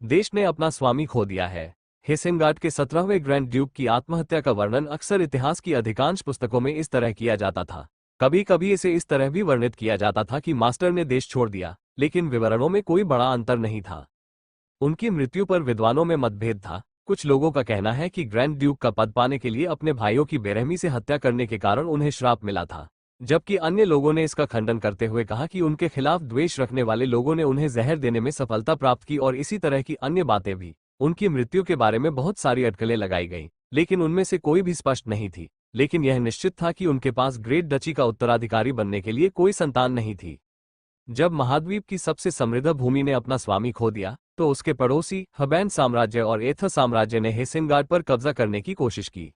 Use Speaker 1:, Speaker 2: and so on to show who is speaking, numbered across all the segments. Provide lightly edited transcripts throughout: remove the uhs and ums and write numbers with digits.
Speaker 1: देश ने अपना स्वामी खो दिया है। हेसेनगार्ड के 17वें ग्रैंड ड्यूक की आत्महत्या का वर्णन अक्सर इतिहास की अधिकांश पुस्तकों में इस तरह किया जाता था। कभी कभी इसे इस तरह भी वर्णित किया जाता था कि मास्टर ने देश छोड़ दिया, लेकिन विवरणों में कोई बड़ा अंतर नहीं था। उनकी मृत्यु पर विद्वानों में मतभेद था। कुछ लोगों का कहना है कि ग्रैंड ड्यूक का पद पाने के लिए अपने भाइयों की बेरहमी से हत्या करने के कारण उन्हें श्राप मिला था, जबकि अन्य लोगों ने इसका खंडन करते हुए कहा कि उनके खिलाफ द्वेष रखने वाले लोगों ने उन्हें जहर देने में सफलता प्राप्त की और इसी तरह की अन्य बातें भी। उनकी मृत्यु के बारे में बहुत सारी अटकलें लगाई गईं, लेकिन उनमें से कोई भी स्पष्ट नहीं थी। लेकिन यह निश्चित था कि उनके पास ग्रेट डची का उत्तराधिकारी बनने के लिए कोई संतान नहीं थी। जब महाद्वीप की सबसे समृद्ध भूमि ने अपना स्वामी खो दिया, तो उसके पड़ोसी हबैन साम्राज्य और एथर साम्राज्य ने हेसेनगार्ड पर कब्जा करने की कोशिश की।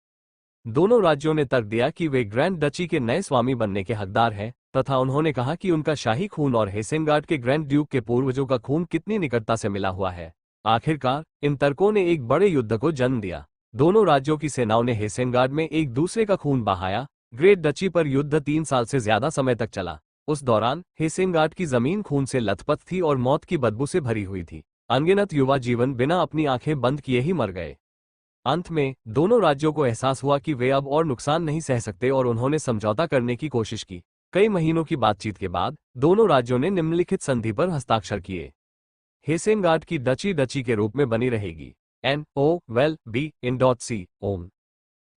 Speaker 1: दोनों राज्यों ने तर्क दिया कि वे ग्रैंड डची के नए स्वामी बनने के हकदार हैं, तथा उन्होंने कहा कि उनका शाही खून और हेसेनगार्ड के ग्रैंड ड्यूक के पूर्वजों का खून कितनी निकटता से मिला हुआ है। आखिरकार इन तर्कों ने एक बड़े युद्ध को जन्म दिया। दोनों राज्यों की सेनाओं ने हेसेनगार्ड में एक दूसरे का खून बहाया। ग्रेट डची पर युद्ध 3 साल से ज्यादा समय तक चला। उस दौरान हेसेनगार्ड की जमीन खून से लथपथ थी और मौत की बदबू से भरी हुई थी। अनगिनत युवा जीवन बिना अपनी आंखें बंद किए ही मर गए। अंत में दोनों राज्यों को एहसास हुआ कि वे अब और नुकसान नहीं सह सकते और उन्होंने समझौता करने की कोशिश की। कई महीनों की बातचीत के बाद दोनों राज्यों ने निम्नलिखित संधि पर हस्ताक्षर किए। हेसेनगार्ड की डची डची के रूप में बनी रहेगी। NOWELL-BE-IN.C ओम।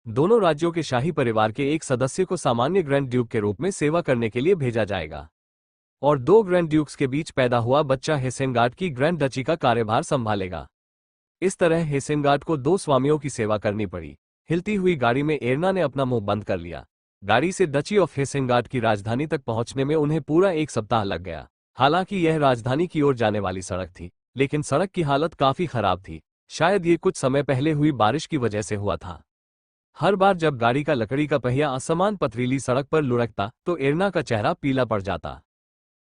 Speaker 1: दोनों राज्यों के शाही परिवार के एक सदस्य को सामान्य ग्रैंड ड्यूक के रूप में सेवा करने के लिए भेजा जाएगा, और 2 ग्रैंड ड्यूक्स के बीच पैदा हुआ बच्चा हेसेनगार्ड की ग्रैंड डची का कार्यभार संभालेगा। इस तरह हेसेनगार्ड को 2 स्वामियों की सेवा करनी पड़ी। हिलती हुई गाड़ी में एरना ने अपना मुंह बंद कर लिया। गाड़ी से डची ऑफ हेसेनगार्ड की राजधानी तक पहुंचने में उन्हें पूरा 1 सप्ताह लग गया। हालांकि यह राजधानी की ओर जाने वाली सड़क थी, लेकिन सड़क की हालत काफी खराब थी। शायद ये कुछ समय पहले हुई बारिश की वजह से हुआ था। हर बार जब गाड़ी का लकड़ी का पहिया असमान पथरीली सड़क पर लुढ़कता, तो एरना का चेहरा पीला पड़ जाता।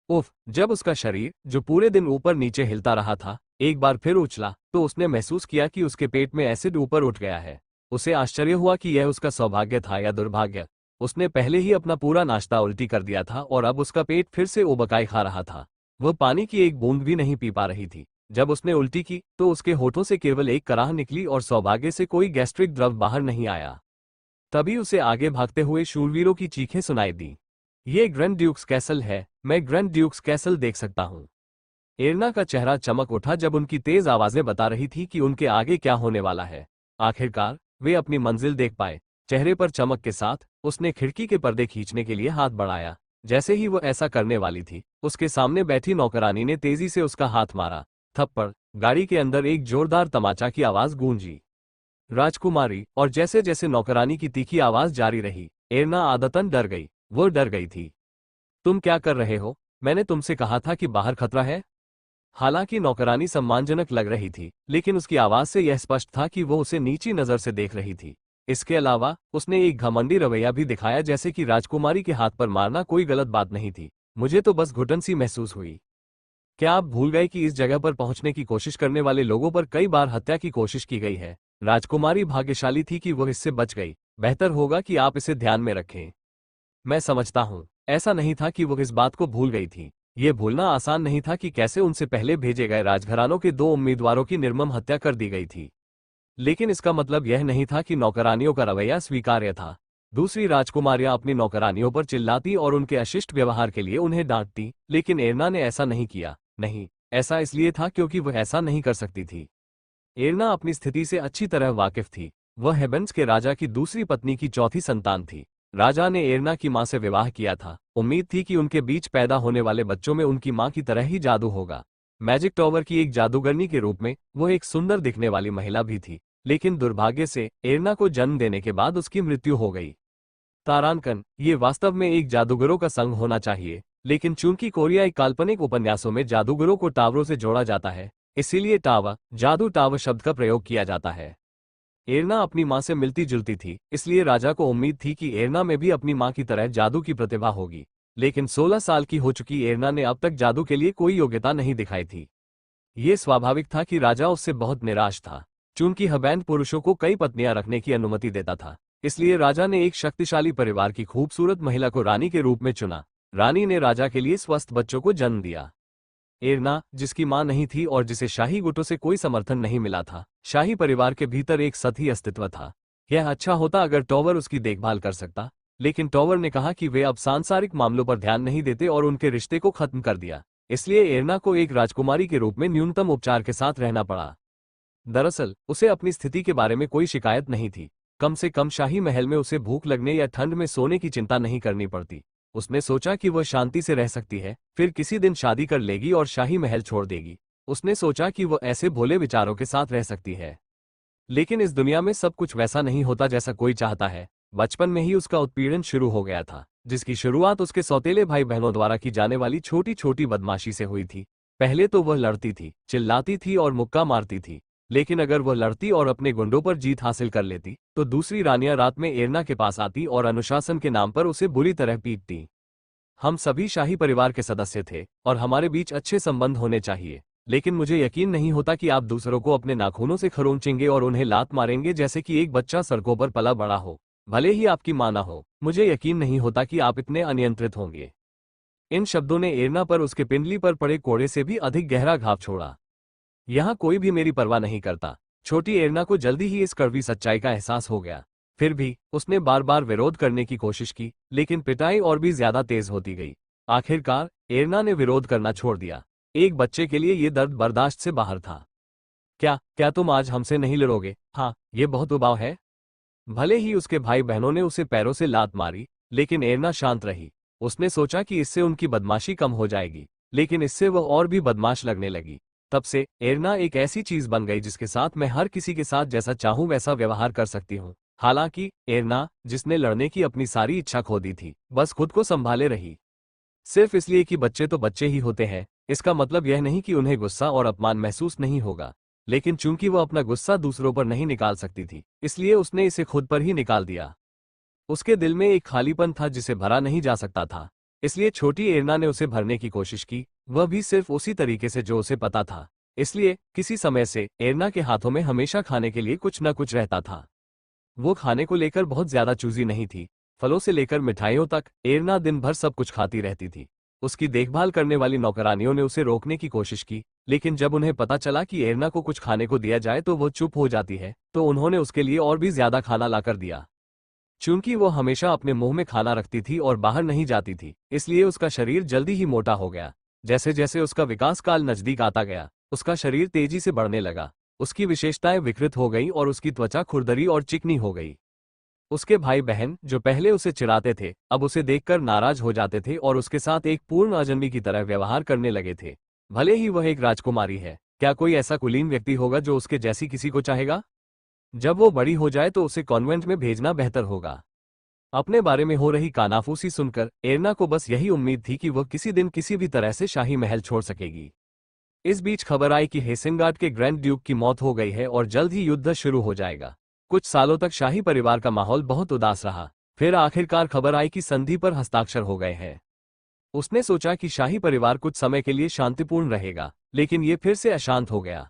Speaker 1: उफ! जब उसका शरीर, जो पूरे दिन ऊपर नीचे हिलता रहा था, एक बार फिर उछला, तो उसने महसूस किया कि उसके पेट में एसिड ऊपर उठ गया है। उसे आश्चर्य हुआ कि यह उसका सौभाग्य था या दुर्भाग्य। उसने पहले ही अपना पूरा नाश्ता उल्टी कर दिया था और अब उसका पेट फिर से उबकाई खा रहा था। वह पानी की एक बूंद भी नहीं पी पा रही थी। जब उसने उल्टी की, तो उसके होठों से केवल एक कराह निकली और सौभाग्य से कोई गैस्ट्रिक द्रव बाहर नहीं आया। तभी उसे आगे भागते हुए शूरवीरों की चीखें सुनाई दी। ये ग्रैंड ड्यूक्स कैसल है, मैं ग्रैंड ड्यूक्स कैसल देख सकता हूँ। एरना का चेहरा चमक उठा जब उनकी तेज आवाजें बता रही थी कि उनके आगे क्या होने वाला है। आखिरकार वे अपनी मंजिल देख पाए। चेहरे पर चमक के साथ उसने खिड़की के पर्दे खींचने के लिए हाथ बढ़ाया। जैसे ही वो ऐसा करने वाली थी, उसके सामने बैठी नौकरानी ने तेजी से उसका हाथ मारा। थप्पड़! गाड़ी के अंदर एक जोरदार तमाचा की आवाज गूंजी। राजकुमारी! और जैसे जैसे नौकरानी की तीखी आवाज जारी रही, एरना आदतन डर गई। वो डर गई थी। तुम क्या कर रहे हो? मैंने तुमसे कहा था कि बाहर खतरा है। हालांकि नौकरानी सम्मानजनक लग रही थी, लेकिन उसकी आवाज से यह स्पष्ट था कि वो उसे नीची नजर से देख रही थी। इसके अलावा उसने एक घमंडी रवैया भी दिखाया, जैसे कि राजकुमारी के हाथ पर मारना कोई गलत बात नहीं थी। मुझे तो बस घुटन सी महसूस हुई। क्या आप भूल गए कि इस जगह पर पहुंचने की कोशिश करने वाले लोगों पर कई बार हत्या की कोशिश की गई है? राजकुमारी भाग्यशाली थी कि वह इससे बच गई। बेहतर होगा कि आप इसे ध्यान में रखें। मैं समझता हूँ। ऐसा नहीं था कि वह इस बात को भूल गई थी। ये भूलना आसान नहीं था कि कैसे उनसे पहले भेजे गए राजघरानों के 2 उम्मीदवारों की निर्मम हत्या कर दी गई थी। लेकिन इसका मतलब यह नहीं था कि नौकरानियों का रवैया स्वीकार्य था। दूसरी राजकुमारियां अपनी नौकरानियों पर चिल्लाती और उनके अशिष्ट व्यवहार के लिए उन्हें डांटती, लेकिन एरना ने ऐसा नहीं किया। नहीं, ऐसा इसलिए था क्योंकि वह ऐसा नहीं कर सकती थी। एरना अपनी स्थिति से अच्छी तरह वाकिफ थी। वह हेबेंस के राजा की दूसरी पत्नी की चौथी संतान थी। राजा ने एरना की मां से विवाह किया था। उम्मीद थी कि उनके बीच पैदा होने वाले बच्चों में उनकी मां की तरह ही जादू होगा। मैजिक टॉवर की एक जादूगरनी के रूप में वह एक सुंदर दिखने वाली महिला भी थी, लेकिन दुर्भाग्य से एरना को जन्म देने के बाद उसकी मृत्यु हो गई। तारांकन, ये वास्तव में एक जादूगरों का संघ होना चाहिए, लेकिन चूंकि कोरियाई काल्पनिक उपन्यासों में जादूगरों को टावरों से जोड़ा जाता है, इसीलिए टावा, जादू टाव शब्द का प्रयोग किया जाता है। एरना अपनी मां से मिलती जुलती थी, इसलिए राजा को उम्मीद थी कि एरना में भी अपनी मां की तरह जादू की प्रतिभा होगी। लेकिन 16 साल की हो चुकी एरना ने अब तक जादू के लिए कोई योग्यता नहीं दिखाई थी। ये स्वाभाविक था कि राजा उससे बहुत निराश था। चूंकि हबैन पुरुषों को कई पत्नियां रखने की अनुमति देता था, इसलिए राजा ने एक शक्तिशाली परिवार की खूबसूरत महिला को रानी के रूप में चुना। रानी ने राजा के लिए स्वस्थ बच्चों को जन्म दिया। एरना, जिसकी मां नहीं थी और जिसे शाही गुटों से कोई समर्थन नहीं मिला था, शाही परिवार के भीतर एक सतही अस्तित्व था। यह अच्छा होता अगर टॉवर उसकी देखभाल कर सकता, लेकिन टॉवर ने कहा कि वे अब सांसारिक मामलों पर ध्यान नहीं देते और उनके रिश्ते को खत्म कर दिया। इसलिए एरना को एक राजकुमारी के रूप में न्यूनतम उपचार के साथ रहना पड़ा। दरअसल उसे अपनी स्थिति के बारे में कोई शिकायत नहीं थी। कम से कम शाही महल में उसे भूख लगने या ठंड में सोने की चिंता नहीं करनी पड़ती। उसने सोचा कि वह शांति से रह सकती है, फिर किसी दिन शादी कर लेगी और शाही महल छोड़ देगी। उसने सोचा कि वह ऐसे भोले विचारों के साथ रह सकती है। लेकिन इस दुनिया में सब कुछ वैसा नहीं होता जैसा कोई चाहता है। बचपन में ही उसका उत्पीड़न शुरू हो गया था, जिसकी शुरुआत उसके सौतेले भाई बहनों द्वारा की जाने वाली छोटी छोटी बदमाशी से हुई थी। पहले तो वह लड़ती थी, चिल्लाती थी और मुक्का मारती थी, लेकिन अगर वह लड़ती और अपने गुंडों पर जीत हासिल कर लेती तो दूसरी रानियां रात में एरना के पास आती और अनुशासन के नाम पर उसे बुरी तरह पीटती। हम सभी शाही परिवार के सदस्य थे और हमारे बीच अच्छे संबंध होने चाहिए, लेकिन मुझे यकीन नहीं होता कि आप दूसरों को अपने नाखूनों से खरोंचेंगे और उन्हें लात मारेंगे जैसे कि एक बच्चा सड़कों पर पला बड़ा हो, भले ही आपकी मां ना हो। मुझे यकीन नहीं होता कि आप इतने अनियंत्रित होंगे। इन शब्दों ने एरना पर उसके पिंडली पर पड़े कोड़े से भी अधिक गहरा घाव छोड़ा। यहाँ कोई भी मेरी परवाह नहीं करता। छोटी एरना को जल्दी ही इस कड़वी सच्चाई का एहसास हो गया। फिर भी उसने बार बार विरोध करने की कोशिश की, लेकिन पिटाई और भी ज्यादा तेज होती गई। आखिरकार एरना ने विरोध करना छोड़ दिया। एक बच्चे के लिए ये दर्द बर्दाश्त से बाहर था। क्या तुम आज हमसे नहीं लड़ोगे? हाँ, ये बहुत उबाऊ है। भले ही उसके भाई बहनों ने उसे पैरों से लात मारी, लेकिन एरना शांत रही। उसने सोचा कि इससे उनकी बदमाशी कम हो जाएगी, लेकिन इससे वह और भी बदमाश लगने लगी। तब से एरना एक ऐसी चीज बन गई जिसके साथ मैं हर किसी के साथ जैसा चाहूं वैसा व्यवहार कर सकती हूं। हालांकि एरना, जिसने लड़ने की अपनी सारी इच्छा खो दी थी, बस खुद को संभाले रही। सिर्फ इसलिए कि बच्चे तो बच्चे ही होते हैं, इसका मतलब यह नहीं कि उन्हें गुस्सा और अपमान महसूस नहीं होगा। लेकिन चूंकि वह अपना गुस्सा दूसरों पर नहीं निकाल सकती थी, इसलिए उसने इसे खुद पर ही निकाल दिया। उसके दिल में एक खालीपन था जिसे भरा नहीं जा सकता था, इसलिए छोटी एरना ने उसे भरने की कोशिश की, वह भी सिर्फ उसी तरीके से जो उसे पता था। इसलिए किसी समय से एरना के हाथों में हमेशा खाने के लिए कुछ न कुछ रहता था। वो खाने को लेकर बहुत ज्यादा चूजी नहीं थी। फलों से लेकर मिठाइयों तक एरना दिन भर सब कुछ खाती रहती थी। उसकी देखभाल करने वाली नौकरानियों ने उसे रोकने की कोशिश की, लेकिन जब उन्हें पता चला कि एरना को कुछ खाने को दिया जाए तो वो चुप हो जाती है, तो उन्होंने उसके लिए और भी ज्यादा खाना लाकर दिया। चूंकि वो हमेशा अपने मुंह में खाना रखती थी और बाहर नहीं जाती थी, इसलिए उसका शरीर जल्दी ही मोटा हो गया। जैसे जैसे उसका विकास काल नजदीक आता गया, उसका शरीर तेजी से बढ़ने लगा। उसकी विशेषताएं विकृत हो गई और उसकी त्वचा खुरदरी और चिकनी हो गई। उसके भाई बहन, जो पहले उसे चिढ़ाते थे, अब उसे देखकर नाराज हो जाते थे और उसके साथ एक पूर्ण अजनबी की तरह व्यवहार करने लगे थे। भले ही वह एक राजकुमारी है, क्या कोई ऐसा कुलीन व्यक्ति होगा जो उसके जैसी किसी को चाहेगा? जब वो बड़ी हो जाए तो उसे कॉन्वेंट में भेजना बेहतर होगा। अपने बारे में हो रही कानाफूसी सुनकर एरना को बस यही उम्मीद थी कि वह किसी दिन किसी भी तरह से शाही महल छोड़ सकेगी। इस बीच खबर आई कि हेसेनगार्ड के ग्रैंड ड्यूक की मौत हो गई है और जल्द ही युद्ध शुरू हो जाएगा। कुछ सालों तक शाही परिवार का माहौल बहुत उदास रहा। फिर आखिरकार खबर आई कि संधि पर हस्ताक्षर हो गए हैं। उसने सोचा कि शाही परिवार कुछ समय के लिए शांतिपूर्ण रहेगा, लेकिन ये फिर से अशांत हो गया।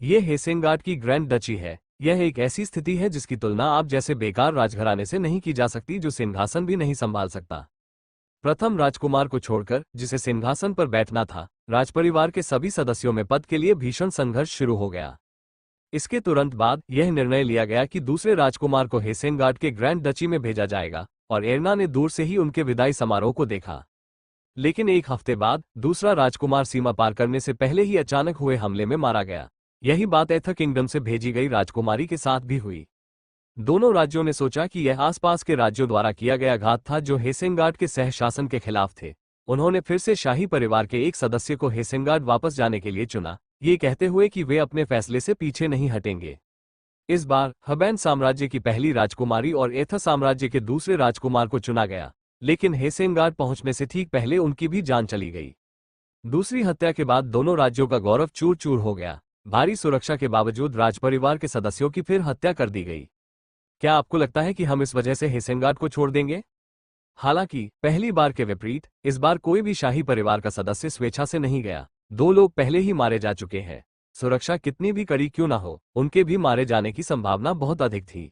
Speaker 1: ये हेसेनगार्ड की ग्रैंड डची है। यह एक ऐसी स्थिति है जिसकी तुलना आप जैसे बेकार राजघराने से नहीं की जा सकती जो सिंहासन भी नहीं संभाल सकता। प्रथम राजकुमार को छोड़कर, जिसे सिंहासन पर बैठना था, राजपरिवार के सभी सदस्यों में पद के लिए भीषण संघर्ष शुरू हो गया। इसके तुरंत बाद यह निर्णय लिया गया कि दूसरे राजकुमार को हेसेनगार्ड के ग्रैंड डची में भेजा जाएगा, और एरना ने दूर से ही उनके विदाई समारोह को देखा। लेकिन एक हफ्ते बाद दूसरा राजकुमार सीमा पार करने से पहले ही अचानक हुए हमले में मारा गया। यही बात एथा किंगडम से भेजी गई राजकुमारी के साथ भी हुई। दोनों राज्यों ने सोचा कि यह आसपास के राज्यों द्वारा किया गया घात था जो हेसेनगार्ड के सहशासन के खिलाफ थे। उन्होंने फिर से शाही परिवार के एक सदस्य को हेसेनगार्ड वापस जाने के लिए चुना, ये कहते हुए कि वे अपने फैसले से पीछे नहीं हटेंगे। इस बार हबैन साम्राज्य की पहली राजकुमारी और एथा साम्राज्य के दूसरे राजकुमार को चुना गया, लेकिन हेसेनगार्ड पहुंचने से ठीक पहले उनकी भी जान चली गई। दूसरी हत्या के बाद दोनों राज्यों का गौरव चूर चूर हो गया। भारी सुरक्षा के बावजूद राजपरिवार के सदस्यों की फिर हत्या कर दी गई। क्या आपको लगता है कि हम इस वजह से हेसेनगार्ड को छोड़ देंगे? हालांकि पहली बार के विपरीत इस बार कोई भी शाही परिवार का सदस्य स्वेच्छा से नहीं गया। 2 लोग पहले ही मारे जा चुके हैं। सुरक्षा कितनी भी कड़ी क्यों ना हो, उनके भी मारे जाने की संभावना बहुत अधिक थी।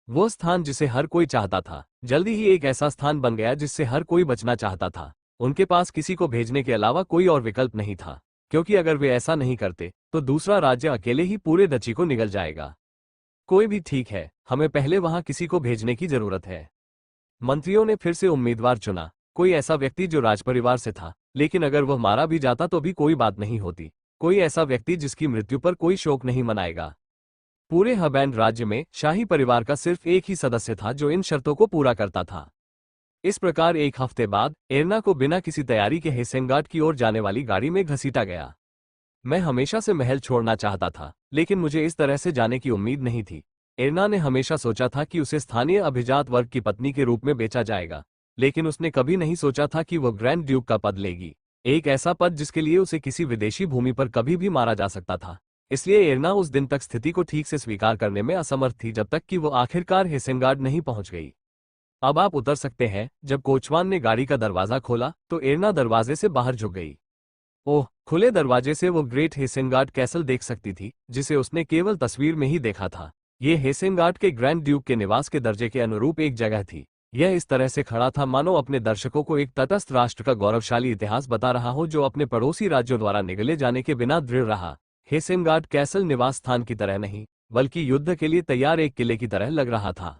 Speaker 1: वो स्थान जिसे हर कोई चाहता था, जल्दी ही एक ऐसा स्थान बन गया जिससे हर कोई बचना चाहता था। उनके पास किसी को भेजने के अलावा कोई और विकल्प नहीं था, क्योंकि अगर वे ऐसा नहीं करते तो दूसरा राज्य अकेले ही पूरे डची को निगल जाएगा। कोई भी ठीक है, हमें पहले वहां किसी को भेजने की जरूरत है। मंत्रियों ने फिर से उम्मीदवार चुना, कोई ऐसा व्यक्ति जो राजपरिवार से था, लेकिन अगर वह मारा भी जाता तो भी कोई बात नहीं होती। कोई ऐसा व्यक्ति जिसकी मृत्यु पर कोई शोक नहीं मनाएगा। पूरे हबैंड राज्य में शाही परिवार का सिर्फ एक ही सदस्य था जो इन शर्तों को पूरा करता था। इस प्रकार एक हफ्ते बाद एरना को बिना किसी तैयारी के हेसेंगार्ड की ओर जाने वाली गाड़ी में घसीटा गया। मैं हमेशा से महल छोड़ना चाहता था, लेकिन मुझे इस तरह से जाने की उम्मीद नहीं थी। एरना ने हमेशा सोचा था कि उसे स्थानीय अभिजात वर्ग की पत्नी के रूप में बेचा जाएगा, लेकिन उसने कभी नहीं सोचा था कि वह ग्रैंड ड्यूक का पद लेगी, एक ऐसा पद जिसके लिए उसे किसी विदेशी भूमि पर कभी भी मारा जा सकता था। इसलिए एरना उस दिन तक स्थिति को ठीक से स्वीकार करने में असमर्थ थी, जब तक कि वो आखिरकार हेसेंगार्ड नहीं पहुंच गई। अब आप उतर सकते हैं। जब कोचवान ने गाड़ी का दरवाजा खोला तो एरना दरवाजे से बाहर झुक गई। ओह, खुले दरवाजे से वो ग्रेट हेसेंगार्ड कैसल देख सकती थी, जिसे उसने केवल तस्वीर में ही देखा था। ये हेसेंगार्ड के ग्रैंड ड्यूक के निवास के दर्जे के अनुरूप एक जगह थी। यह इस तरह से खड़ा था मानो अपने दर्शकों को एक तटस्थ राष्ट्र का गौरवशाली इतिहास बता रहा हो जो अपने पड़ोसी राज्यों द्वारा निगले जाने के बिना दृढ़ रहा। हेसेंगार्ड कैसल निवास स्थान की तरह नहीं, बल्कि युद्ध के लिए तैयार एक किले की तरह लग रहा था।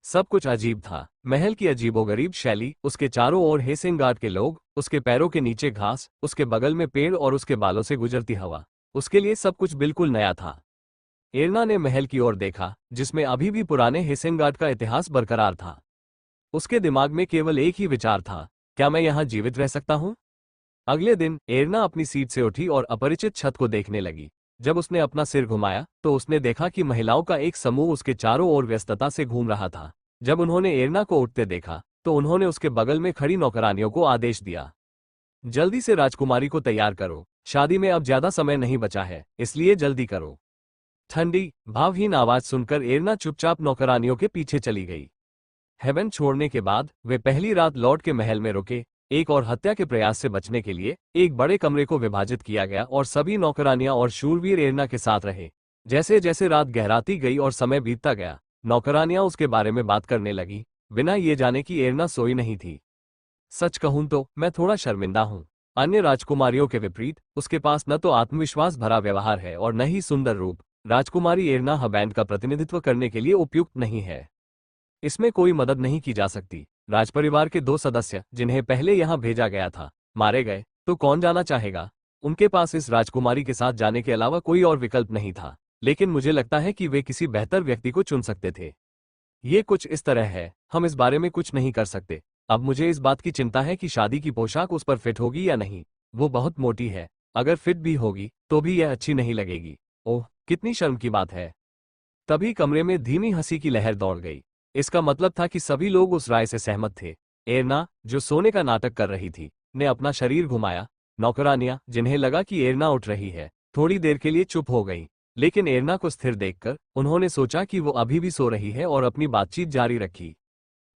Speaker 1: सब कुछ अजीब था। महल की अजीबोगरीब शैली, उसके चारों ओर हेसेंगार्ड के लोग, उसके पैरों के नीचे घास, उसके बगल में पेड़ और उसके बालों से गुजरती हवा, उसके लिए सब कुछ बिल्कुल नया था। एरना ने महल की ओर देखा, जिसमें अभी भी पुराने हेसेंगार्ड का इतिहास बरकरार था। उसके दिमाग में केवल एक ही विचार था, क्या मैं यहाँ जीवित रह सकता हूँ? अगले दिन एरना अपनी सीट से उठी और अपरिचित छत को देखने लगी। जब उसने अपना सिर घुमाया तो उसने देखा कि महिलाओं का एक समूह उसके चारों ओर व्यस्तता से घूम रहा था। जब उन्होंने एरना को उठते देखा तो उन्होंने उसके बगल में खड़ी नौकरानियों को आदेश दिया, जल्दी से राजकुमारी को तैयार करो, शादी में अब ज्यादा समय नहीं बचा है, इसलिए जल्दी करो। ठंडी, भावहीन आवाज सुनकर एरना चुपचाप नौकरानियों के पीछे चली गई। हेवन छोड़ने के बाद वे पहली रात लॉर्ड के महल में रुके। एक और हत्या के प्रयास से बचने के लिए एक बड़े कमरे को विभाजित किया गया और सभी नौकरानियां और शूरवीर एरना के साथ रहे। जैसे जैसे रात गहराती गई और समय बीतता गया, नौकरानियां उसके बारे में बात करने लगी, बिना ये जाने कि एरना सोई नहीं थी। सच कहूं तो मैं थोड़ा शर्मिंदा हूं। अन्य राजकुमारियों के विपरीत उसके पास न तो आत्मविश्वास भरा व्यवहार है और न ही सुंदर रूप। राजकुमारी एरना हबैंड का प्रतिनिधित्व करने के लिए उपयुक्त नहीं है। इसमें कोई मदद नहीं की जा सकती। राजपरिवार के 2 सदस्य जिन्हें पहले यहां भेजा गया था मारे गए, तो कौन जाना चाहेगा? उनके पास इस राजकुमारी के साथ जाने के अलावा कोई और विकल्प नहीं था, लेकिन मुझे लगता है कि वे किसी बेहतर व्यक्ति को चुन सकते थे। ये कुछ इस तरह है, हम इस बारे में कुछ नहीं कर सकते। अब मुझे इस बात की चिंता है कि शादी की पोशाक उस पर फिट होगी या नहीं। वो बहुत मोटी है, अगर फिट भी होगी तो भी यह अच्छी नहीं लगेगी। ओह, कितनी शर्म की बात है। तभी कमरे में धीमी हंसी की लहर दौड़ गई। इसका मतलब था कि सभी लोग उस राय से सहमत थे। एरना, जो सोने का नाटक कर रही थी, ने अपना शरीर घुमाया। नौकरानियां, जिन्हें लगा कि एरना उठ रही है, थोड़ी देर के लिए चुप हो गई, लेकिन एरना को स्थिर देखकर उन्होंने सोचा कि वो अभी भी सो रही है और अपनी बातचीत जारी रखी।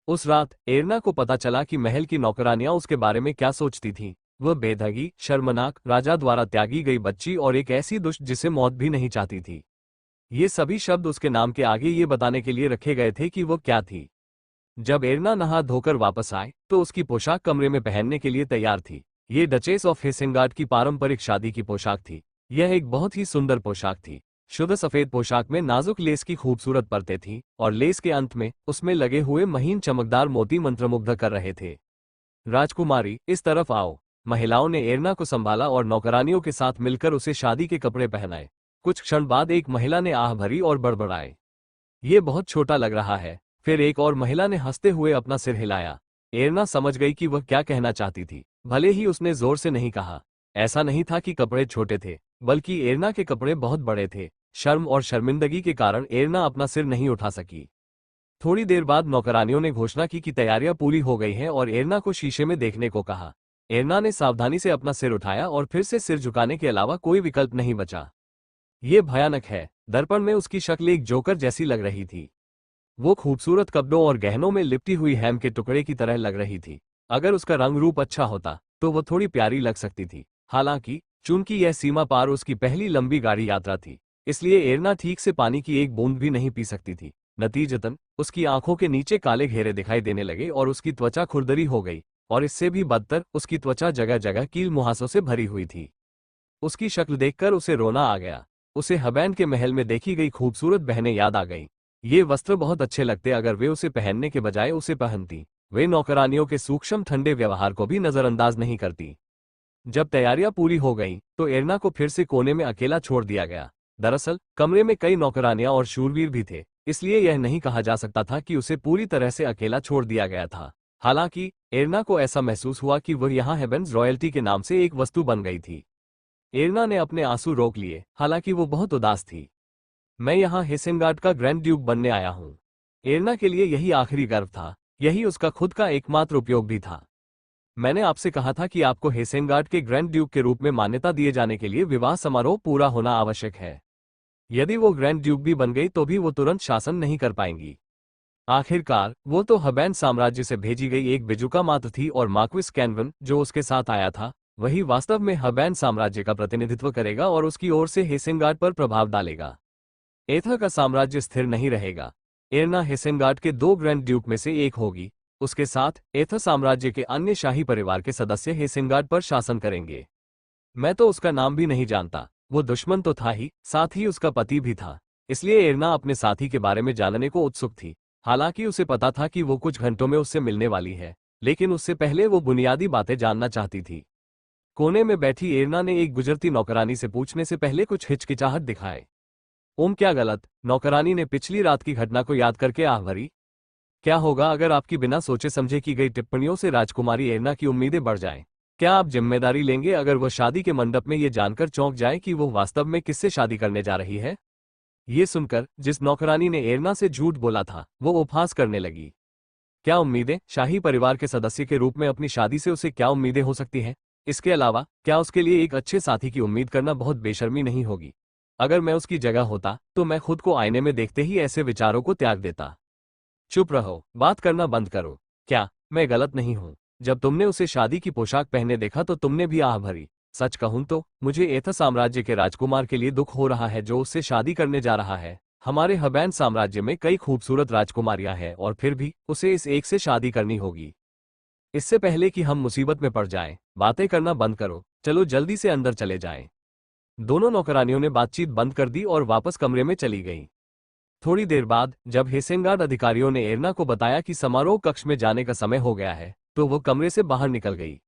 Speaker 1: उस रात एरना को पता चला कि महल की नौकरानियां उसके बारे में क्या सोचती थीं। वह बेधगी, शर्मनाक, राजा द्वारा त्यागी गई बच्ची और एक ऐसी दुष्ट जिसे मौत भी नहीं चाहती थी। ये सभी शब्द उसके नाम के आगे ये बताने के लिए रखे गए थे कि वो क्या थी। जब एरना नहा धोकर वापस आए तो उसकी पोशाक कमरे में पहनने के लिए तैयार थी। ये डचेस ऑफ हेसेंगार्ड की पारंपरिक शादी की पोशाक थी। यह एक बहुत ही सुंदर पोशाक थी। शुद्ध सफेद पोशाक में नाजुक लेस की खूबसूरत परतें थीं और लेस के अंत में उसमें लगे हुए महीन चमकदार मोती मंत्रमुग्ध कर रहे थे। राजकुमारी, इस तरफ आओ। महिलाओं ने एरना को संभाला और नौकरानियों के साथ मिलकर उसे शादी के कपड़े पहनाए। कुछ क्षण बाद एक महिला ने आह भरी और बड़बड़ाए, ये बहुत छोटा लग रहा है। फिर एक और महिला ने हंसते हुए अपना सिर हिलाया। एरना समझ गई कि वह क्या कहना चाहती थी, भले ही उसने जोर से नहीं कहा। ऐसा नहीं था कि कपड़े छोटे थे, बल्कि एरना के कपड़े बहुत बड़े थे। शर्म और शर्मिंदगी के कारण एरना अपना सिर नहीं उठा सकी। थोड़ी देर बाद नौकरानियों ने घोषणा की कि तैयारियां पूरी हो गई हैं और एरना को शीशे में देखने को कहा। एरना ने सावधानी से अपना सिर उठाया और फिर से सिर झुकाने के अलावा कोई विकल्प नहीं बचा। ये भयानक है। दर्पण में उसकी शक्ल एक जोकर जैसी लग रही थी। वो खूबसूरत कपड़ों और गहनों में लिपटी हुई हैम के टुकड़े की तरह लग रही थी। अगर उसका रंग रूप अच्छा होता तो वो थोड़ी प्यारी लग सकती थी। हालांकि चूंकि यह सीमा पार उसकी पहली लंबी गाड़ी यात्रा थी, इसलिए एरना ठीक से पानी की एक बूंद भी नहीं पी सकती थी। नतीजतन उसकी आंखों के नीचे काले घेरे दिखाई देने लगे और उसकी त्वचा खुरदरी हो गई। और इससे भी बदतर उसकी त्वचा जगह जगह कील मुहासों से भरी हुई थी। उसकी शक्ल देखकर उसे रोना आ गया। उसे हबैन के महल में देखी गई खूबसूरत बहनें याद आ गई। ये वस्त्र बहुत अच्छे लगते अगर वे उसे पहनने के बजाय उसे पहनती। वे नौकरानियों के सूक्ष्म ठंडे व्यवहार को भी नजरअंदाज नहीं करती। जब तैयारियां पूरी हो गईं, तो एरना को फिर से कोने में अकेला छोड़ दिया गया। दरअसल कमरे में कई नौकरानियां और शूरवीर भी थे, इसलिए यह नहीं कहा जा सकता था कि उसे पूरी तरह से अकेला छोड़ दिया गया था। हालांकि एरना को ऐसा महसूस हुआ कि वह यहाँ हेबेन्स रॉयल्टी के नाम से एक वस्तु बन गई थी। एरना ने अपने आंसू रोक लिए, हालांकि वो बहुत उदास थी। मैं यहाँ हेसेनगार्ड का ग्रैंड ड्यूक बनने आया हूँ। एरना के लिए यही आखिरी गर्व था, यही उसका खुद का एकमात्र उपयोग भी था। मैंने आपसे कहा था कि आपको हेसेनगार्ड के ग्रैंड ड्यूक के रूप में मान्यता दिए जाने के लिए विवाह समारोह पूरा होना आवश्यक है। यदि वो ग्रैंड ड्यूक भी बन गई तो भी वो तुरंत शासन नहीं कर पाएंगी। आखिरकार वो तो हबैन साम्राज्य से भेजी गई एक बेजुका मात्र थी और मार्क्विस कैनवन जो उसके साथ आया था, वही वास्तव में हबैन साम्राज्य का प्रतिनिधित्व करेगा और उसकी ओर से हेसेनगार्ड पर प्रभाव डालेगा। एथर का साम्राज्य स्थिर नहीं रहेगा। एरना हेसेनगार्ड के 2 ग्रैंड ड्यूक में से एक होगी। उसके साथ एथर साम्राज्य के अन्य शाही परिवार के सदस्य हेसेनगार्ड पर शासन करेंगे। मैं तो उसका नाम भी नहीं जानता। वो दुश्मन तो था ही, साथ ही उसका पति भी था। इसलिए एरना अपने साथी के बारे में जानने को उत्सुक थी। हालांकि उसे पता था कि वो कुछ घंटों में उससे मिलने वाली है, लेकिन उससे पहले वो बुनियादी बातें जानना चाहती थी। कोने में बैठी एरना ने एक गुजरती नौकरानी से पूछने से पहले कुछ हिचकिचाहट दिखाए। क्या गलत? नौकरानी ने पिछली रात की घटना को याद करके आह भरी। क्या होगा अगर आपकी बिना सोचे समझे की गई टिप्पणियों से राजकुमारी एरना की उम्मीदें बढ़ जाएं? क्या आप जिम्मेदारी लेंगे अगर वह शादी के मंडप में ये जानकर चौंक जाए कि वो वास्तव में किससे शादी करने जा रही है? ये सुनकर जिस नौकरानी ने एरना से झूठ बोला था, वो उपहास करने लगी। क्या उम्मीदें? शाही परिवार के सदस्य के रूप में अपनी शादी से उसे क्या उम्मीदें हो सकती हैं? इसके अलावा क्या उसके लिए एक अच्छे साथी की उम्मीद करना बहुत बेशर्मी नहीं होगी? अगर मैं उसकी जगह होता तो मैं खुद को आईने में देखते ही ऐसे विचारों को त्याग देता। चुप रहो, बात करना बंद करो। क्या मैं गलत नहीं हूं? जब तुमने उसे शादी की पोशाक पहने देखा तो तुमने भी आह भरी। सच कहूं तो मुझे एथर साम्राज्य के राजकुमार के लिए दुख हो रहा है जो उससे शादी करने जा रहा है। हमारे हबैन साम्राज्य में कई खूबसूरत राजकुमारियां हैं और फिर भी उसे इस एक से शादी करनी होगी। इससे पहले कि हम मुसीबत में पड़ जाएं, बातें करना बंद करो, चलो जल्दी से अंदर चले जाएं। दोनों नौकरानियों ने बातचीत बंद कर दी और वापस कमरे में चली गईं। थोड़ी देर बाद जब हेसेनगार्ड अधिकारियों ने एरना को बताया कि समारोह कक्ष में जाने का समय हो गया है, तो वो कमरे से बाहर निकल गई।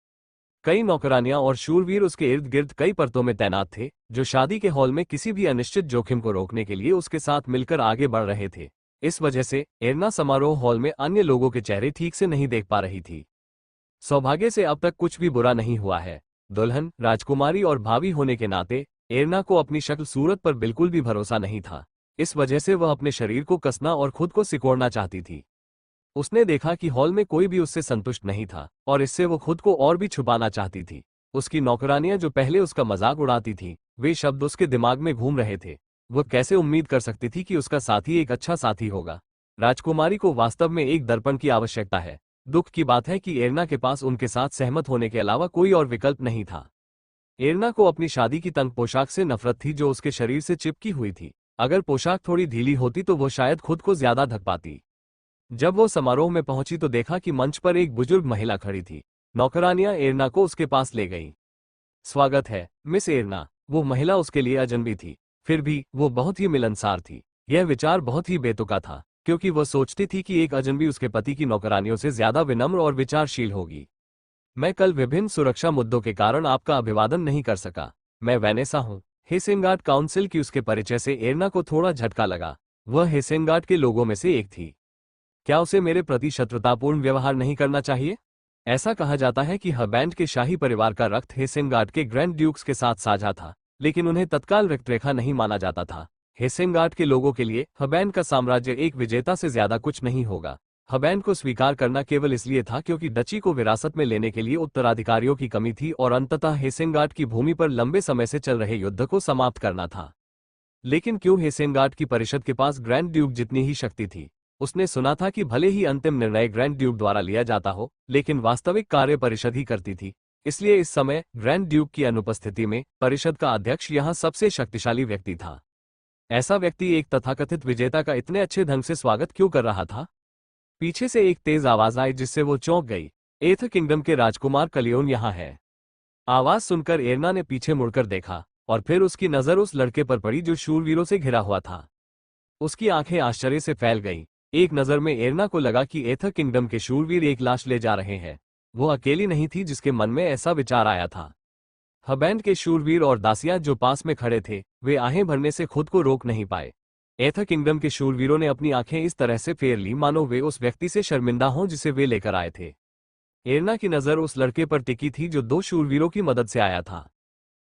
Speaker 1: कई नौकरानियां और शूरवीर उसके इर्द गिर्द कई परतों में तैनात थे, जो शादी के हॉल में किसी भी अनिश्चित जोखिम को रोकने के लिए उसके साथ मिलकर आगे बढ़ रहे थे। इस वजह से एरना समारोह हॉल में अन्य लोगों के चेहरे ठीक से नहीं देख पा रही थी। सौभाग्य से अब तक कुछ भी बुरा नहीं हुआ है। दुल्हन, राजकुमारी और भाभी होने के नाते एरना को अपनी शक्ल सूरत पर बिल्कुल भी भरोसा नहीं था। इस वजह से वह अपने शरीर को कसना और खुद को सिकोड़ना चाहती थी। उसने देखा कि हॉल में कोई भी उससे संतुष्ट नहीं था और इससे वो खुद को और भी छुपाना चाहती थी। उसकी नौकरानियां जो पहले उसका मजाक उड़ाती थीं, वे शब्द उसके दिमाग में घूम रहे थे। वह कैसे उम्मीद कर सकती थी कि उसका साथी एक अच्छा साथी होगा? राजकुमारी को वास्तव में एक दर्पण की आवश्यकता है। दुख की बात है कि एरना के पास उनके साथ सहमत होने के अलावा कोई और विकल्प नहीं था। एरना को अपनी शादी की तंग पोशाक से नफरत थी जो उसके शरीर से चिपकी हुई थी। अगर पोशाक थोड़ी ढीली होती तो वो शायद खुद को ज्यादा ढक पाती। जब वो समारोह में पहुंची तो देखा कि मंच पर एक बुजुर्ग महिला खड़ी थी। नौकरानियां एरना को उसके पास ले गईं। स्वागत है, मिस एरना। वो महिला उसके लिए अजनबी थी, फिर भी वो बहुत ही मिलनसार थी। यह विचार बहुत ही बेतुका था, क्योंकि वह सोचती थी कि एक अजनबी उसके पति की नौकरानियों से ज्यादा विनम्र और विचारशील होगी। मैं कल विभिन्न सुरक्षा मुद्दों के कारण आपका अभिवादन नहीं कर सका। मैं वैनेसा हूँ। हेसेनगार्ड काउंसिल की उसके परिचय से एरना को थोड़ा झटका लगा। वह हेसेनगार्ड के लोगों में से एक थी। क्या उसे मेरे प्रति शत्रुतापूर्ण व्यवहार नहीं करना चाहिए? ऐसा कहा जाता है कि हबैंड के शाही परिवार का रक्त हेसेनगार्ड के ग्रैंड ड्यूक्स के साथ साझा था, लेकिन उन्हें तत्काल रक्तरेखा नहीं माना जाता था। हेसेनगार्ड के लोगों के लिए हबैंड का साम्राज्य एक विजेता से ज्यादा कुछ नहीं होगा। हबैंड को स्वीकार करना केवल इसलिए था क्योंकि डची को विरासत में लेने के लिए उत्तराधिकारियों की कमी थी और अंततः हेसेनगार्ड की भूमि पर लंबे समय से चल रहे युद्ध को समाप्त करना था। लेकिन क्यों हेसेनगार्ड की परिषद के पास ग्रैंड ड्यूक जितनी ही शक्ति थी? उसने सुना था कि भले ही अंतिम निर्णय ग्रैंड ड्यूक द्वारा लिया जाता हो, लेकिन वास्तविक कार्य परिषद ही करती थी। इसलिए इस समय ग्रैंड ड्यूक की अनुपस्थिति में परिषद का अध्यक्ष यहाँ सबसे शक्तिशाली व्यक्ति था। ऐसा व्यक्ति एक तथाकथित विजेता का इतने अच्छे ढंग से स्वागत क्यों कर रहा था? पीछे से एक तेज आवाज आई जिससे वो चौंक गई। एथ किंगडम के राजकुमार कलियोन यहाँ है। आवाज सुनकर एरना ने पीछे मुड़कर देखा और फिर उसकी नजर उस लड़के पर पड़ी जो शूरवीरों से घिरा हुआ था। उसकी आंखें आश्चर्य से फैल गईं। एक नजर में एरना को लगा कि एथ किंगडम के शूरवीर एक लाश ले जा रहे हैं। वो अकेली नहीं थी जिसके मन में ऐसा विचार आया था। हबैंड के शूरवीर और दासियां जो पास में खड़े थे, वे आहें भरने से खुद को रोक नहीं पाए। एथ किंगडम के शूरवीरों ने अपनी आंखें इस तरह से फेर ली मानो वे उस व्यक्ति से शर्मिंदा हों जिसे वे लेकर आए थे। एरना की नजर उस लड़के पर टिकी थी जो दो शूरवीरों की मदद से आया था।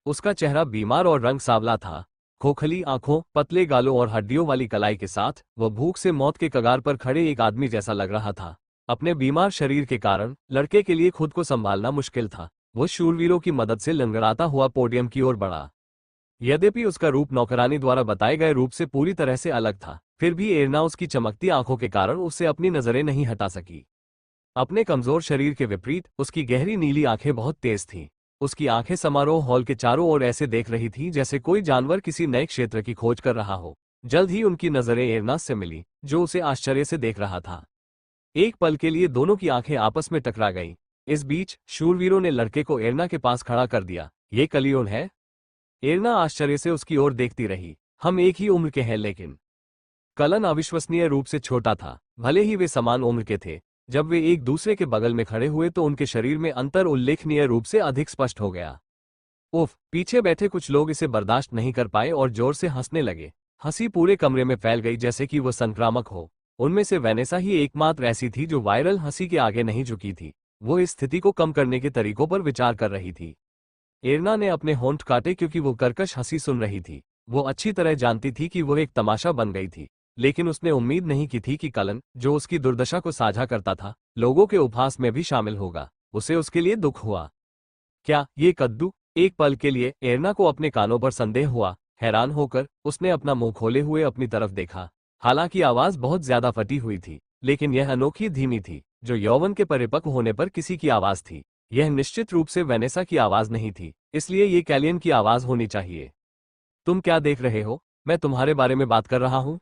Speaker 1: उसका चेहरा बीमार और रंग सांवला था। खोखली आंखों, पतले गालों और हड्डियों वाली कलाई के साथ वह भूख से मौत के कगार पर खड़े एक आदमी जैसा लग रहा था। अपने बीमार शरीर के कारण लड़के के लिए खुद को संभालना मुश्किल था। वो शूरवीरों की मदद से लंगड़ाता हुआ पोडियम की ओर बढ़ा। यद्यपि उसका रूप नौकरानी द्वारा बताए गए रूप से पूरी तरह से अलग था, फिर भी एरना उसकी चमकती आंखों के कारण उससे अपनी नजरें नहीं हटा सकी। अपने कमजोर शरीर के विपरीत उसकी गहरी नीली आंखें बहुत तेज थीं। उसकी आंखें समारोह हॉल के चारों ओर ऐसे देख रही थीं जैसे कोई जानवर किसी नए क्षेत्र की खोज कर रहा हो। जल्द ही उनकी नजरें एरना से मिली, जो उसे आश्चर्य से देख रहा था। एक पल के लिए दोनों की आंखें आपस में टकरा गईं। इस बीच शूरवीरों ने लड़के को एरना के पास खड़ा कर दिया। ये कलियोन है? एरना आश्चर्य से उसकी ओर देखती रही। हम एक ही उम्र के हैं, लेकिन कलन अविश्वसनीय रूप से छोटा था। भले ही वे समान उम्र के थे, जब वे एक दूसरे के बगल में खड़े हुए तो उनके शरीर में अंतर उल्लेखनीय रूप से अधिक स्पष्ट हो गया। उफ! पीछे बैठे कुछ लोग इसे बर्दाश्त नहीं कर पाए और जोर से हंसने लगे। हंसी पूरे कमरे में फैल गई जैसे कि वो संक्रामक हो। उनमें से वैनेसा ही एकमात्र ऐसी थी जो वायरल हंसी के आगे नहीं झुकी थी। वो इस स्थिति को कम करने के तरीकों पर विचार कर रही थी। एरना ने अपने होंठ काटे क्योंकि वो कर्कश हंसी सुन रही थी। वो अच्छी तरह जानती थी कि वो एक तमाशा बन गई थी, लेकिन उसने उम्मीद नहीं की थी कि कलन, जो उसकी दुर्दशा को साझा करता था, लोगों के उपहास में भी शामिल होगा। उसे उसके लिए दुख हुआ। क्या ये कद्दू? एक पल के लिए एरना को अपने कानों पर संदेह हुआ। हैरान होकर उसने अपना मुंह खोले हुए अपनी तरफ देखा। हालांकि आवाज बहुत ज्यादा फटी हुई थी, लेकिन यह अनोखी धीमी थी, जो यौवन के परिपक्व होने पर किसी की आवाज थी। यह निश्चित रूप से वेनेसा की आवाज नहीं थी, इसलिए ये कैलियन की आवाज होनी चाहिए। तुम क्या देख रहे हो? मैं तुम्हारे बारे में बात कर रहा हूं।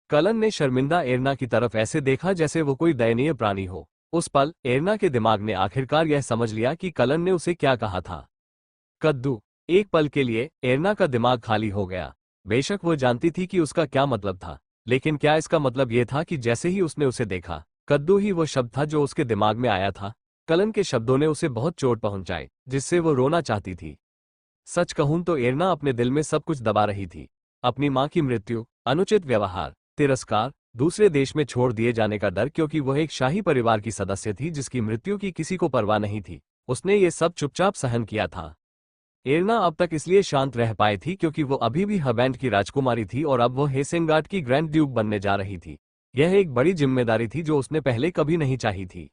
Speaker 1: कलन ने शर्मिंदा एरना की तरफ ऐसे देखा जैसे वो कोई दयनीय प्राणी हो। उस पल एरना के दिमाग ने आखिरकार यह समझ लिया कि कलन ने उसे क्या कहा था। कद्दू। एक पल के लिए एरना का दिमाग खाली हो गया। बेशक वो जानती थी कि उसका क्या मतलब था, लेकिन क्या इसका मतलब यह था कि जैसे ही उसने उसे देखा, कद्दू ही वो शब्द था जो उसके दिमाग में आया था? कलन के शब्दों ने उसे बहुत चोट पहुंचाई, जिससे वो रोना चाहती थी। सच कहूं तो एरना अपने दिल में सब कुछ दबा रही थी। अपनी मां की मृत्यु, अनुचित व्यवहार, तिरस्कार, दूसरे देश में छोड़ दिए जाने का डर, क्योंकि वह एक शाही परिवार की सदस्य थी जिसकी मृत्यु की किसी को परवाह नहीं थी। उसने ये सब चुपचाप सहन किया था। एरना अब तक इसलिए शांत रह पाई थी क्योंकि वो अभी भी हबैंड की राजकुमारी थी और अब वो हेसेंगार्ड की ग्रैंड ड्यूक बनने जा रही थी। यह एक बड़ी जिम्मेदारी थी जो उसने पहले कभी नहीं चाही थी।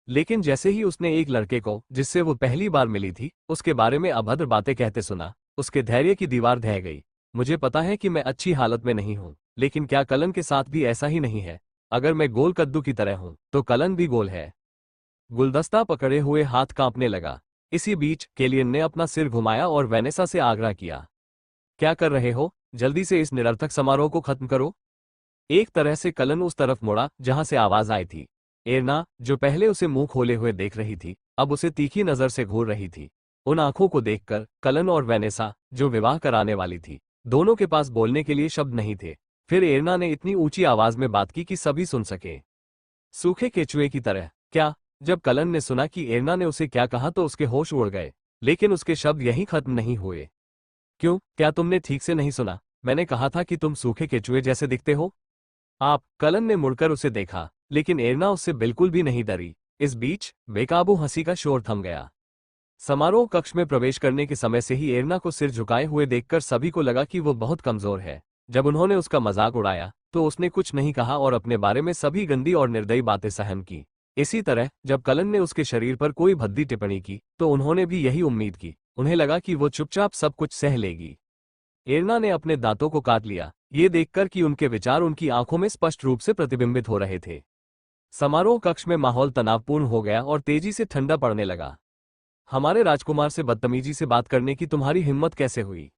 Speaker 1: लेकिन जैसे ही उसने एक लड़के को, जिससे वो पहली बार मिली थी, उसके बारे में अभद्र बातें कहते सुना, उसके धैर्य की दीवार ढह गई। मुझे पता है कि मैं अच्छी हालत में नहीं हूं, लेकिन क्या कलन के साथ भी ऐसा ही नहीं है? अगर मैं गोल कद्दू की तरह हूं, तो कलन भी गोल है। गुलदस्ता पकड़े हुए हाथ कांपने लगा। इसी बीच केलियन ने अपना सिर घुमाया और वेनेसा से आग्रह किया। क्या कर रहे हो? जल्दी से इस निरर्थक समारोह को खत्म करो। एक तरह से कलन उस तरफ मुड़ा जहां से आवाज आई थी। एरना, जो पहले उसे मुंह खोले हुए देख रही थी, अब उसे तीखी नजर से घूर रही थी। उन आंखों को देखकर कलन और वेनेसा, जो विवाह कराने वाली थी, दोनों के पास बोलने के लिए शब्द नहीं थे। फिर एरना ने इतनी ऊंची आवाज में बात की कि सभी सुन सके। सूखे केचुए की तरह। क्या? जब कलन ने सुना कि एरना ने उसे क्या कहा तो उसके होश उड़ गए, लेकिन उसके शब्द यहीं खत्म नहीं हुए। क्यों? क्या तुमने ठीक से नहीं सुना? मैंने कहा था कि तुम सूखे केचुए जैसे दिखते हो। आप? कलन ने मुड़कर उसे देखा, लेकिन एरना उससे बिल्कुल भी नहीं डरी। इस बीच बेकाबू हंसी का शोर थम गया। समारोह कक्ष में प्रवेश करने के समय से ही एरना को सिर झुकाए हुए देखकर सभी को लगा कि वो बहुत कमजोर है। जब उन्होंने उसका मजाक उड़ाया तो उसने कुछ नहीं कहा और अपने बारे में सभी गंदी और निर्दयी बातें सहन की। इसी तरह जब कलन ने उसके शरीर पर कोई भद्दी टिप्पणी की तो उन्होंने भी यही उम्मीद की। उन्हें लगा कि वो चुपचाप सब कुछ सह लेगी। एरना ने अपने दांतों को काट लिया, ये देखकर कि उनके विचार उनकी आंखों में स्पष्ट रूप से प्रतिबिंबित हो रहे थे। समारोह कक्ष में माहौल तनावपूर्ण हो गया और तेजी से ठंडा पड़ने लगा। हमारे राजकुमार से बदतमीजी से बात करने की तुम्हारी हिम्मत कैसे हुई?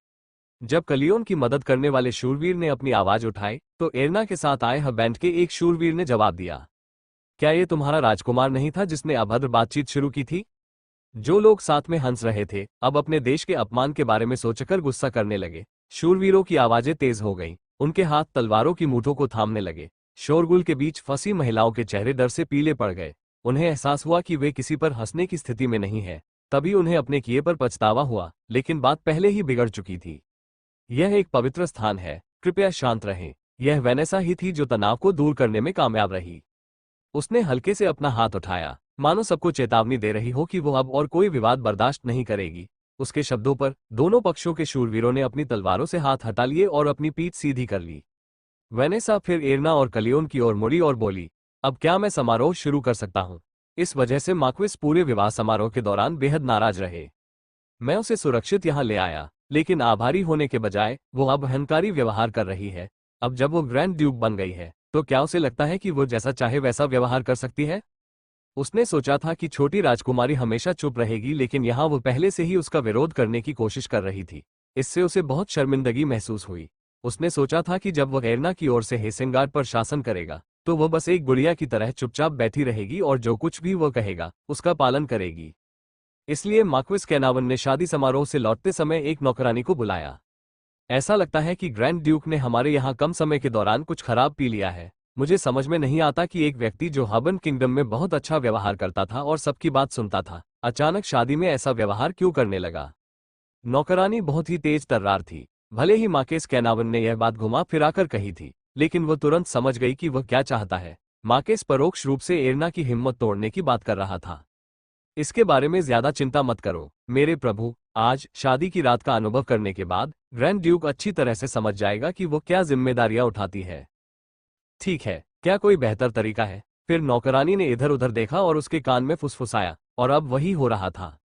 Speaker 1: जब कलियोन की मदद करने वाले शूरवीर ने अपनी आवाज उठाई तो एरना के साथ आए हबैंड के एक शूरवीर ने जवाब दिया। क्या ये तुम्हारा राजकुमार नहीं था जिसने अभद्र बातचीत शुरू की थी? जो लोग साथ में हंस रहे थे अब अपने देश के अपमान के बारे में सोचकर गुस्सा करने लगे। शूरवीरों की आवाजें तेज हो गईं, उनके हाथ तलवारों की मूठों को थामने लगे। शोरगुल के बीच फंसी महिलाओं के चेहरे डर से पीले पड़ गए। उन्हें एहसास हुआ कि वे किसी पर हंसने की स्थिति में नहीं है। तभी उन्हें अपने किए पर पछतावा हुआ, लेकिन बात पहले ही बिगड़ चुकी थी। यह एक पवित्र स्थान है, कृपया शांत रहें। यह वेनेसा ही थी जो तनाव को दूर करने में कामयाब रही। उसने हल्के से अपना हाथ उठाया, मानो सबको चेतावनी दे रही हो कि वो अब और कोई विवाद बर्दाश्त नहीं करेगी। उसके शब्दों पर दोनों पक्षों के शूरवीरों ने अपनी तलवारों से हाथ हटा लिए और अपनी पीठ सीधी कर ली। वेनेसा फिर एरना और कलियोन की ओर मुड़ी और बोली, अब क्या मैं समारोह शुरू कर सकता हूँ? इस वजह से मार्क्विस पूरे विवाह समारोह के दौरान बेहद नाराज रहे। मैं उसे सुरक्षित यहाँ ले आया, लेकिन आभारी होने के बजाय वो अब अहंकारी व्यवहार कर रही है। अब जब वो ग्रैंड ड्यूक बन गई है तो क्या उसे लगता है कि वो जैसा चाहे वैसा व्यवहार कर सकती है? उसने सोचा था कि छोटी राजकुमारी हमेशा चुप रहेगी, लेकिन यहाँ वो पहले से ही उसका विरोध करने की कोशिश कर रही थी। इससे उसे बहुत शर्मिंदगी महसूस हुई। उसने सोचा था कि जब वह एरना की ओर से हेसेंगार्ड पर शासन करेगा तो वह बस एक गुड़िया की तरह चुपचाप बैठी रहेगी और जो कुछ भी वह कहेगा उसका पालन करेगी। इसलिए मार्क्विस कैनावन ने शादी समारोह से लौटते समय एक नौकरानी को बुलाया। ऐसा लगता है कि ग्रैंड ड्यूक ने हमारे यहाँ कम समय के दौरान कुछ खराब पी लिया है। मुझे समझ में नहीं आता कि एक व्यक्ति जो हबन किंगडम में बहुत अच्छा व्यवहार करता था और सबकी बात सुनता था, अचानक शादी में ऐसा व्यवहार क्यों करने लगा। नौकरानी बहुत ही तेज तर्रार थी। भले ही मार्क्विस कैनावन ने यह बात घुमा फिराकर कही थी, लेकिन वह तुरंत समझ गई कि वह क्या चाहता है। मार्क्विस परोक्ष रूप से एरना की हिम्मत तोड़ने की बात कर रहा था। इसके बारे में ज्यादा चिंता मत करो मेरे प्रभु। आज शादी की रात का अनुभव करने के बाद ग्रैंड ड्यूक अच्छी तरह से समझ जाएगा कि वो क्या जिम्मेदारियां उठाती है। ठीक है, क्या कोई बेहतर तरीका है? फिर नौकरानी ने इधर उधर देखा और उसके कान में फुसफुसाया, और अब वही हो रहा था।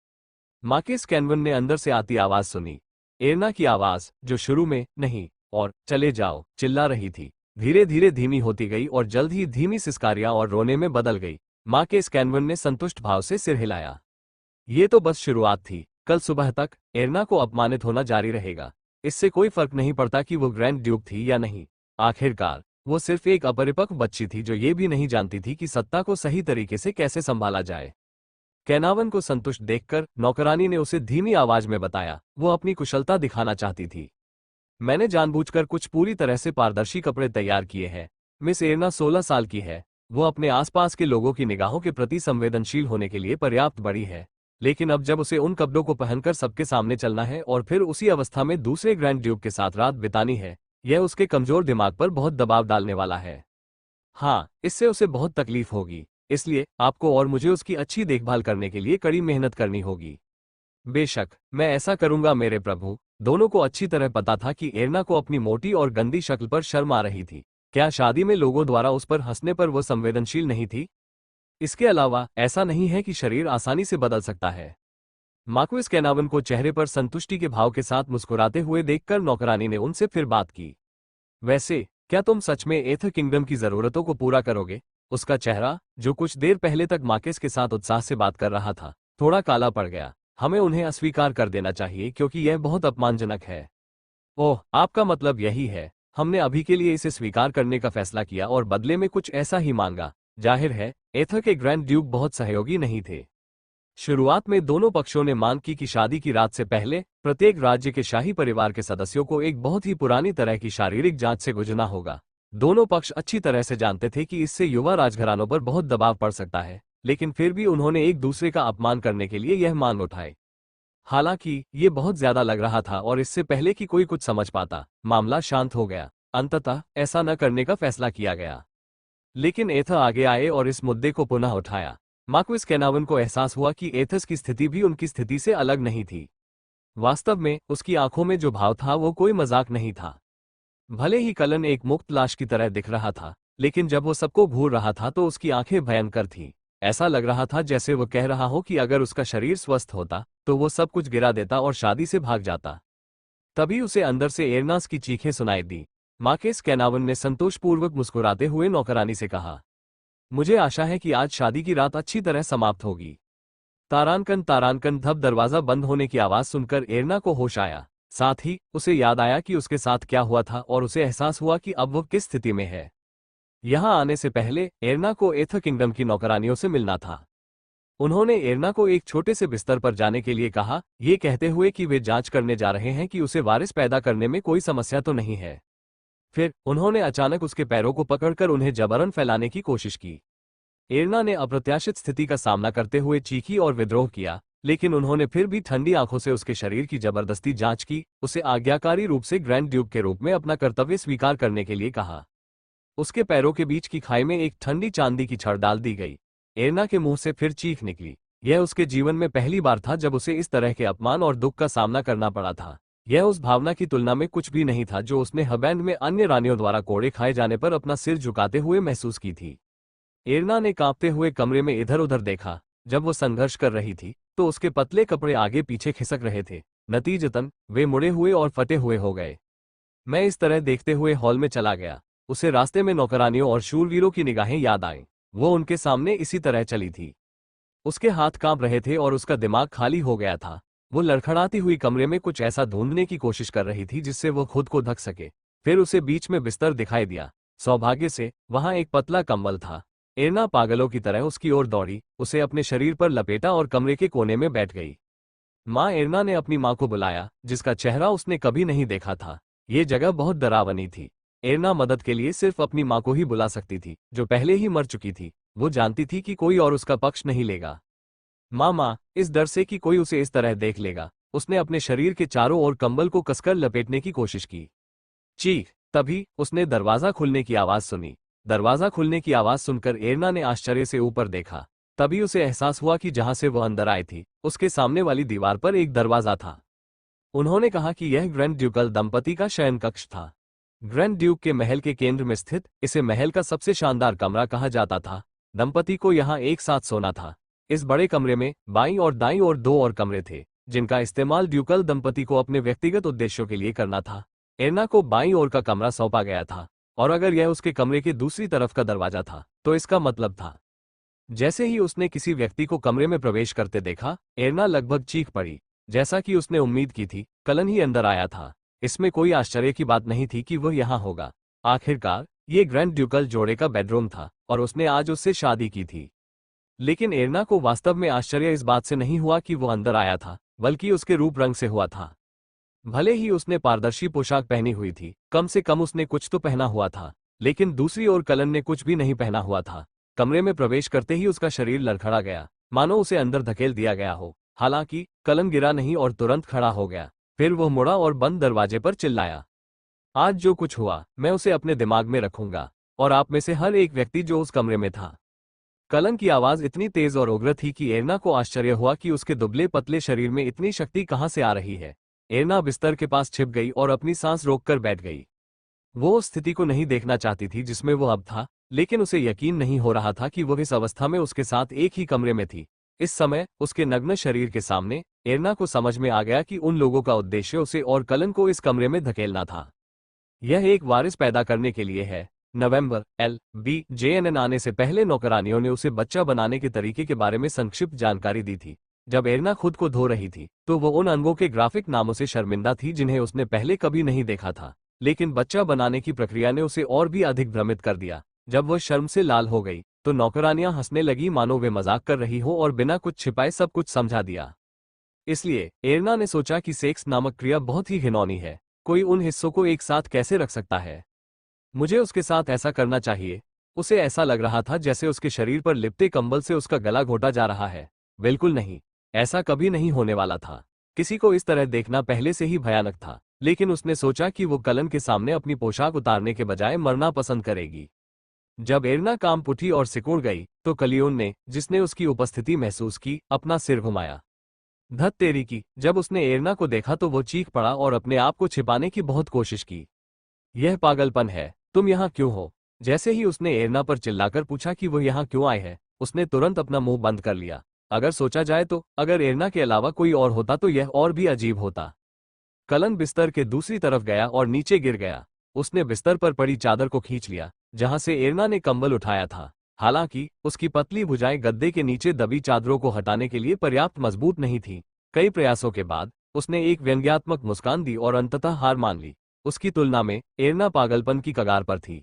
Speaker 1: मार्क्विस कैनवन ने अंदर से आती आवाज सुनी। एरना की आवाज, जो शुरू में नहीं और चले जाओ चिल्ला रही थी, धीरे धीरे धीमी होती गई और जल्द ही धीमी सिसकारियां और रोने में बदल गई। मार्क्विस कैनवन ने संतुष्ट भाव से सिर हिलाया। ये तो बस शुरुआत थी। कल सुबह तक एरना को अपमानित होना जारी रहेगा। इससे कोई फर्क नहीं पड़ता कि वो ग्रैंड ड्यूक थी या नहीं। आखिरकार वो सिर्फ एक अपरिपक्व बच्ची थी जो ये भी नहीं जानती थी कि सत्ता को सही तरीके से कैसे संभाला जाए। कैनावन को संतुष्ट देखकर नौकरानी ने उसे धीमी आवाज में बताया, वो अपनी कुशलता दिखाना चाहती थी। मैंने जानबूझकर कुछ पूरी तरह से पारदर्शी कपड़े तैयार किए हैं। मिस एरना 16 साल की है। वो अपने आसपास के लोगों की निगाहों के प्रति संवेदनशील होने के लिए पर्याप्त बड़ी है, लेकिन अब जब उसे उन कपड़ों को पहनकर सबके सामने चलना है और फिर उसी अवस्था में दूसरे ग्रैंड ड्यूक के साथ रात बितानी है, यह उसके कमजोर दिमाग पर बहुत दबाव डालने वाला है। हाँ, इससे उसे बहुत तकलीफ होगी, इसलिए आपको और मुझे उसकी अच्छी देखभाल करने के लिए कड़ी मेहनत करनी होगी। बेशक, मैं ऐसा करूंगा मेरे प्रभु। दोनों को अच्छी तरह पता था कि एरना को अपनी मोटी और गंदी शक्ल पर शर्म आ रही थी। क्या शादी में लोगों द्वारा उस पर हंसने पर वो संवेदनशील नहीं थी? इसके अलावा ऐसा नहीं है कि शरीर आसानी से बदल सकता है। मार्क्विस कैनावन को चेहरे पर संतुष्टि के भाव के साथ मुस्कुराते हुए देखकर नौकरानी ने उनसे फिर बात की। वैसे क्या तुम सच में एथर किंगडम की जरूरतों को पूरा करोगे? उसका चेहरा, जो कुछ देर पहले तक मार्क्विस के साथ उत्साह से बात कर रहा था, थोड़ा काला पड़ गया। हमें उन्हें अस्वीकार कर देना चाहिए क्योंकि यह बहुत अपमानजनक है। ओह, आपका मतलब यही है। हमने अभी के लिए इसे स्वीकार करने का फैसला किया और बदले में कुछ ऐसा ही मांगा। जाहिर है, एथर के ग्रैंड ड्यूक बहुत सहयोगी नहीं थे। शुरुआत में दोनों पक्षों ने मांग की कि शादी की रात से पहले प्रत्येक राज्य के शाही परिवार के सदस्यों को एक बहुत ही पुरानी तरह की शारीरिक जांच से गुजरना होगा। दोनों पक्ष अच्छी तरह से जानते थे कि इससे युवा राजघरानों पर बहुत दबाव पड़ सकता है, लेकिन फिर भी उन्होंने एक दूसरे का अपमान करने के लिए यह मांग उठाई। हालांकि ये बहुत ज्यादा लग रहा था और इससे पहले कि कोई कुछ समझ पाता, मामला शांत हो गया। अंततः ऐसा न करने का फैसला किया गया। लेकिन एथर आगे आए और इस मुद्दे को पुनः उठाया। मार्क्विस कैनावन को एहसास हुआ कि एथर्स की स्थिति भी उनकी स्थिति से अलग नहीं थी। वास्तव में उसकी आंखों में जो भाव था वो कोई मजाक नहीं था। भले ही कलन एक मुक्त लाश की तरह दिख रहा था, लेकिन जब वो सबको घूर रहा था तो उसकी आंखें भयंकर थीं। ऐसा लग रहा था जैसे वो कह रहा हो कि अगर उसका शरीर स्वस्थ होता तो वो सब कुछ गिरा देता और शादी से भाग जाता। तभी उसे अंदर से एरनास की चीखें सुनाई दी। मार्क्विस कैनावन ने संतोषपूर्वक मुस्कुराते हुए नौकरानी से कहा, मुझे आशा है कि आज शादी की रात अच्छी तरह समाप्त होगी। तारानकन तारानकन धब दरवाजा बंद होने की आवाज सुनकर एरना को होश आया। साथ ही उसे याद आया कि उसके साथ क्या हुआ था और उसे एहसास हुआ कि अब वो किस स्थिति में है। यहाँ आने से पहले एरना को एथर किंगडम की नौकरानियों से मिलना था। उन्होंने एरना को एक छोटे से बिस्तर पर जाने के लिए कहा, ये कहते हुए कि वे जांच करने जा रहे हैं कि उसे वारिस पैदा करने में कोई समस्या तो नहीं है। फिर उन्होंने अचानक उसके पैरों को पकड़कर उन्हें जबरन फैलाने की कोशिश की। एरना ने अप्रत्याशित स्थिति का सामना करते हुए चीखी और विद्रोह किया, लेकिन उन्होंने फिर भी ठंडी आंखों से उसके शरीर की जबरदस्ती जांच की, उसे आज्ञाकारी रूप से ग्रैंड ड्यूक के रूप में अपना कर्तव्य स्वीकार करने के लिए कहा। उसके पैरों के बीच की खाई में एक ठंडी चांदी की छड़ डाल दी गई। एरना के मुंह से फिर चीख निकली। यह उसके जीवन में पहली बार था जब उसे इस तरह के अपमान और दुख का सामना करना पड़ा था। यह उस भावना की तुलना में कुछ भी नहीं था जो उसने हबैंड में अन्य रानियों द्वारा कोड़े खाए जाने पर अपना सिर झुकाते हुए महसूस की थी। एरना ने कांपते हुए कमरे में इधर उधर देखा। जब वो संघर्ष कर रही थी तो उसके पतले कपड़े आगे पीछे खिसक रहे थे। नतीजतन वे मुड़े हुए और फटे हुए हो गए। मैं इस तरह देखते हुए हॉल में चला गया। उसे रास्ते में नौकरानियों और शूरवीरों की निगाहें याद आईं। वो उनके सामने इसी तरह चली थी। उसके हाथ कांप रहे थे और उसका दिमाग खाली हो गया था। वो लड़खड़ाती हुई कमरे में कुछ ऐसा ढूंढने की कोशिश कर रही थी जिससे वो खुद को ढक सके। फिर उसे बीच में बिस्तर दिखाई दिया। सौभाग्य से वहां एक पतला कंबल था। एरना पागलों की तरह उसकी ओर दौड़ी, उसे अपने शरीर पर लपेटा और कमरे के कोने में बैठ गई। माँ एरना ने अपनी माँ को बुलाया, जिसका चेहरा उसने कभी नहीं देखा था। ये जगह बहुत डरावनी थी। एरना मदद के लिए सिर्फ अपनी माँ को ही बुला सकती थी, जो पहले ही मर चुकी थी। वो जानती थी कि कोई और उसका पक्ष नहीं लेगा। माँ, इस डर से कि कोई उसे इस तरह देख लेगा, उसने अपने शरीर के चारों ओर कंबल को कसकर लपेटने की कोशिश की। चीख! तभी उसने दरवाजा खुलने की आवाज सुनी। दरवाजा खुलने की आवाज सुनकर एरना ने आश्चर्य से ऊपर देखा। तभी उसे एहसास हुआ कि जहां से वह अंदर आई थी, उसके सामने वाली दीवार पर एक दरवाजा था। उन्होंने कहा कि यह ग्रैंड ड्यूकल दंपति का शयन कक्ष था। ग्रैंड ड्यूक के महल के केंद्र में स्थित इसे महल का सबसे शानदार कमरा कहा जाता था। दंपति को यहाँ एक साथ सोना था। इस बड़े कमरे में बाईं और दाईं ओर दो और कमरे थे, जिनका इस्तेमाल ड्यूकल दंपति को अपने व्यक्तिगत उद्देश्यों के लिए करना था। एरना को बाईं ओर का कमरा सौंपा गया था, और अगर यह उसके कमरे के दूसरी तरफ का दरवाजा था, तो इसका मतलब था। जैसे ही उसने किसी व्यक्ति को कमरे में प्रवेश करते देखा, एरना लगभग चीख पड़ी। जैसा कि उसने उम्मीद की थी, कलन ही अंदर आया था। इसमें कोई आश्चर्य की बात नहीं थी कि वह यहाँ होगा। आखिरकार ये ग्रैंड ड्यूकल जोड़े का बेडरूम था और उसने आज उससे शादी की थी। लेकिन एरना को वास्तव में आश्चर्य इस बात से नहीं हुआ कि वो अंदर आया था, बल्कि उसके रूप रंग से हुआ था। भले ही उसने पारदर्शी पोशाक पहनी हुई थी, कम से कम उसने कुछ तो पहना हुआ था। लेकिन दूसरी ओर कलन ने कुछ भी नहीं पहना हुआ था। कमरे में प्रवेश करते ही उसका शरीर लड़खड़ा गया, मानो उसे अंदर धकेल दिया गया हो। हालांकि कलन गिरा नहीं और तुरंत खड़ा हो गया। फिर वह मुड़ा और बंद दरवाजे पर चिल्लाया, आज जो कुछ हुआ मैं उसे अपने दिमाग में रखूंगा, और आप में से हर एक व्यक्ति जो उस कमरे में था। कलन की आवाज इतनी तेज और उग्र थी कि एरना को आश्चर्य हुआ कि उसके दुबले पतले शरीर में इतनी शक्ति कहां से आ रही है। एरना बिस्तर के पास छिप गई और अपनी सांस रोककर बैठ गई। वो उस स्थिति को नहीं देखना चाहती थी जिसमें वो अब था, लेकिन उसे यकीन नहीं हो रहा था कि वह इस अवस्था में उसके साथ एक ही कमरे में थी। इस समय उसके नग्न शरीर के सामने एरना को समझ में आ गया कि उन लोगों का उद्देश्य उसे और कलन को इस कमरे में धकेलना था। यह एक वारिस पैदा करने के लिए है। नवंबर LBJNN आने से पहले नौकरानियों ने उसे बच्चा बनाने के तरीके के बारे में संक्षिप्त जानकारी दी थी। जब एरना खुद को धो रही थी तो वो उन अंगों के ग्राफिक नामों से शर्मिंदा थी जिन्हें उसने पहले कभी नहीं देखा था। लेकिन बच्चा बनाने की प्रक्रिया ने उसे और भी अधिक भ्रमित कर दिया। जब वह शर्म से लाल हो गई तो नौकरानियां हंसने लगी, मानो वे मजाक कर रही हो, और बिना कुछ छिपाए सब कुछ समझा दिया। इसलिए एरना ने सोचा कि सेक्स नामक क्रिया बहुत ही घिनौनी है। कोई उन हिस्सों को एक साथ कैसे रख सकता है? मुझे उसके साथ ऐसा करना चाहिए। उसे ऐसा लग रहा था जैसे उसके शरीर पर लिपटे कंबल से उसका गला घोटा जा रहा है। बिल्कुल नहीं, ऐसा कभी नहीं होने वाला था। किसी को इस तरह देखना पहले से ही भयानक था, लेकिन उसने सोचा कि वो कलन के सामने अपनी पोशाक उतारने के बजाय मरना पसंद करेगी। जब एरना कांप उठी और सिकुड़ गई तो कलियोन ने, जिसने उसकी उपस्थिति महसूस की, अपना सिर घुमाया। धत तेरी की! जब उसने एरना को देखा तो वो चीख पड़ा और अपने आप को छिपाने की बहुत कोशिश की। यह पागलपन है, तुम यहाँ क्यों हो? जैसे ही उसने एरना पर चिल्लाकर पूछा कि वो यहाँ क्यों आए हैं, उसने तुरंत अपना मुंह बंद कर लिया। अगर सोचा जाए तो अगर एरना के अलावा कोई और होता तो यह और भी अजीब होता। कलन बिस्तर के दूसरी तरफ गया और नीचे गिर गया। उसने बिस्तर पर पड़ी चादर को खींच लिया जहां से एरना ने कंबल उठाया था। हालांकि उसकी पतली भुजाएं गद्दे के नीचे दबी चादरों को हटाने के लिए पर्याप्त मजबूत नहीं थीं। कई प्रयासों के बाद उसने एक व्यंग्यात्मक मुस्कान दी और अंततः हार मान ली। उसकी तुलना में एरना पागलपन की कगार पर थी।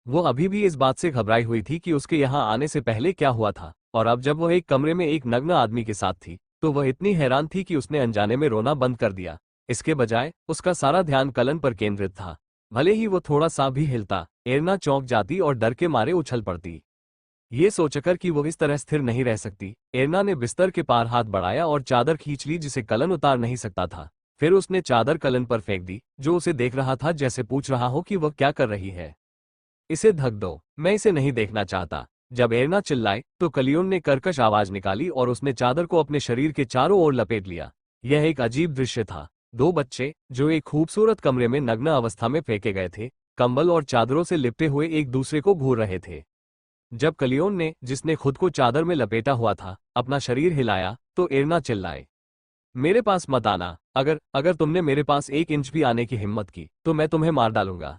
Speaker 1: वो अभी भी इस बात से घबराई हुई थी कि उसके यहाँ आने से पहले क्या हुआ था, और अब जब वह एक कमरे में एक नग्न आदमी के साथ थी तो वह इतनी हैरान थी कि उसने अनजाने में रोना बंद कर दिया। इसके बजाय उसका सारा ध्यान कलन पर केंद्रित था। भले ही वो थोड़ा सा भी हिलता, एरना चौंक जाती और डर के मारे उछल पड़ती। ये सोचकर कि वो इस तरह स्थिर नहीं रह सकती, एरना ने बिस्तर के पार हाथ बढ़ाया और चादर खींच ली जिसे कलन उतार नहीं सकता था। फिर उसने चादर कलन पर फेंक दी, जो उसे देख रहा था जैसे पूछ रहा हो कि वह क्या कर रही है। इसे ढक दो, मैं इसे नहीं देखना चाहता। जब एरना चिल्लाई तो कलियोन ने कर्कश आवाज निकाली और उसने चादर को अपने शरीर के चारों ओर लपेट लिया। यह एक अजीब दृश्य था। दो बच्चे, जो एक खूबसूरत कमरे में नग्न अवस्था में फेंके गए थे, कंबल और चादरों से लिपटे हुए एक दूसरे को घूर रहे थे। जब कलियोन ने, जिसने खुद को चादर में लपेटा हुआ था, अपना शरीर हिलाया तो एरना चिल्लाए, मेरे पास मत आना। अगर अगर तुमने मेरे पास 1 इंच भी आने की हिम्मत की तो मैं तुम्हें मार डालूंगा।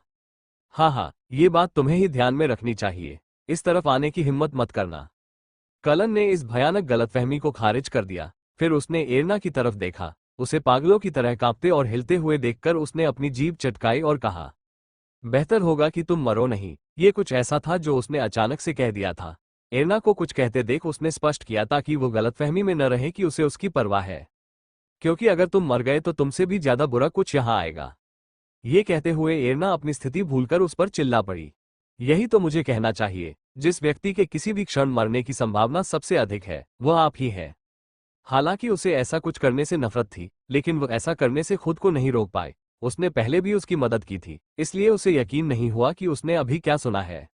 Speaker 1: हाँ, ये बात तुम्हें ही ध्यान में रखनी चाहिए। इस तरफ आने की हिम्मत मत करना। कलन ने इस भयानक गलतफहमी को खारिज कर दिया। फिर उसने एरना की तरफ देखा। उसे पागलों की तरह कांपते और हिलते हुए देखकर उसने अपनी जीभ चटकाई और कहा, बेहतर होगा कि तुम मरो नहीं। ये कुछ ऐसा था जो उसने अचानक से कह दिया था। एरना को कुछ कहते देख उसने स्पष्ट किया ताकि वो गलतफहमी में न रहे कि उसे उसकी परवाह है, क्योंकि अगर तुम मर गए तो तुमसे भी ज्यादा बुरा कुछ यहां आएगा। ये कहते हुए एरना अपनी स्थिति भूलकर उस पर चिल्ला पड़ी, यही तो मुझे कहना चाहिए। जिस व्यक्ति के किसी भी क्षण मरने की संभावना सबसे अधिक है, वह आप ही है। हालांकि उसे ऐसा कुछ करने से नफरत थी, लेकिन वह ऐसा करने से खुद को नहीं रोक पाए। उसने पहले भी उसकी मदद की थी, इसलिए उसे यकीन नहीं हुआ कि उसने अभी क्या सुना है।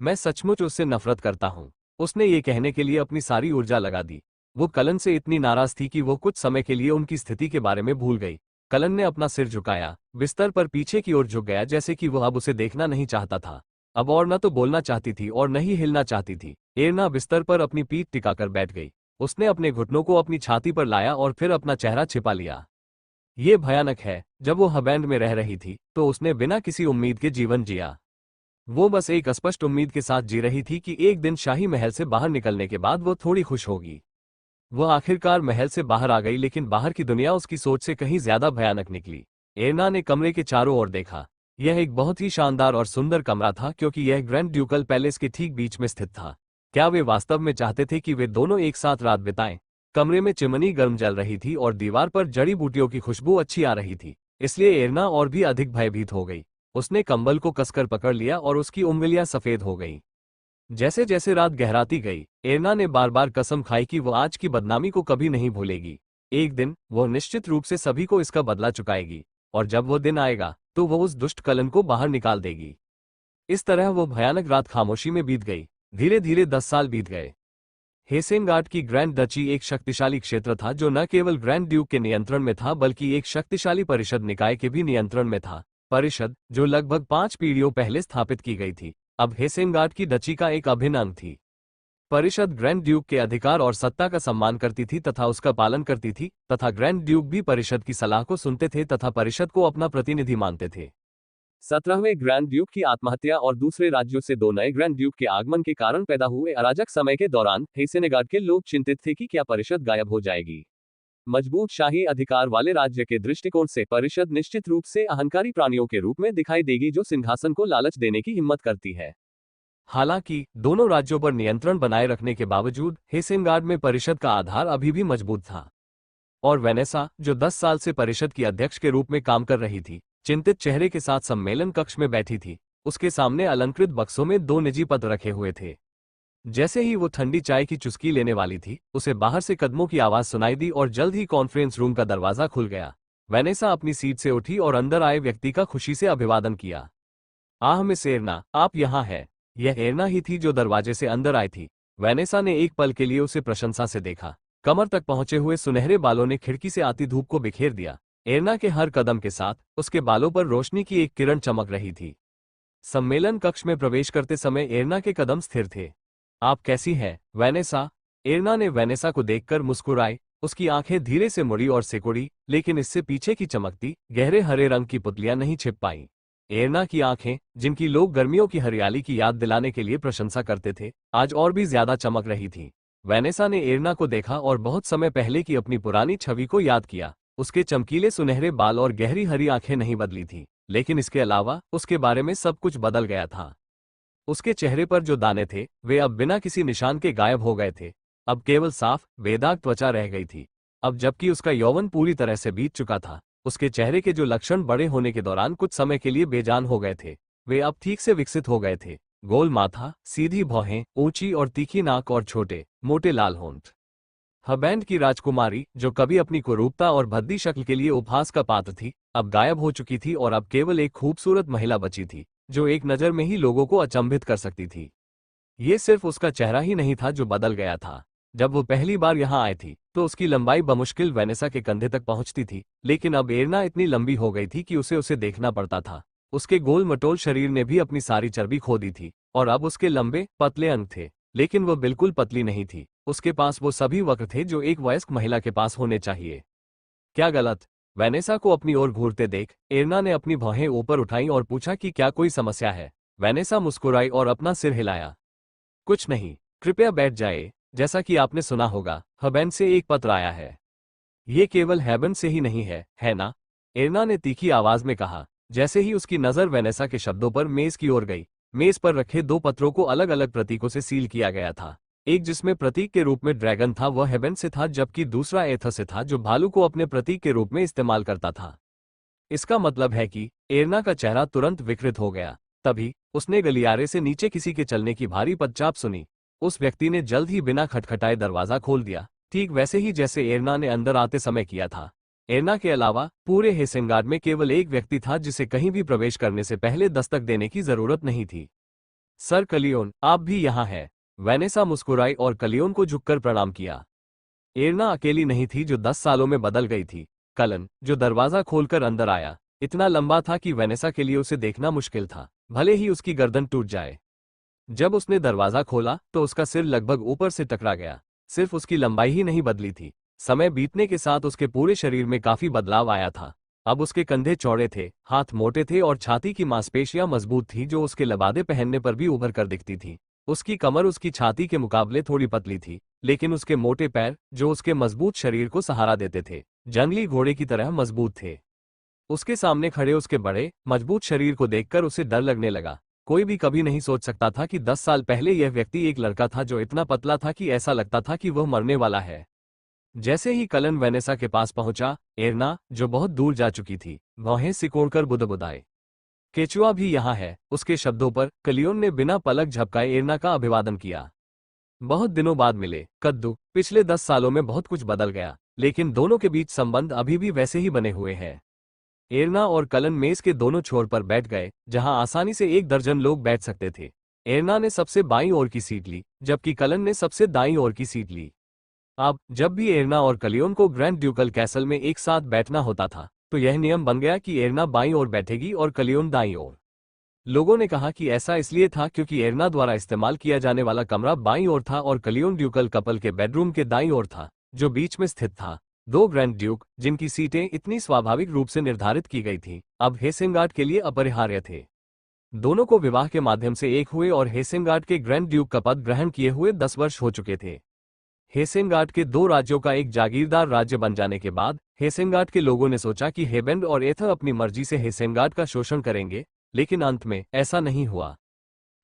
Speaker 1: मैं सचमुच उससे नफरत करता हूं। उसने ये कहने के लिए अपनी सारी ऊर्जा लगा दी। वो कलन से इतनी नाराज थी कि वो कुछ समय के लिए उनकी स्थिति के बारे में भूल गई। कलन ने अपना सिर झुकाया, बिस्तर पर पीछे की ओर झुक गया जैसे कि वह अब उसे देखना नहीं चाहता था। अब और न तो बोलना चाहती थी और न ही हिलना चाहती थी। एरना बिस्तर पर अपनी पीठ टिकाकर बैठ गई। उसने अपने घुटनों को अपनी छाती पर लाया और फिर अपना चेहरा छिपा लिया। ये भयानक है। जब वो हबैंड में रह रही थी तो उसने बिना किसी उम्मीद के जीवन जिया। वो बस एक अस्पष्ट उम्मीद के साथ जी रही थी कि एक दिन शाही महल से बाहर निकलने के बाद वो थोड़ी खुश होगी। वह आखिरकार महल से बाहर आ गई, लेकिन बाहर की दुनिया उसकी सोच से कहीं ज्यादा भयानक निकली। एरना ने कमरे के चारों ओर देखा। यह एक बहुत ही शानदार और सुंदर कमरा था, क्योंकि यह ग्रैंड ड्यूकल पैलेस के ठीक बीच में स्थित था। क्या वे वास्तव में चाहते थे कि वे दोनों एक साथ रात बिताएं? कमरे में चिमनी गर्म जल रही थी और दीवार पर जड़ी बूटियों की खुशबू अच्छी आ रही थी, इसलिए एरना और भी अधिक भयभीत हो गई। उसने कंबल को कसकर पकड़ लिया और उसकी उंगलियां सफेद हो गईं। जैसे जैसे रात गहराती गई, एरना ने बार बार कसम खाई कि वो आज की बदनामी को कभी नहीं भूलेगी। एक दिन वो निश्चित रूप से सभी को इसका बदला चुकाएगी, और जब वो दिन आएगा तो वो उस दुष्ट कलन को बाहर निकाल देगी। इस तरह वो भयानक रात खामोशी में बीत गई। धीरे धीरे 10 साल बीत गए। हेसेनगार्ड की ग्रैंड डची एक शक्तिशाली क्षेत्र था, जो न केवल ग्रैंड ड्यूक के नियंत्रण में था बल्कि एक शक्तिशाली परिषद निकाय के भी नियंत्रण में था। परिषद, जो लगभग 5 पीढ़ियों पहले स्थापित की गई थी, अब हेसेनगार्ड की डची का एक अभिन्न अंग थी। परिषद ग्रैंड ड्यूक के अधिकार और सत्ता का सम्मान करती थी तथा उसका पालन करती थी, तथा ग्रैंड ड्यूक भी परिषद की सलाह को सुनते थे तथा परिषद को अपना प्रतिनिधि मानते थे। 17वें ग्रैंड ड्यूक की आत्महत्या और दूसरे राज्यों से 2 नए ग्रैंड ड्यूक के आगमन के कारण पैदा हुए अराजक समय के दौरान हेसेनगार्ड के लोग चिंतित थे कि क्या परिषद गायब हो जाएगी। मजबूत शाही अधिकार वाले राज्य के दृष्टिकोण से परिषद निश्चित रूप से अहंकारी प्राणियों के रूप में दिखाई देगी, जो सिंहासन को लालच देने की हिम्मत करती है। हालांकि दोनों राज्यों पर नियंत्रण बनाए रखने के बावजूद हेसेनगार्ड में परिषद का आधार अभी भी मजबूत था। और वेनेसा, जो 10 साल से परिषद की अध्यक्ष के रूप में काम कर रही थी, चिंतित चेहरे के साथ सम्मेलन कक्ष में बैठी थी। उसके सामने अलंकृत बक्सों में 2 निजी पद रखे हुए थे। जैसे ही वो ठंडी चाय की चुस्की लेने वाली थी, उसे बाहर से कदमों की आवाज सुनाई दी और जल्द ही कॉन्फ्रेंस रूम का दरवाजा खुल गया। वेनेसा अपनी सीट से उठी और अंदर आए व्यक्ति का खुशी से अभिवादन किया। आह मिस एरना, आप यहाँ हैं। यह एरना ही थी जो दरवाजे से अंदर आई थी। वेनेसा ने एक पल के लिए उसे प्रशंसा से देखा। कमर तक पहुंचे हुए सुनहरे बालों ने खिड़की से आती धूप को बिखेर दिया। एरना के हर कदम के साथ उसके बालों पर रोशनी की एक किरण चमक रही थी। सम्मेलन कक्ष में प्रवेश करते समय एरना के कदम स्थिर थे। आप कैसी हैं, वेनेसा? एरना ने वेनेसा को देखकर मुस्कुराई। उसकी आंखें धीरे से मुड़ी और सिकुड़ी, लेकिन इससे पीछे की चमकती गहरे हरे रंग की पुतलियां नहीं छिप पाईं। एरना की आंखें, जिनकी लोग गर्मियों की हरियाली की याद दिलाने के लिए प्रशंसा करते थे, आज और भी ज्यादा चमक रही थीं। वेनेसा ने एरना को देखा और बहुत समय पहले की अपनी पुरानी छवि को याद किया। उसके चमकीले सुनहरे बाल और गहरी हरी आंखें नहीं बदली थीं, लेकिन इसके अलावा उसके बारे में सब कुछ बदल गया था। उसके चेहरे पर जो दाने थे वे अब बिना किसी निशान के गायब हो गए थे। अब केवल साफ बेदाग त्वचा रह गई थी। अब जबकि उसका यौवन पूरी तरह से बीत चुका था, उसके चेहरे के जो लक्षण बड़े होने के दौरान कुछ समय के लिए बेजान हो गए थे, वे अब ठीक से विकसित हो गए थे। गोल माथा, सीधी भौहें, ऊंची और तीखी नाक और छोटे मोटे लाल होंठ। हबैंड की राजकुमारी, जो कभी अपनी कुरूपता और भद्दी शक्ल के लिए उपहास का पात्र थी, अब गायब हो चुकी थी और अब केवल एक खूबसूरत महिला बची थी, जो एक नज़र में ही लोगों को अचंभित कर सकती थी। ये सिर्फ उसका चेहरा ही नहीं था जो बदल गया था। जब वो पहली बार यहाँ आई थी तो उसकी लंबाई बमुश्किल वेनेसा के कंधे तक पहुंचती थी, लेकिन अब एरना इतनी लंबी हो गई थी कि उसे उसे देखना पड़ता था। उसके गोल मटोल शरीर ने भी अपनी सारी चर्बी खो दी थी और अब उसके लंबे पतले अंग थे, लेकिन वह बिल्कुल पतली नहीं थी। उसके पास वो सभी वक्र थे जो एक वयस्क महिला के पास होने चाहिए। क्या गलत? वेनेसा को अपनी ओर घूरते देख एरना ने अपनी भौहें ऊपर उठाई और पूछा कि क्या कोई समस्या है। वेनेसा मुस्कुराई और अपना सिर हिलाया। कुछ नहीं, कृपया बैठ जाए। जैसा कि आपने सुना होगा, हबैंड से एक पत्र आया है। ये केवल हैबन से ही नहीं है ना? एरना ने तीखी आवाज में कहा। जैसे ही उसकी नजर वेनेसा के शब्दों पर मेज की ओर गई, मेज पर रखे दो पत्रों को अलग अलग प्रतीकों से सील किया गया था। एक जिसमें प्रतीक के रूप में ड्रैगन था वह हेबन से था, जबकि दूसरा एथर से था जो भालू को अपने प्रतीक के रूप में इस्तेमाल करता था। इसका मतलब है कि एरना का चेहरा तुरंत विकृत हो गया। तभी उसने गलियारे से नीचे किसी के चलने की भारी पदचाप सुनी। उस व्यक्ति ने जल्द ही बिना खटखटाए दरवाजा खोल दिया, ठीक वैसे ही जैसे एरना ने अंदर आते समय किया था। एरना के अलावा पूरे हेसेंगार्ड में केवल एक व्यक्ति था जिसे कहीं भी प्रवेश करने से पहले दस्तक देने की जरूरत नहीं थी। सर कलियोन, आप भी यहाँ हैं। वेनेसा मुस्कुराई और कलियोन को झुककर प्रणाम किया। एरना अकेली नहीं थी जो 10 सालों में बदल गई थी। कलन, जो दरवाजा खोलकर अंदर आया, इतना लंबा था कि वेनेसा के लिए उसे देखना मुश्किल था, भले ही उसकी गर्दन टूट जाए। जब उसने दरवाजा खोला तो उसका सिर लगभग ऊपर से टकरा गया। सिर्फ उसकी लंबाई ही नहीं बदली थी, समय बीतने के साथ उसके पूरे शरीर में काफी बदलाव आया था। अब उसके कंधे चौड़े थे, हाथ मोटे थे और छाती की मांसपेशियां मजबूत थी जो उसके लबादे पहनने पर भी उभर कर दिखती थी। उसकी कमर उसकी छाती के मुकाबले थोड़ी पतली थी, लेकिन उसके मोटे पैर, जो उसके मजबूत शरीर को सहारा देते थे, जंगली घोड़े की तरह मजबूत थे। उसके सामने खड़े उसके बड़े, मजबूत शरीर को देखकर उसे डर लगने लगा। कोई भी कभी नहीं सोच सकता था कि 10 साल पहले यह व्यक्ति एक लड़का था जो इतना पतला था कि ऐसा लगता था कि वह मरने वाला है। जैसे ही कलन वेनेसा के पास पहुंचा, एरना, जो बहुत दूर जा चुकी थी, भौहें सिकोड़कर बुदबुदाए। केचुआ भी यहाँ है। उसके शब्दों पर कलियोन ने बिना पलक झपकाए एरना का अभिवादन किया। बहुत दिनों बाद मिले, कद्दू। पिछले 10 सालों में बहुत कुछ बदल गया, लेकिन दोनों के बीच संबंध अभी भी वैसे ही बने हुए हैं। एरना और कलन मेज के दोनों छोर पर बैठ गए, जहां आसानी से 1 दर्जन लोग बैठ सकते थे। एरना ने सबसे बाईं ओर की सीट ली, जबकि कलन ने सबसे दाईं ओर की सीट ली। अब जब भी एरना और कलियोन को ग्रैंड ड्यूकल कैसल में एक साथ बैठना होता था, तो यह नियम बन गया कि एरना बाईं ओर बैठेगी और कलियोन दाईं ओर। लोगों ने कहा कि ऐसा इसलिए था क्योंकि एरना द्वारा इस्तेमाल किया जाने वाला कमरा बाईं ओर था और कलियोन ड्यूकल कपल के बेडरूम के दाईं ओर था, जो बीच में स्थित था। 2 ग्रैंड ड्यूक, जिनकी सीटें इतनी स्वाभाविक रूप से निर्धारित की गई थीं, अब हेसेंगार्ड के लिए अपरिहार्य थे। दोनों को विवाह के माध्यम से एक हुए और हेसेंगार्ड के ग्रैंड ड्यूक का पद ग्रहण किए हुए 10 वर्ष हो चुके थे। हेसेंगार्ड के 2 राज्यों का एक जागीरदार राज्य बन जाने के बाद हेसेंगार्ड के लोगों ने सोचा कि हेबेंड और एथर अपनी मर्जी से हेसेंगार्ड का शोषण करेंगे, लेकिन अंत में ऐसा नहीं हुआ।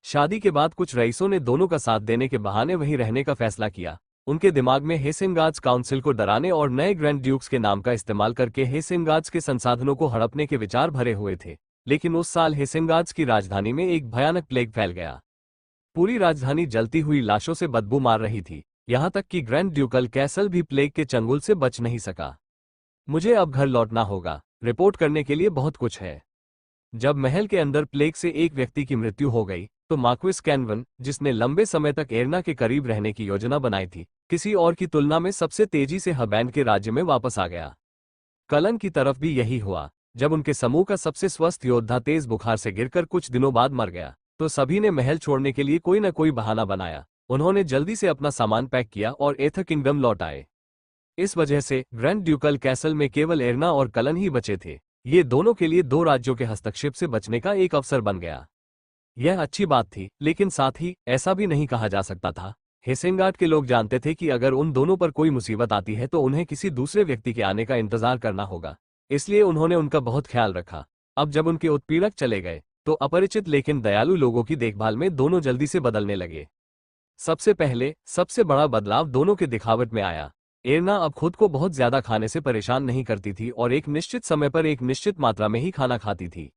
Speaker 1: शादी के बाद कुछ रईसों ने दोनों का साथ देने के बहाने वहीं रहने का फैसला किया। उनके दिमाग में हेसेंगार्ड्स काउंसिल को डराने और नए ग्रैंड ड्यूक्स के नाम का इस्तेमाल करके हेसेंगार्ड्स के संसाधनों को हड़पने के विचार भरे हुए थे। लेकिन उस साल हेसेंगार्ड्स की राजधानी में एक भयानक प्लेग फैल गया। पूरी राजधानी जलती हुई लाशों से बदबू मार रही थी, यहां तक कि ग्रैंड ड्यूकल कैसल भी प्लेग के चंगुल से बच नहीं सका। मुझे अब घर लौटना होगा। रिपोर्ट करने के लिए बहुत कुछ है। जब महल के अंदर प्लेग से एक व्यक्ति की मृत्यु हो गई, तो मार्क्विस कैनवन, जिसने लंबे समय तक एरना के करीब रहने की योजना बनाई थी, किसी और की तुलना में सबसे तेजी से हबैंड के राज्य में वापस आ गया। कलन की तरफ भी यही हुआ। जब उनके समूह का सबसे स्वस्थ योद्धा तेज बुखार से गिरकर कुछ दिनों बाद मर गया, तो सभी ने महल छोड़ने के लिए कोई न कोई बहाना बनाया। उन्होंने जल्दी से अपना सामान पैक किया और एथर किंगडम लौट आए। इस वजह से ग्रैंड ड्यूकल कैसल में केवल एरना और कलन ही बचे थे। ये दोनों के लिए 2 राज्यों के हस्तक्षेप से बचने का एक अवसर बन गया। यह अच्छी बात थी, लेकिन साथ ही ऐसा भी नहीं कहा जा सकता था। हेसेंगार्ड के लोग जानते थे कि अगर उन दोनों पर कोई मुसीबत आती है तो उन्हें किसी दूसरे व्यक्ति के आने का इंतजार करना होगा, इसलिए उन्होंने उनका बहुत ख्याल रखा। अब जब उनके उत्पीड़क चले गए, तो अपरिचित लेकिन दयालु लोगों की देखभाल में दोनों जल्दी से बदलने लगे। सबसे पहले सबसे बड़ा बदलाव दोनों के दिखावट में आया। एरना अब खुद को बहुत ज्यादा खाने से परेशान नहीं करती थी और एक निश्चित समय पर एक निश्चित मात्रा में ही खाना खाती थी।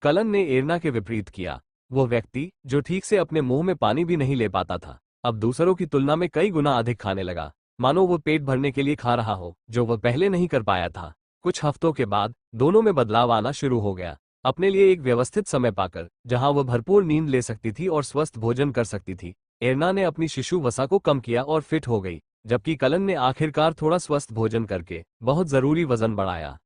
Speaker 1: कलन ने एरना के विपरीत किया। वो व्यक्ति जो ठीक से अपने मुंह में पानी भी नहीं ले पाता था, अब दूसरों की तुलना में कई गुना अधिक खाने लगा, मानो वो पेट भरने के लिए खा रहा हो, जो वह पहले नहीं कर पाया था। कुछ हफ्तों के बाद दोनों में बदलाव आना शुरू हो गया। अपने लिए एक व्यवस्थित समय पाकर, जहां वह भरपूर नींद ले सकती थी और स्वस्थ भोजन कर सकती थी, एरना ने अपनी शिशु वसा को कम किया और फिट हो गई, जबकि कलन ने आखिरकार थोड़ा स्वस्थ भोजन करके बहुत जरूरी वजन बढ़ाया।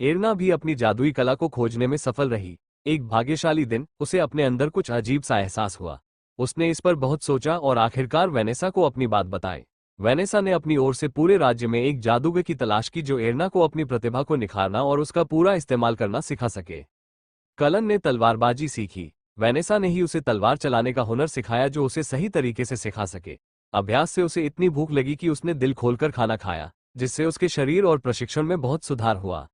Speaker 1: एरना भी अपनी जादुई कला को खोजने में सफल रही। एक भाग्यशाली दिन उसे अपने अंदर कुछ अजीब सा एहसास हुआ। उसने इस पर बहुत सोचा और आखिरकार वेनेसा को अपनी बात बताई। वेनेसा ने अपनी ओर से पूरे राज्य में एक जादूगर की तलाश की जो एरना को अपनी प्रतिभा को निखारना और उसका पूरा इस्तेमाल करना सिखा सके। कलन ने तलवारबाजी सीखी। वेनेसा ने ही उसे तलवार चलाने का हुनर सिखाया जो उसे सही तरीके से सिखा सके। अभ्यास से उसे इतनी भूख लगी कि उसने दिल खोलकर खाना खाया, जिससे उसके शरीर और प्रशिक्षण में बहुत सुधार हुआ।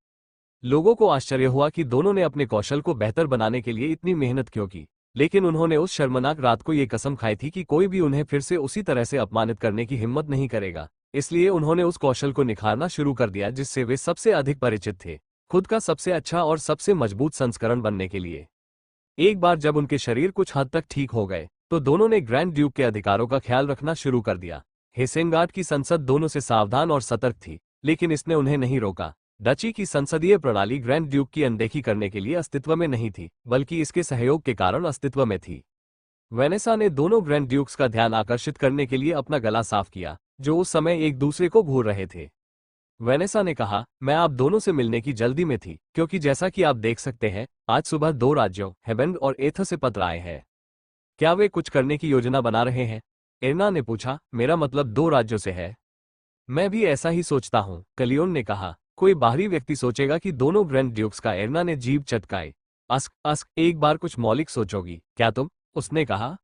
Speaker 1: लोगों को आश्चर्य हुआ कि दोनों ने अपने कौशल को बेहतर बनाने के लिए इतनी मेहनत क्यों की, लेकिन उन्होंने उस शर्मनाक रात को ये कसम खाई थी कि कोई भी उन्हें फिर से उसी तरह से अपमानित करने की हिम्मत नहीं करेगा। इसलिए उन्होंने उस कौशल को निखारना शुरू कर दिया जिससे वे सबसे अधिक परिचित थे, खुद का सबसे अच्छा और सबसे मजबूत संस्करण बनने के लिए। एक बार जब उनके शरीर कुछ हद तक ठीक हो गए, तो दोनों ने ग्रैंड ड्यूक के अधिकारों का ख्याल रखना शुरू कर दिया। हेसेनगार्ड की संसद दोनों से सावधान और सतर्क थी, लेकिन इसने उन्हें नहीं रोका। डची की संसदीय प्रणाली ग्रैंड ड्यूक की अनदेखी करने के लिए अस्तित्व में नहीं थी, बल्कि इसके सहयोग के कारण अस्तित्व में थी। वेनेसा ने दोनों ग्रैंड ड्यूक्स का ध्यान आकर्षित करने के लिए अपना गला साफ किया, जो उस समय एक दूसरे को घूर रहे थे। वेनेसा ने कहा, मैं आप दोनों से मिलने की जल्दी में थी, क्योंकि जैसा कि आप देख सकते हैं, आज सुबह 2 राज्यों हेबेन और एथर से पत्र आए हैं। क्या वे कुछ करने की योजना बना रहे हैं? एरना ने पूछा, मेरा मतलब 2 राज्यों से है। मैं भी ऐसा ही सोचता हूँ, कलियोन ने कहा। कोई बाहरी व्यक्ति सोचेगा कि दोनों ग्रैंड ड्यूक्स का। एरना ने जीभ चटकाई। अस्क एक बार कुछ मौलिक सोचोगी क्या तुम? उसने कहा।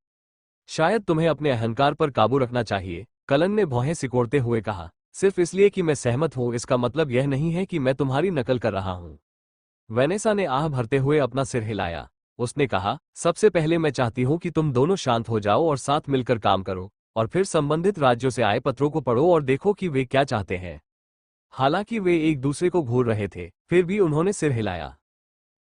Speaker 1: शायद तुम्हें अपने अहंकार पर काबू रखना चाहिए, कलन ने भौहें सिकोड़ते हुए कहा। सिर्फ इसलिए कि मैं सहमत हूं इसका मतलब यह नहीं है कि मैं तुम्हारी नकल कर रहा हूं। वेनेसा ने आह भरते हुए अपना सिर हिलाया। उसने कहा, सबसे पहले मैं चाहती हूं कि तुम दोनों शांत हो जाओ और साथ मिलकर काम करो, और फिर संबंधित राज्यों से आए पत्रों को पढ़ो और देखो कि वे क्या चाहते हैं। हालांकि वे एक दूसरे को घूर रहे थे, फिर भी उन्होंने सिर हिलाया।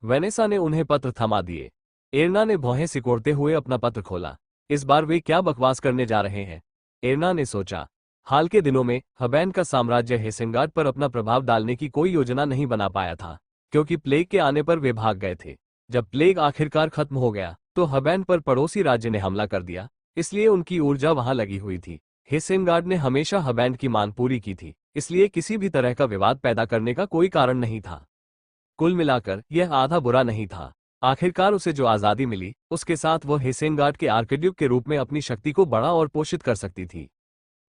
Speaker 1: वेनेसा ने उन्हें पत्र थमा दिए। एरना ने भौहें सिकोड़ते हुए अपना पत्र खोला। इस बार वे क्या बकवास करने जा रहे हैं? एरना ने सोचा। हाल के दिनों में हबैन का साम्राज्य हेसेनगार्ड पर अपना प्रभाव डालने की कोई योजना नहीं बना पाया था, क्योंकि प्लेग के आने पर वे भाग गए थे। जब प्लेग आखिरकार खत्म हो गया, तो हबैन पर पड़ोसी राज्य ने हमला कर दिया, इसलिए उनकी ऊर्जा वहां लगी हुई थी। हेसेनगार्ड ने हमेशा हबैन की मांग पूरी की थी, इसलिए किसी भी तरह का विवाद पैदा करने का कोई कारण नहीं था। कुल मिलाकर यह आधा बुरा नहीं था। आखिरकार उसे जो आज़ादी मिली, उसके साथ वह हेसेनगार्ड के आर्कड्यूक के रूप में अपनी शक्ति को बड़ा और पोषित कर सकती थी।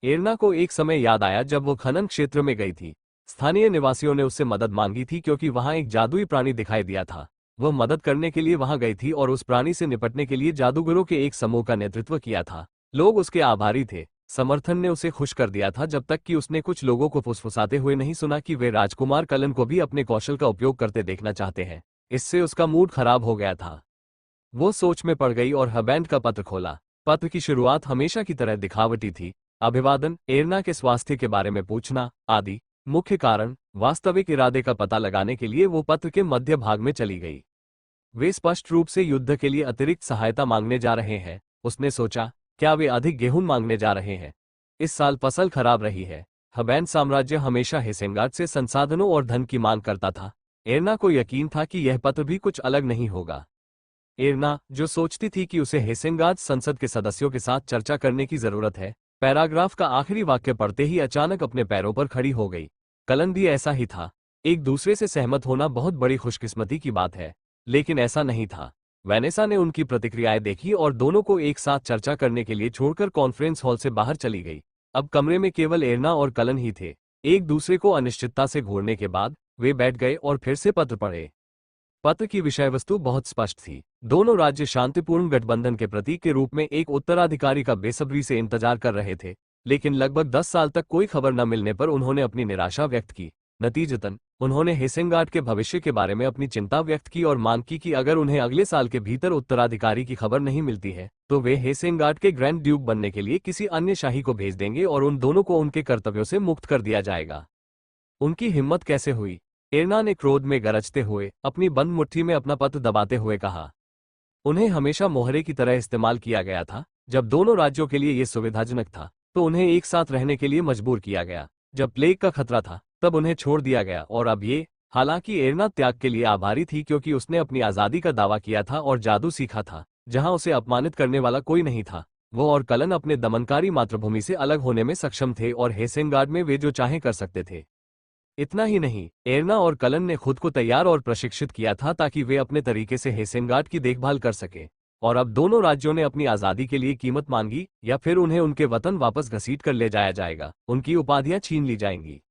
Speaker 1: एरना को एक समय याद आया जब वो खनन क्षेत्र में गई थी। स्थानीय निवासियों ने उससे मदद मांगी थी क्योंकि वहां एक जादुई प्राणी दिखाई दिया था। वह मदद करने के लिए वहां गई थी और उस प्राणी से निपटने के लिए जादूगरों के एक समूह का नेतृत्व किया था। लोग उसके आभारी थे। समर्थन ने उसे खुश कर दिया था जब तक कि उसने कुछ लोगों को फुसफुसाते हुए नहीं सुना कि वे राजकुमार कलन को भी अपने कौशल का उपयोग करते देखना चाहते हैं। इससे उसका मूड खराब हो गया था। वो सोच में पड़ गई और हबैन का पत्र खोला। पत्र की शुरुआत हमेशा की तरह दिखावटी थी। अभिवादन, एरना के स्वास्थ्य के बारे में पूछना आदि। मुख्य कारण, वास्तविक इरादे का पता लगाने के लिए वो पत्र के मध्य भाग में चली गई। वे स्पष्ट रूप से युद्ध के लिए अतिरिक्त सहायता मांगने जा रहे हैं। उसने सोचा, क्या वे अधिक गेहूं मांगने जा रहे हैं? इस साल फसल खराब रही है। हबैन साम्राज्य हमेशा हेसेनगार्ड से संसाधनों और धन की मांग करता था। एरना को यकीन था कि यह पत्र भी कुछ अलग नहीं होगा। एरना, जो सोचती थी कि उसे हेसेनगार्ड संसद के सदस्यों के साथ चर्चा करने की जरूरत है, पैराग्राफ का आखिरी वाक्य पढ़ते ही अचानक अपने पैरों पर खड़ी हो गई। कलन भी ऐसा ही था। एक दूसरे से सहमत होना बहुत बड़ी खुशकिस्मती की बात है, लेकिन ऐसा नहीं था। वेनेसा ने उनकी प्रतिक्रियाएं देखी और दोनों को एक साथ चर्चा करने के लिए छोड़कर कॉन्फ्रेंस हॉल से बाहर चली गई। अब कमरे में केवल एरना और कलन ही थे। एक दूसरे को अनिश्चितता से घूरने के बाद वे बैठ गए और फिर से पत्र पढ़े। पत्र की विषय वस्तु बहुत स्पष्ट थी। दोनों राज्य शांतिपूर्ण गठबंधन के प्रतीक के रूप में एक उत्तराधिकारी का बेसब्री से इंतजार कर रहे थे, लेकिन लगभग 10 साल तक कोई खबर न मिलने पर उन्होंने अपनी निराशा व्यक्त की। नतीजतन उन्होंने हेसेनगार्ड के भविष्य के बारे में अपनी चिंता व्यक्त की और मांग की कि अगर उन्हें अगले साल के भीतर उत्तराधिकारी की खबर नहीं मिलती है तो वे हेसेनगार्ड के ग्रैंड ड्यूक बनने के लिए किसी अन्य शाही को भेज देंगे और उन दोनों को उनके कर्तव्यों से मुक्त कर दिया जाएगा। उनकी हिम्मत कैसे हुई? एरना ने क्रोध में गरजते हुए अपनी बंद मुट्ठी में अपना पत्र दबाते हुए कहा। उन्हें हमेशा मोहरे की तरह इस्तेमाल किया गया था। जब दोनों राज्यों के लिए ये सुविधाजनक था तो उन्हें एक साथ रहने के लिए मजबूर किया गया। जब प्लेग का खतरा था तब उन्हें छोड़ दिया गया और अब ये। हालांकि एरना त्याग के लिए आभारी थी क्योंकि उसने अपनी आज़ादी का दावा किया था और जादू सीखा था जहां उसे अपमानित करने वाला कोई नहीं था। वो और कलन अपने दमनकारी मातृभूमि से अलग होने में सक्षम थे और हेसेनगार्ड में वे जो चाहें कर सकते थे। इतना ही नहीं, एरना और कलन ने खुद को तैयार और प्रशिक्षित किया था ताकि वे अपने तरीके से हेसेनगार्ड की देखभाल कर सके। और अब दोनों राज्यों ने अपनी आज़ादी के लिए कीमत मांगी या फिर उन्हें उनके वतन वापस घसीट कर ले जाया जाएगा, उनकी उपाधियां छीन ली जाएंगी।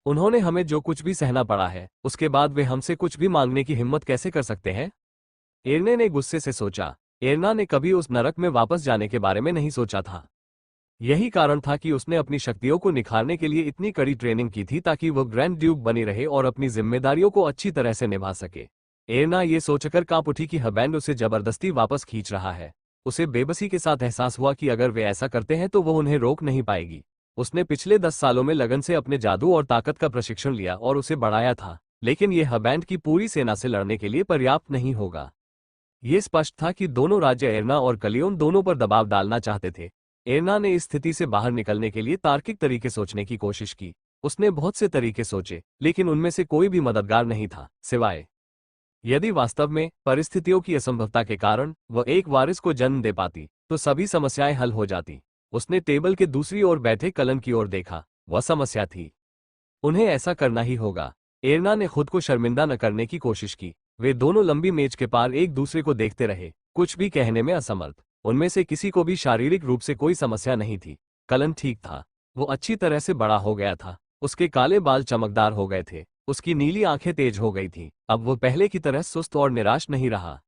Speaker 1: उन्होंने हमें जो कुछ भी सहना पड़ा है उसके बाद वे हमसे कुछ भी मांगने की हिम्मत कैसे कर सकते हैं? एरने ने गुस्से से सोचा। एरना ने कभी उस नरक में वापस जाने के बारे में नहीं सोचा था। यही कारण था कि उसने अपनी शक्तियों को निखारने के लिए इतनी कड़ी ट्रेनिंग की थी ताकि वो ग्रैंड ड्यूक बनी रहे और अपनी जिम्मेदारियों को अच्छी तरह से निभा सके। एरना ये सोचकर कांप उठी कि हबैंड उसे जबरदस्ती वापस खींच रहा है। उसे बेबसी के साथ एहसास हुआ कि अगर वे ऐसा करते हैं तो वो उन्हें रोक नहीं पाएगी। उसने पिछले 10 सालों में लगन से अपने जादू और ताकत का प्रशिक्षण लिया और उसे बढ़ाया था, लेकिन ये हबैंड की पूरी सेना से लड़ने के लिए पर्याप्त नहीं होगा। ये स्पष्ट था कि दोनों राज्य एरना और कलियोन दोनों पर दबाव डालना चाहते थे। एरना ने इस स्थिति से बाहर निकलने के लिए तार्किक तरीके सोचने की कोशिश की। उसने बहुत से तरीके सोचे, लेकिन उनमें से कोई भी मददगार नहीं था, सिवाय यदि वास्तव में परिस्थितियों की असंभवता के कारण वह एक वारिस को जन्म दे पाती तो सभी समस्याएं हल हो जाती। उसने टेबल के दूसरी ओर बैठे कलन की ओर देखा। वह समस्या थी। उन्हें ऐसा करना ही होगा। एरना ने खुद को शर्मिंदा न करने की कोशिश की। वे दोनों लंबी मेज के पार एक दूसरे को देखते रहे, कुछ भी कहने में असमर्थ। उनमें से किसी को भी शारीरिक रूप से कोई समस्या नहीं थी। कलन ठीक था। वो अच्छी तरह से बड़ा हो गया था। उसके काले बाल चमकदार हो गए थे। उसकी नीली आंखें तेज हो गई थीं। अब वो पहले की तरह सुस्त और निराश नहीं रहा।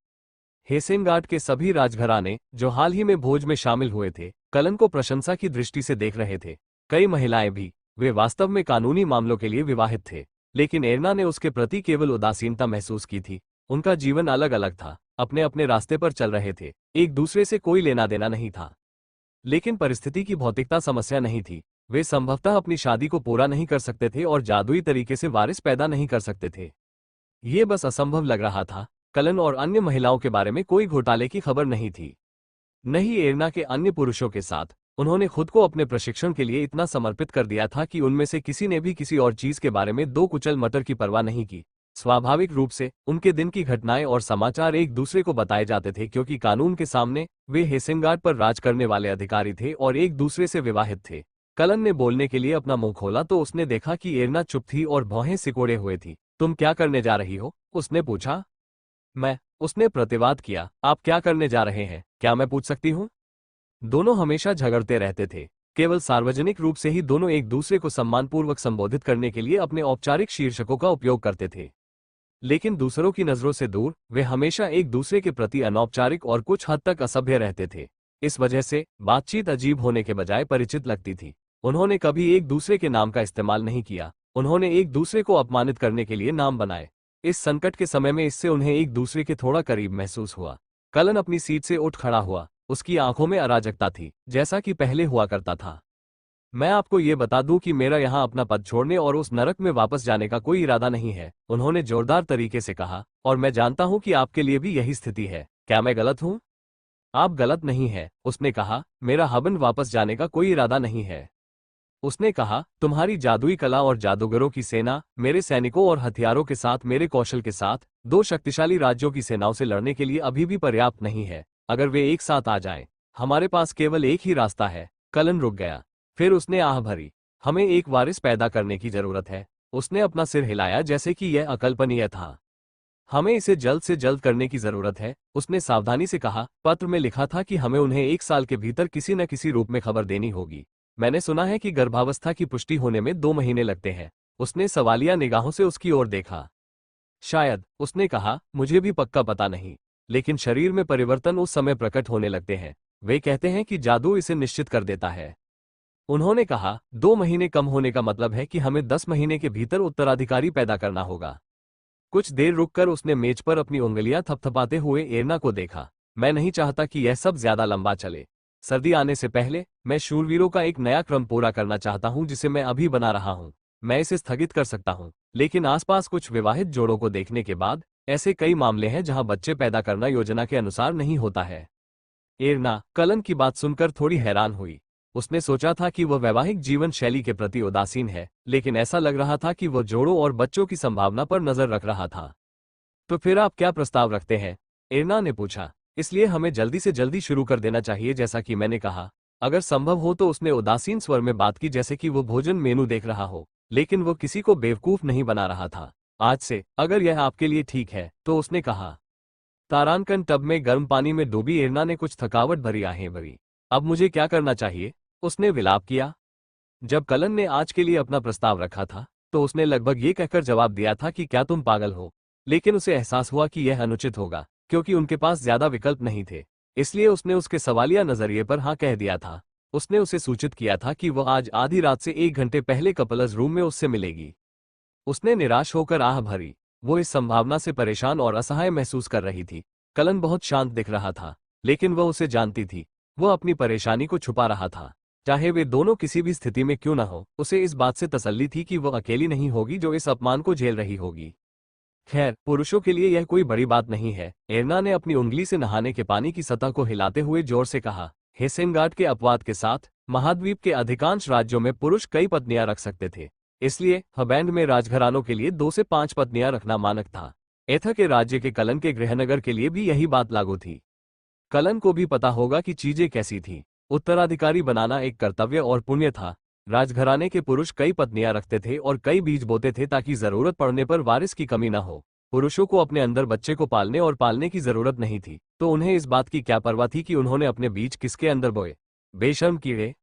Speaker 1: हेसेनगार्ड के सभी राजघराने जो हाल ही में भोज में शामिल हुए थे कलन को प्रशंसा की दृष्टि से देख रहे थे। कई महिलाएं भी। वे वास्तव में कानूनी मामलों के लिए विवाहित थे, लेकिन एरना ने उसके प्रति केवल उदासीनता महसूस की थी। उनका जीवन अलग अलग था, अपने अपने रास्ते पर चल रहे थे, एक दूसरे से कोई लेना देना नहीं था। लेकिन परिस्थिति की भौतिकता समस्या नहीं थी। वे संभवतः अपनी शादी को पूरा नहीं कर सकते थे और जादुई तरीके से वारिस पैदा नहीं कर सकते थे। ये बस असंभव लग रहा था। कलन और अन्य महिलाओं के बारे में कोई घोटाले की खबर नहीं थी। नहीं एरना के अन्य पुरुषों के साथ। उन्होंने खुद को अपने प्रशिक्षण के लिए इतना समर्पित कर दिया था कि उनमें से किसी ने भी किसी और चीज के बारे में दो कुचल मटर की परवाह नहीं की। स्वाभाविक रूप से उनके दिन की घटनाएं और समाचार एक दूसरे को बताए जाते थे क्योंकि कानून के सामने वे हेसेनगार्ड पर राज करने वाले अधिकारी थे और एक दूसरे से विवाहित थे। कलन ने बोलने के लिए अपना मुंह खोला तो उसने देखा कि एरना चुप थी और भौहें सिकोड़े हुए थी। तुम क्या करने जा रही हो? उसने पूछा। मैं, उसने प्रतिवाद किया। आप क्या करने जा रहे हैं, क्या मैं पूछ सकती हूँ? दोनों हमेशा झगड़ते रहते थे। केवल सार्वजनिक रूप से ही दोनों एक दूसरे को सम्मानपूर्वक संबोधित करने के लिए अपने औपचारिक शीर्षकों का उपयोग करते थे, लेकिन दूसरों की नजरों से दूर वे हमेशा एक दूसरे के प्रति अनौपचारिक और कुछ हद तक असभ्य रहते थे। इस वजह से बातचीत अजीब होने के बजाय परिचित लगती थी। उन्होंने कभी एक दूसरे के नाम का इस्तेमाल नहीं किया। उन्होंने एक दूसरे को अपमानित करने के लिए नाम बनाए। इस संकट के समय में इससे उन्हें एक दूसरे के थोड़ा करीब महसूस हुआ। कलन अपनी सीट से उठ खड़ा हुआ। उसकी आंखों में अराजकता थी, जैसा कि पहले हुआ करता था। मैं आपको ये बता दूं कि मेरा यहाँ अपना पद छोड़ने और उस नरक में वापस जाने का कोई इरादा नहीं है, उन्होंने जोरदार तरीके से कहा। और मैं जानता हूं कि आपके लिए भी यही स्थिति है। क्या मैं गलत हूं? आप गलत नहीं है, उसने कहा। मेरा हबन वापस जाने का कोई इरादा नहीं है। उसने कहा, तुम्हारी जादुई कला और जादूगरों की सेना मेरे सैनिकों और हथियारों के साथ, मेरे कौशल के साथ, दो शक्तिशाली राज्यों की सेनाओं से लड़ने के लिए अभी भी पर्याप्त नहीं है। अगर वे एक साथ आ जाएं, हमारे पास केवल एक ही रास्ता है। कलन रुक गया। फिर उसने आह भरी। हमें एक वारिस पैदा करने की जरूरत है। उसने अपना सिर हिलाया जैसे कि यह अकल्पनीय था। हमें इसे जल्द से जल्द करने की जरूरत है, उसने सावधानी से कहा। पत्र में लिखा था कि हमें उन्हें 1 साल के भीतर किसी न किसी रूप में खबर देनी होगी। मैंने सुना है कि गर्भावस्था की पुष्टि होने में 2 महीने लगते हैं। उसने सवालिया निगाहों से उसकी ओर देखा। शायद, उसने कहा, मुझे भी पक्का पता नहीं, लेकिन शरीर में परिवर्तन उस समय प्रकट होने लगते हैं। वे कहते हैं कि जादू इसे निश्चित कर देता है। उन्होंने कहा, 2 महीने कम होने का मतलब है कि हमें 10 महीने के भीतर उत्तराधिकारी पैदा करना होगा। कुछ देर रुककर उसने मेज पर अपनी उंगलियां थपथपाते हुए एरना को देखा। मैं नहीं चाहता कि यह सब ज्यादा लंबा चले। सर्दी आने से पहले मैं शूरवीरों का एक नया क्रम पूरा करना चाहता हूं जिसे मैं अभी बना रहा हूं। मैं इसे स्थगित कर सकता हूं, लेकिन आसपास कुछ विवाहित जोड़ों को देखने के बाद ऐसे कई मामले हैं जहां बच्चे पैदा करना योजना के अनुसार नहीं होता है। एरना कलन की बात सुनकर थोड़ी हैरान हुई। उसने सोचा था कि वह वैवाहिक जीवन शैली के प्रति उदासीन है, लेकिन ऐसा लग रहा था कि वह जोड़ों और बच्चों की संभावना पर नजर रख रहा था। तो फिर आप क्या प्रस्ताव रखते हैं? एरना ने पूछा। इसलिए हमें जल्दी से जल्दी शुरू कर देना चाहिए, जैसा कि मैंने कहा। अगर संभव हो तो उसने उदासीन स्वर में बात की, जैसे कि वो भोजन मेनू देख रहा हो, लेकिन वो किसी को बेवकूफ नहीं बना रहा था। आज से अगर यह आपके लिए ठीक है, तो उसने कहा। तारांकन टब में गर्म पानी में डूबी एरना ने कुछ थकावट भरी आहें भरी। अब मुझे क्या करना चाहिए? उसने विलाप किया। जब कलन ने आज के लिए अपना प्रस्ताव रखा था, तो उसने लगभग ये कहकर जवाब दिया था कि क्या तुम पागल हो? लेकिन उसे एहसास हुआ कि यह अनुचित होगा, क्योंकि उनके पास ज्यादा विकल्प नहीं थे। इसलिए उसने उसके सवालिया नजरिए पर हाँ कह दिया था। उसने उसे सूचित किया था कि वह आज आधी रात से 1 घंटे पहले कपल्स रूम में उससे मिलेगी। उसने निराश होकर आह भरी। वो इस संभावना से परेशान और असहाय महसूस कर रही थी। कलन बहुत शांत दिख रहा था, लेकिन वह उसे जानती थी। वह अपनी परेशानी को छुपा रहा था। चाहे वे दोनों किसी भी स्थिति में क्यों न हो, उसे इस बात से तसल्ली थी कि वह अकेली नहीं होगी जो इस अपमान को झेल रही होगी। खैर, पुरुषों के लिए यह कोई बड़ी बात नहीं है। एरना ने अपनी उंगली से नहाने के पानी की सतह को हिलाते हुए जोर से कहा। हेसेनगार्ड के अपवाद के साथ महाद्वीप के अधिकांश राज्यों में पुरुष कई पत्नियां रख सकते थे। इसलिए हबैंड में राजघरानों के लिए 2 से 5 पत्नियां रखना मानक था। एथा के राज्य के कलन के गृहनगर के लिए भी यही बात लागू थी। कलन को भी पता होगा कि चीजें कैसी थी। उत्तराधिकारी बनाना एक कर्तव्य और पुण्य था। राजघराने के पुरुष कई पत्नियां रखते थे और कई बीज बोते थे ताकि जरूरत पड़ने पर वारिस की कमी न हो। पुरुषों को अपने अंदर बच्चे को पालने और पालने की जरूरत नहीं थी, तो उन्हें इस बात की क्या परवाह थी कि उन्होंने अपने बीज किसके अंदर बोए। बेशर्म कीड़े।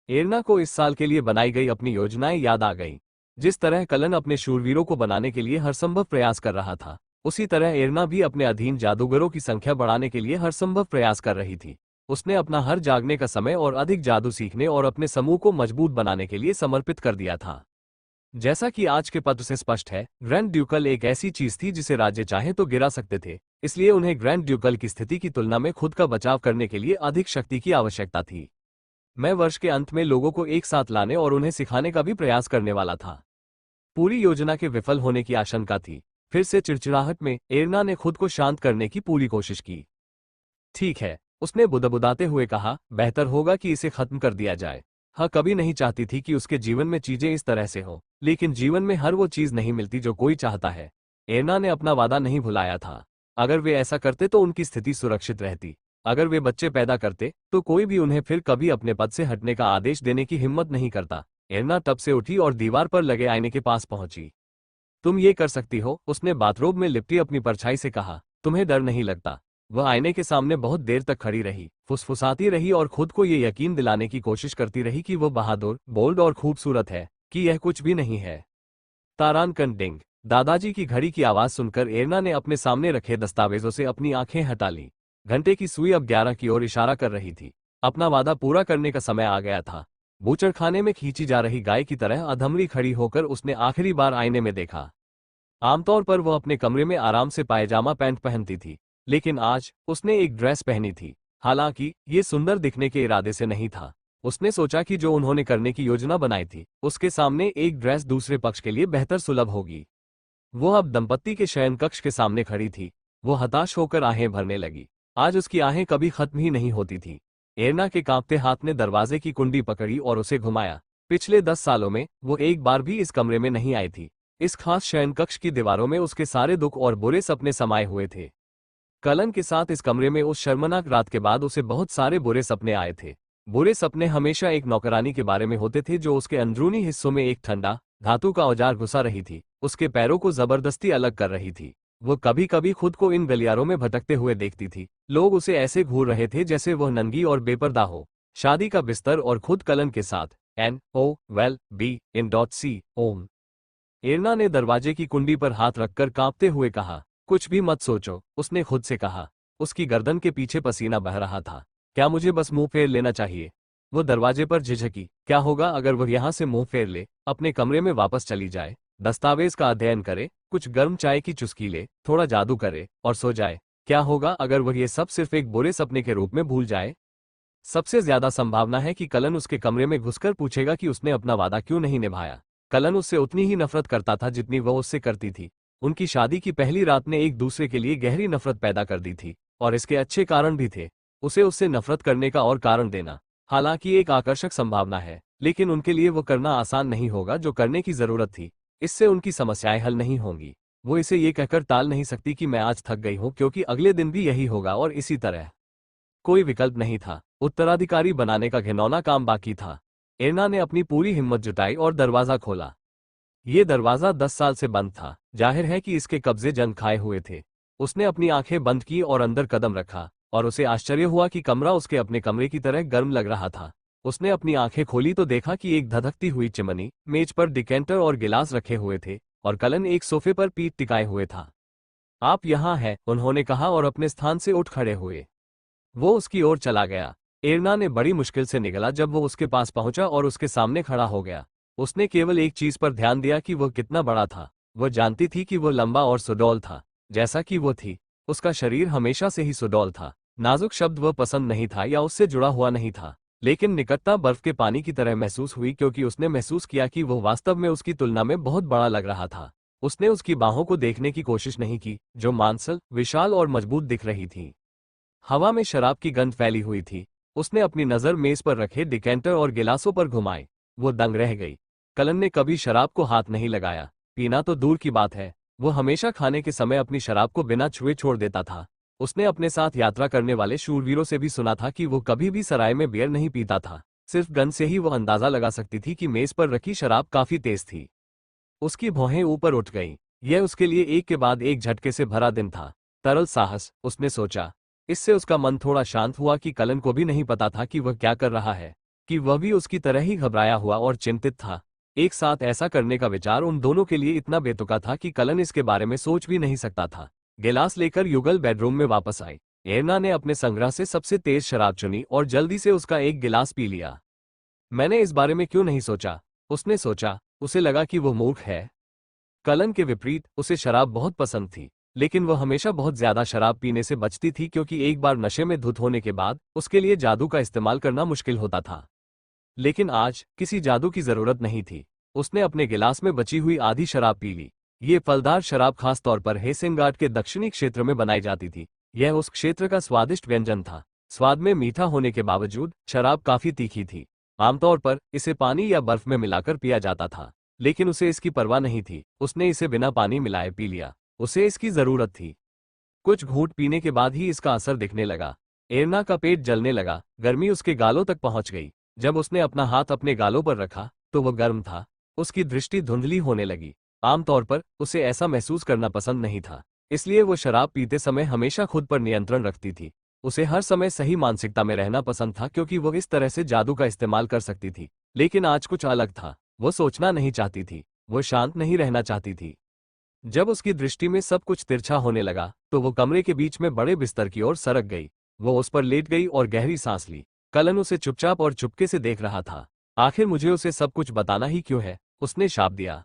Speaker 1: एरना को इस साल के लिए बनाई गई अपनी योजनाएं याद आ गईं। जिस तरह कलन अपने शूरवीरों को बनाने के लिए हरसंभव प्रयास कर रहा था, उसी तरह एरना भी अपने अधीन जादूगरों की संख्या बढ़ाने के लिए हरसंभव प्रयास कर रही थी। उसने अपना हर जागने का समय और अधिक जादू सीखने और अपने समूह को मजबूत बनाने के लिए समर्पित कर दिया था। जैसा कि आज के पत्र से स्पष्ट है, ग्रैंड ड्यूकल एक ऐसी चीज थी जिसे राज्य चाहे तो गिरा सकते थे। इसलिए उन्हें ग्रैंड ड्यूकल की स्थिति की तुलना में खुद का बचाव करने के लिए अधिक शक्ति की आवश्यकता थी। मैं वर्ष के अंत में लोगों को एक साथ लाने और उन्हें सिखाने का भी प्रयास करने वाला था। पूरी योजना के विफल होने की आशंका थी। फिर से चिड़चिड़ाहट में एरना ने खुद को शांत करने की पूरी कोशिश की। ठीक है, उसने बुदबुदाते हुए कहा, बेहतर होगा कि इसे खत्म कर दिया जाए। हाँ, कभी नहीं चाहती थी कि उसके जीवन में चीजें इस तरह से हो, लेकिन जीवन में हर वो चीज नहीं मिलती जो कोई चाहता है। एरना ने अपना वादा नहीं भुलाया था। अगर वे ऐसा करते तो उनकी स्थिति सुरक्षित रहती। अगर वे बच्चे पैदा करते तो कोई भी उन्हें फिर कभी अपने पद से हटने का आदेश देने की हिम्मत नहीं करता। एरना तब से उठी और दीवार पर लगे आईने के पास पहुंची। तुम ये कर सकती हो, उसने बाथरोब में लिपटी अपनी परछाई से कहा। तुम्हें डर नहीं लगता? वह आईने के सामने बहुत देर तक खड़ी रही, फुसफुसाती रही और खुद को ये यकीन दिलाने की कोशिश करती रही कि वह बहादुर, बोल्ड और खूबसूरत है, कि यह कुछ भी नहीं है। तारानकन डिंग। दादाजी की घड़ी की आवाज सुनकर एरना ने अपने सामने रखे दस्तावेजों से अपनी आंखें हटा ली। घंटे की सुई अब 11 की ओर इशारा कर रही थी। अपना वादा पूरा करने का समय आ गया था। बूचड़खाने में खींची जा रही गाय की तरह अधमरी खड़ी होकर उसने आखिरी बार आईने में देखा। आमतौर पर वह अपने कमरे में आराम से पायजामा पैंट पहनती थी, लेकिन आज उसने एक ड्रेस पहनी थी। हालांकि ये सुंदर दिखने के इरादे से नहीं था। उसने सोचा कि जो उन्होंने करने की योजना बनाई थी, उसके सामने एक ड्रेस दूसरे पक्ष के लिए बेहतर सुलभ होगी। वो अब दंपत्ति के शयन कक्ष के सामने खड़ी थी। वो हताश होकर आहें भरने लगी। आज उसकी आहें कभी खत्म ही नहीं होती थी। एरना के कांपते हाथ ने दरवाजे की कुंडी पकड़ी और उसे घुमाया। पिछले 10 सालों में वो एक बार भी इस कमरे में नहीं आई थी। इस खास शयन कक्ष की दीवारों में उसके सारे दुख और बुरे सपने समाये हुए थे। कलन के साथ इस कमरे में उस शर्मनाक रात के बाद उसे बहुत सारे बुरे सपने आए थे। बुरे सपने हमेशा एक नौकरानी के बारे में होते थे जो उसके अंदरूनी हिस्सों में एक ठंडा धातु का औजार घुसा रही थी, उसके पैरों को जबरदस्ती अलग कर रही थी। वो कभी कभी खुद को इन गलियारों में भटकते हुए देखती थी। लोग उसे ऐसे घूर रहे थे जैसे वह नंगी और बेपर्दा हो। शादी का बिस्तर और खुद कलन के साथ NOWELL-BE-IN.C ओम। एरना ने दरवाजे की कुंडी पर हाथ रखकर कांपते हुए कहा, कुछ भी मत सोचो, उसने खुद से कहा। उसकी गर्दन के पीछे पसीना बह रहा था। क्या मुझे बस मुंह फेर लेना चाहिए? वो दरवाजे पर झिझकी। क्या होगा अगर वह यहाँ से मुंह फेर ले, अपने कमरे में वापस चली जाए, दस्तावेज का अध्ययन करे, कुछ गर्म चाय की चुस्की ले, थोड़ा जादू करे और सो जाए? क्या होगा अगर वह ये सब सिर्फ एक बुरे सपने के रूप में भूल जाए? सबसे ज्यादा संभावना है कि कलन उसके कमरे में घुसकर पूछेगा कि उसने अपना वादा क्यों नहीं निभाया। कलन उससे उतनी ही नफरत करता था जितनी वह उससे करती थी। उनकी शादी की पहली रात ने एक दूसरे के लिए गहरी नफरत पैदा कर दी थी, और इसके अच्छे कारण भी थे। उसे उससे नफरत करने का और कारण देना, हालांकि एक आकर्षक संभावना है, लेकिन उनके लिए वो करना आसान नहीं होगा जो करने की जरूरत थी। इससे उनकी समस्याएं हल नहीं होंगी। वो इसे ये कहकर टाल नहीं सकती कि मैं आज थक गई हूं, क्योंकि अगले दिन भी यही होगा और इसी तरह। कोई विकल्प नहीं था। उत्तराधिकारी बनाने का घिनौना काम बाकी था। एर्ना ने अपनी पूरी हिम्मत जुटाई और दरवाजा खोला। ये दरवाजा 10 साल से बंद था। जाहिर है कि इसके कब्जे जंग खाए हुए थे। उसने अपनी आंखें बंद की और अंदर कदम रखा, और उसे आश्चर्य हुआ कि कमरा उसके अपने कमरे की तरह गर्म लग रहा था। उसने अपनी आंखें खोली तो देखा कि एक धधकती हुई चिमनी, मेज पर डिकेंटर और गिलास रखे हुए थे, और कलन एक सोफे पर पीठ टिकाए हुए था। आप यहाँ हैं, उन्होंने कहा और अपने स्थान से उठ खड़े हुए। वो उसकी ओर चला गया। एर्ना ने बड़ी मुश्किल से निगला जब वो उसके पास पहुंचा और उसके सामने खड़ा हो गया। उसने केवल एक चीज पर ध्यान दिया कि वह कितना बड़ा था। वह जानती थी कि वह लंबा और सुडौल था, जैसा कि वो थी। उसका शरीर हमेशा से ही सुडौल था। नाजुक शब्द वह पसंद नहीं था या उससे जुड़ा हुआ नहीं था, लेकिन निकटता बर्फ के पानी की तरह महसूस हुई, क्योंकि उसने महसूस किया कि वह वास्तव में उसकी तुलना में बहुत बड़ा लग रहा था। उसने उसकी बाहों को देखने की कोशिश नहीं की, जो मांसल, विशाल और मजबूत दिख रही थी। हवा में शराब की गंध फैली हुई थी। उसने अपनी नजर मेज पर रखे डिकेंटर और गिलासों पर घुमाई। वो दंग रह गई। कलन ने कभी शराब को हाथ नहीं लगाया, पीना तो दूर की बात है। वो हमेशा खाने के समय अपनी शराब को बिना छुए छोड़ देता था। उसने अपने साथ यात्रा करने वाले शूरवीरों से भी सुना था कि वो कभी भी सराय में बियर नहीं पीता था। सिर्फ गंध से ही वो अंदाजा लगा सकती थी कि मेज पर रखी शराब काफी तेज थी। उसकी भौहें ऊपर उठ गईं। यह उसके लिए एक के बाद एक झटके से भरा दिन था। तरल साहस, उसने सोचा। इससे उसका मन थोड़ा शांत हुआ कि कलन को भी नहीं पता था कि वह क्या कर रहा है, कि वह भी उसकी तरह ही घबराया हुआ और चिंतित था। एक साथ ऐसा करने का विचार उन दोनों के लिए इतना बेतुका था कि कलन इसके बारे में सोच भी नहीं सकता था। गिलास लेकर युगल बेडरूम में वापस आई। एर्ना ने अपने संग्रह से सबसे तेज शराब चुनी और जल्दी से उसका एक गिलास पी लिया। मैंने इस बारे में क्यों नहीं सोचा, उसने सोचा। उसे लगा कि वो मूर्ख है। कलन के विपरीत, उसे शराब बहुत पसंद थी, लेकिन वह हमेशा बहुत ज्यादा शराब पीने से बचती थी, क्योंकि एक बार नशे में धुत होने के बाद उसके लिए जादू का इस्तेमाल करना मुश्किल होता था। लेकिन आज किसी जादू की जरूरत नहीं थी। उसने अपने गिलास में बची हुई आधी शराब पी ली। ये फलदार शराब खास तौर पर हेसेनगार्ड के दक्षिणी क्षेत्र में बनाई जाती थी। यह उस क्षेत्र का स्वादिष्ट व्यंजन था। स्वाद में मीठा होने के बावजूद शराब काफी तीखी थी। आमतौर पर इसे पानी या बर्फ में मिलाकर पिया जाता था, लेकिन उसे इसकी परवाह नहीं थी। उसने इसे बिना पानी मिलाए पी लिया। उसे इसकी जरूरत थी। कुछ घूंट पीने के बाद ही इसका असर दिखने लगा। एर्ना का पेट जलने लगा। गर्मी उसके गालों तक पहुंच गई। जब उसने अपना हाथ अपने गालों पर रखा तो वह गर्म था। उसकी दृष्टि धुंधली होने लगी। आमतौर पर उसे ऐसा महसूस करना पसंद नहीं था, इसलिए वो शराब पीते समय हमेशा खुद पर नियंत्रण रखती थी। उसे हर समय सही मानसिकता में रहना पसंद था, क्योंकि वो इस तरह से जादू का इस्तेमाल कर सकती थी। लेकिन आज कुछ अलग था। वो सोचना नहीं चाहती थी। वो शांत नहीं रहना चाहती थी। जब उसकी दृष्टि में सब कुछ तिरछा होने लगा तो वो कमरे के बीच में बड़े बिस्तर की ओर सरक गई। वो उस पर लेट गई और गहरी सांस ली। कलन उसे चुपचाप और चुपके से देख रहा था। आखिर मुझे उसे सब कुछ बताना ही क्यों है, उसने शाप दिया।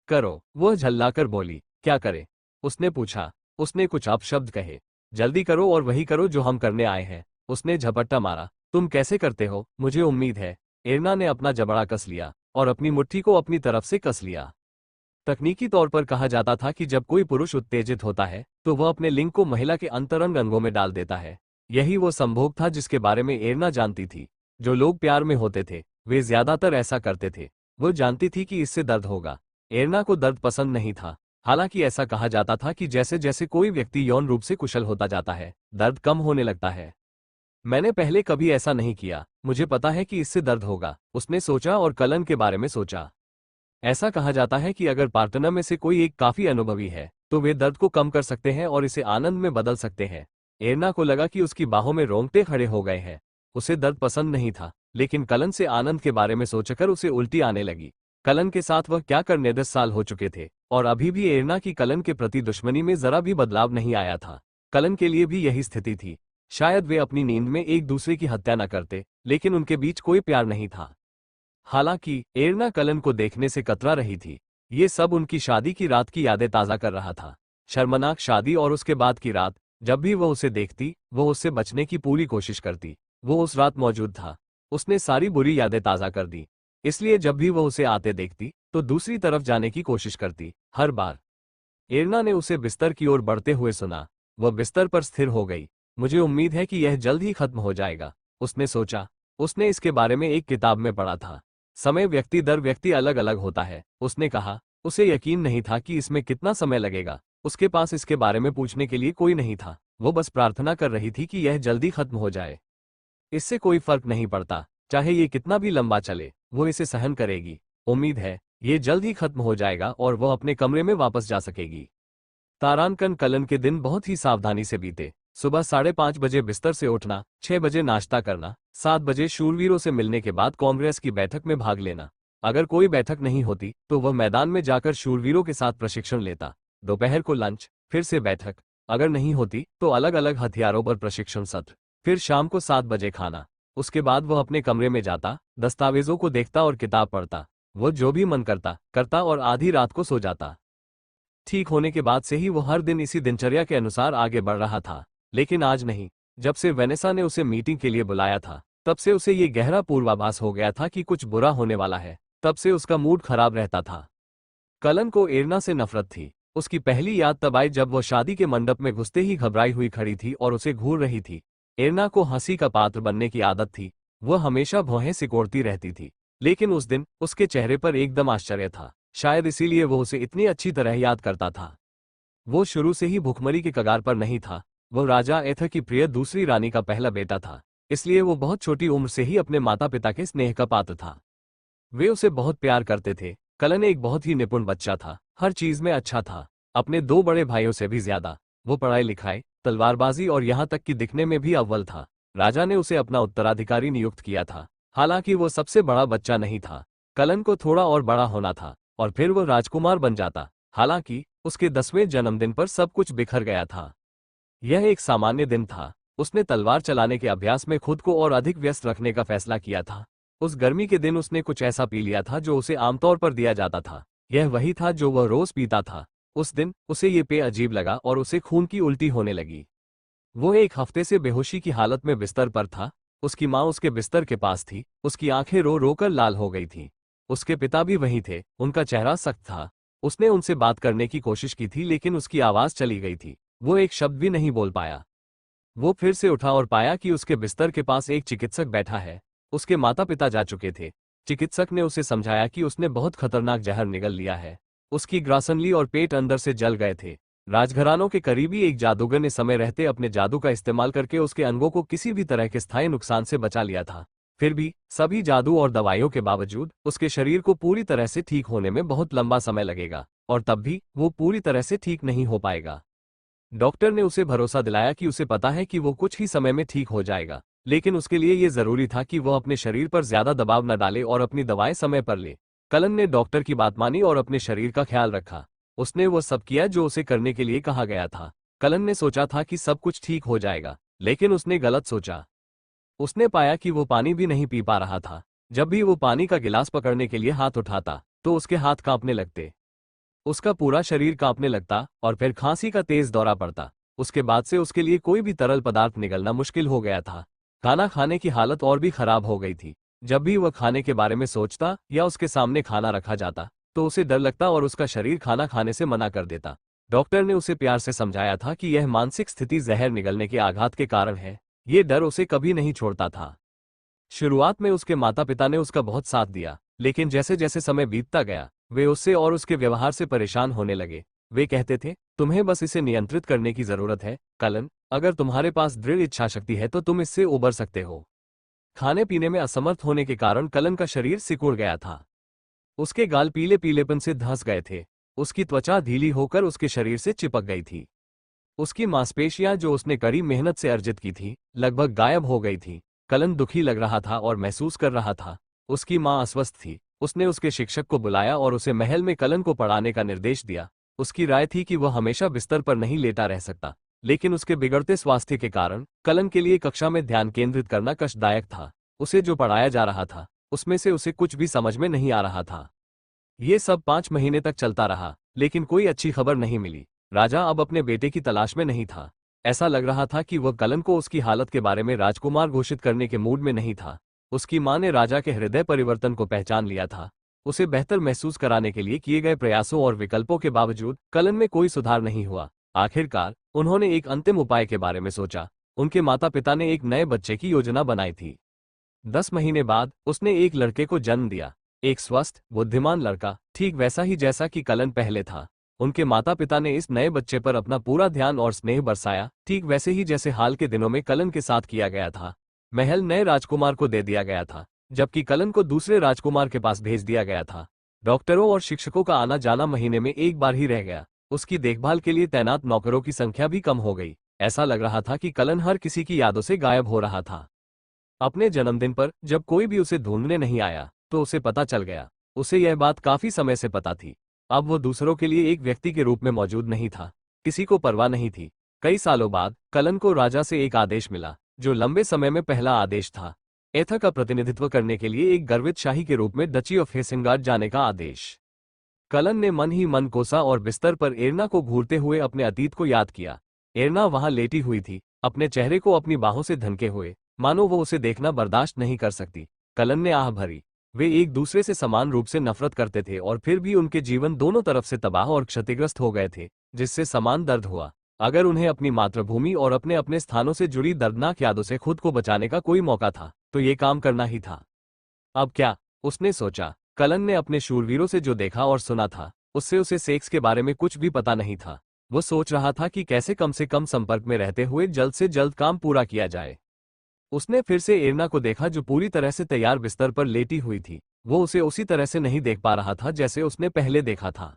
Speaker 1: करो, वह झल्लाकर बोली। क्या करे, उसने पूछा। उसने कुछ अपशब्द कहे। जल्दी करो और वही करो जो हम करने आए हैं, उसने झपट्टा मारा। तुम कैसे करते हो, मुझे उम्मीद है। एर्ना ने अपना जबड़ा कस लिया और अपनी मुट्ठी को अपनी तरफ से कस लिया। तकनीकी तौर पर कहा जाता था कि जब कोई पुरुष उत्तेजित होता है तो वह अपने लिंग को महिला के अंतरंग अंगों में डाल देता है। यही वो संभोग था जिसके बारे में एर्ना जानती थी। जो लोग प्यार में होते थे वे ज्यादातर ऐसा करते थे। वो जानती थी कि इससे दर्द होगा। एर्ना को दर्द पसंद नहीं था। हालांकि ऐसा कहा जाता था कि जैसे जैसे कोई व्यक्ति यौन रूप से कुशल होता जाता है, दर्द कम होने लगता है। मैंने पहले कभी ऐसा नहीं किया, मुझे पता है कि इससे दर्द होगा, उसने सोचा और कलन के बारे में सोचा। ऐसा कहा जाता है कि अगर पार्टनर में से कोई एक काफी अनुभवी है तो वे दर्द को कम कर सकते हैं और इसे आनंद में बदल सकते हैं। एर्ना को लगा कि उसकी बाहों में रोंगटे खड़े हो गए हैं। उसे दर्द पसंद नहीं था, लेकिन कलन से आनंद के बारे में सोचकर उसे उल्टी आने लगी। कलन के साथ वह क्या करने 10 साल हो चुके थे और अभी भी एर्ना की कलन के प्रति दुश्मनी में जरा भी बदलाव नहीं आया था। कलन के लिए भी यही स्थिति थी। शायद वे अपनी नींद में एक दूसरे की हत्या न करते, लेकिन उनके बीच कोई प्यार नहीं था। हालांकि एरना कलन को देखने से कतरा रही थी। ये सब उनकी शादी की रात की यादें ताज़ा कर रहा था। शर्मनाक शादी और उसके बाद की रात, जब भी वह उसे देखती, वह उससे बचने की पूरी कोशिश करती। वो उस रात मौजूद था। उसने सारी बुरी यादें ताज़ा कर दी। इसलिए जब भी वह उसे आते देखती, तो दूसरी तरफ जाने की कोशिश करती। हर बार एरना ने उसे बिस्तर की ओर बढ़ते हुए सुना। वह बिस्तर पर स्थिर हो गई। मुझे उम्मीद है कि यह जल्द ही खत्म हो जाएगा, उसने सोचा। उसने इसके बारे में एक किताब में पढ़ा था। समय व्यक्ति दर व्यक्ति अलग अलग होता है, उसने कहा। उसे यकीन नहीं था कि इसमें कितना समय लगेगा। उसके पास इसके बारे में पूछने के लिए कोई नहीं था। वो बस प्रार्थना कर रही थी कि यह जल्दी खत्म हो जाए। इससे कोई फर्क नहीं पड़ता, चाहे ये कितना भी लंबा चले, वो इसे सहन करेगी। उम्मीद है ये जल्द ही खत्म हो जाएगा और वह अपने कमरे में वापस जा सकेगी। तारांकन कलन के दिन बहुत ही सावधानी से बीते। सुबह 5:30 बजे बिस्तर से उठना, 6 बजे नाश्ता करना, 7 बजे शूरवीरों से मिलने के बाद कांग्रेस की बैठक में भाग लेना। अगर कोई बैठक नहीं होती तो वह मैदान में जाकर शूरवीरों के साथ प्रशिक्षण लेता। दोपहर को लंच, फिर से बैठक। अगर नहीं होती तो अलग अलग हथियारों पर प्रशिक्षण सत्र। फिर शाम को 7 बजे खाना। उसके बाद वह अपने कमरे में जाता, दस्तावेजों को देखता और किताब पढ़ता। वह जो भी मन करता और आधी रात को सो जाता। ठीक होने के बाद से ही वो हर दिन इसी दिनचर्या के अनुसार आगे बढ़ रहा था। लेकिन आज नहीं। जब से वेनेसा ने उसे मीटिंग के लिए बुलाया था, तब से उसे ये गहरा पूर्वाभास हो गया था कि कुछ बुरा होने वाला है। तब से उसका मूड खराब रहता था। कलन को एरना से नफरत थी। उसकी पहली याद तब आई जब वह शादी के मंडप में घुसते ही घबराई हुई खड़ी थी और उसे घूर रही थी। एरना को हंसी का पात्र बनने की आदत थी। वह हमेशा भौहें सिकोड़ती रहती थी। लेकिन उस दिन उसके चेहरे पर एकदम आश्चर्य था। शायद इसीलिए वो उसे इतनी अच्छी तरह याद करता था। वो शुरू से ही भुखमरी के कगार पर नहीं था। वो राजा एथर की प्रिय दूसरी रानी का पहला बेटा था। इसलिए वो बहुत छोटी उम्र से ही अपने माता पिता के स्नेह का पात्र था। वे उसे बहुत प्यार करते थे। कलन एक बहुत ही निपुण बच्चा था। हर चीज में अच्छा था, अपने 2 बड़े भाइयों से भी ज्यादा। वो पढ़ाई लिखाई, तलवारबाजी और यहाँ तक कि दिखने में भी अव्वल था। राजा ने उसे अपना उत्तराधिकारी नियुक्त किया था। हालांकि वो सबसे बड़ा बच्चा नहीं था। कलन को थोड़ा और बड़ा होना था और फिर वह राजकुमार बन जाता। हालांकि उसके 10वें जन्मदिन पर सब कुछ बिखर गया था। यह एक सामान्य दिन था। उसने तलवार चलाने के अभ्यास में खुद को और अधिक व्यस्त रखने का फैसला किया था। उस गर्मी के दिन उसने कुछ ऐसा पी लिया था जो उसे आमतौर पर दिया जाता था। यह वही था जो वह रोज पीता था। उस दिन उसे ये पेय अजीब लगा और उसे खून की उल्टी होने लगी। वो 1 हफ्ते से बेहोशी की हालत में बिस्तर पर था। उसकी माँ उसके बिस्तर के पास थी। उसकी आंखें रो रो कर लाल हो गई थीं। उसके पिता भी वहीं थे। उनका चेहरा सख्त था। उसने उनसे बात करने की कोशिश की थी लेकिन उसकी आवाज चली गई थी। वो एक शब्द भी नहीं बोल पाया। वो फिर से उठा और पाया कि उसके बिस्तर के पास एक चिकित्सक बैठा है। उसके माता पिता जा चुके थे। चिकित्सक ने उसे समझाया कि उसने बहुत खतरनाक जहर निगल लिया है। उसकी ग्रासनली और पेट अंदर से जल गए थे। राजघरानों के करीबी एक जादूगर ने समय रहते अपने जादू का इस्तेमाल करके उसके अंगों को किसी भी तरह के स्थायी नुकसान से बचा लिया था। फिर भी सभी जादू और दवाइयों के बावजूद उसके शरीर को पूरी तरह से ठीक होने में बहुत लंबा समय लगेगा और तब भी वो पूरी तरह से ठीक नहीं हो पाएगा। डॉक्टर ने उसे भरोसा दिलाया कि उसे पता है कि वो कुछ ही समय में ठीक हो जाएगा, लेकिन उसके लिए ये जरूरी था कि वह अपने शरीर पर ज्यादा दबाव न डाले और अपनी दवाएं समय पर ले। कलन ने डॉक्टर की बात मानी और अपने शरीर का ख्याल रखा। उसने वो सब किया जो उसे करने के लिए कहा गया था। कलन ने सोचा था कि सब कुछ ठीक हो जाएगा, लेकिन उसने गलत सोचा। उसने पाया कि वो पानी भी नहीं पी पा रहा था। जब भी वो पानी का गिलास पकड़ने के लिए हाथ उठाता तो उसके हाथ कांपने लगते। उसका पूरा शरीर कांपने लगता और फिर खांसी का तेज दौरा पड़ता। उसके बाद से उसके लिए कोई भी तरल पदार्थ निगलना मुश्किल हो गया था। खाना खाने की हालत और भी खराब हो गई थी। जब भी वह खाने के बारे में सोचता या उसके सामने खाना रखा जाता तो उसे डर लगता और उसका शरीर खाना खाने से मना कर देता। डॉक्टर ने उसे प्यार से समझाया था कि यह मानसिक स्थिति जहर निगलने के आघात के कारण है। ये डर उसे कभी नहीं छोड़ता था। शुरुआत में उसके माता पिता ने उसका बहुत साथ दिया, लेकिन जैसे जैसे समय बीतता गया वे उससे और उसके व्यवहार से परेशान होने लगे। वे कहते थे, तुम्हें बस इसे नियंत्रित करने की जरूरत है कलन। अगर तुम्हारे पास दृढ़ इच्छा शक्ति है तो तुम इससे उबर सकते हो। खाने पीने में असमर्थ होने के कारण कलन का शरीर सिकुड़ गया था। उसके गाल पीले पीलेपन से धंस गए थे। उसकी त्वचा ढीली होकर उसके शरीर से चिपक गई थी। उसकी मांसपेशियां जो उसने कड़ी मेहनत से अर्जित की थी लगभग गायब हो गई थी। कलन दुखी लग रहा था और महसूस कर रहा था। उसकी मां अस्वस्थ थी। उसने उसके शिक्षक को बुलाया और उसे महल में कलन को पढ़ाने का निर्देश दिया। उसकी राय थी कि वह हमेशा बिस्तर पर नहीं लेटा रह सकता, लेकिन उसके बिगड़ते स्वास्थ्य के कारण कलन के लिए कक्षा में ध्यान केंद्रित करना कष्टदायक था। उसे जो पढ़ाया जा रहा था उसमें से उसे कुछ भी समझ में नहीं आ रहा था। ये सब 5 महीने तक चलता रहा, लेकिन कोई अच्छी खबर नहीं मिली। राजा अब अपने बेटे की तलाश में नहीं था। ऐसा लग रहा था कि वह कलन को उसकी हालत के बारे में राजकुमार घोषित करने के मूड में नहीं था। उसकी मां ने राजा के हृदय परिवर्तन को पहचान लिया था। उसे बेहतर महसूस कराने के लिए किए गए प्रयासों और विकल्पों के बावजूद कलन में कोई सुधार नहीं हुआ। आखिरकार उन्होंने एक अंतिम उपाय के बारे में सोचा। उनके माता पिता ने एक नए बच्चे की योजना बनाई थी। 10 महीने बाद उसने एक लड़के को जन्म दिया, एक स्वस्थ बुद्धिमान लड़का, ठीक वैसा ही जैसा कि कलन पहले था। उनके माता पिता ने इस नए बच्चे पर अपना पूरा ध्यान और स्नेह बरसाया, ठीक वैसे ही जैसे हाल के दिनों में कलन के साथ किया गया था। महल नए राजकुमार को दे दिया गया था, जबकि कलन को दूसरे राजकुमार के पास भेज दिया गया था। डॉक्टरों और शिक्षकों का आना जाना महीने में एक बार ही रह गया। उसकी देखभाल के लिए तैनात नौकरों की संख्या भी कम हो गई। ऐसा लग रहा था कि कलन हर किसी की यादों से गायब हो रहा था। अपने जन्मदिन पर जब कोई भी उसे ढूंढने नहीं आया तो उसे पता चल गया। उसे यह बात काफी समय से पता थी। अब वो दूसरों के लिए एक व्यक्ति के रूप में मौजूद नहीं था। किसी को परवाह नहीं थी। कई सालों बाद कलन को राजा से एक आदेश मिला, जो लंबे समय में पहला आदेश था। एथा का प्रतिनिधित्व करने के लिए एक गर्वित शाही के रूप में डची ऑफ हेसेनगार्ड जाने का आदेश। कलन ने मन ही मन कोसा और बिस्तर पर एरना को घूरते हुए अपने अतीत को याद किया। एरना वहां लेटी हुई थी, अपने चेहरे को अपनी बाहों से धनके हुए, मानो वो उसे देखना बर्दाश्त नहीं कर सकती। कलन ने आह भरी। वे एक दूसरे से समान रूप से नफरत करते थे और फिर भी उनके जीवन दोनों तरफ से तबाह और क्षतिग्रस्त हो गए थे, जिससे समान दर्द हुआ। अगर उन्हें अपनी मातृभूमि और अपने अपने स्थानों से जुड़ी दर्दनाक यादों से खुद को बचाने का कोई मौका था, तो ये काम करना ही था। अब क्या, उसने सोचा। कलन ने अपने शूरवीरों से जो देखा और सुना था, उससे उसे सेक्स के बारे में कुछ भी पता नहीं था। वो सोच रहा था कि कैसे कम से कम संपर्क में रहते हुए जल्द से जल्द काम पूरा किया जाए। उसने फिर से एरना को देखा, जो पूरी तरह से तैयार बिस्तर पर लेटी हुई थी। वो उसे उसी तरह से नहीं देख पा रहा था जैसे उसने पहले देखा था।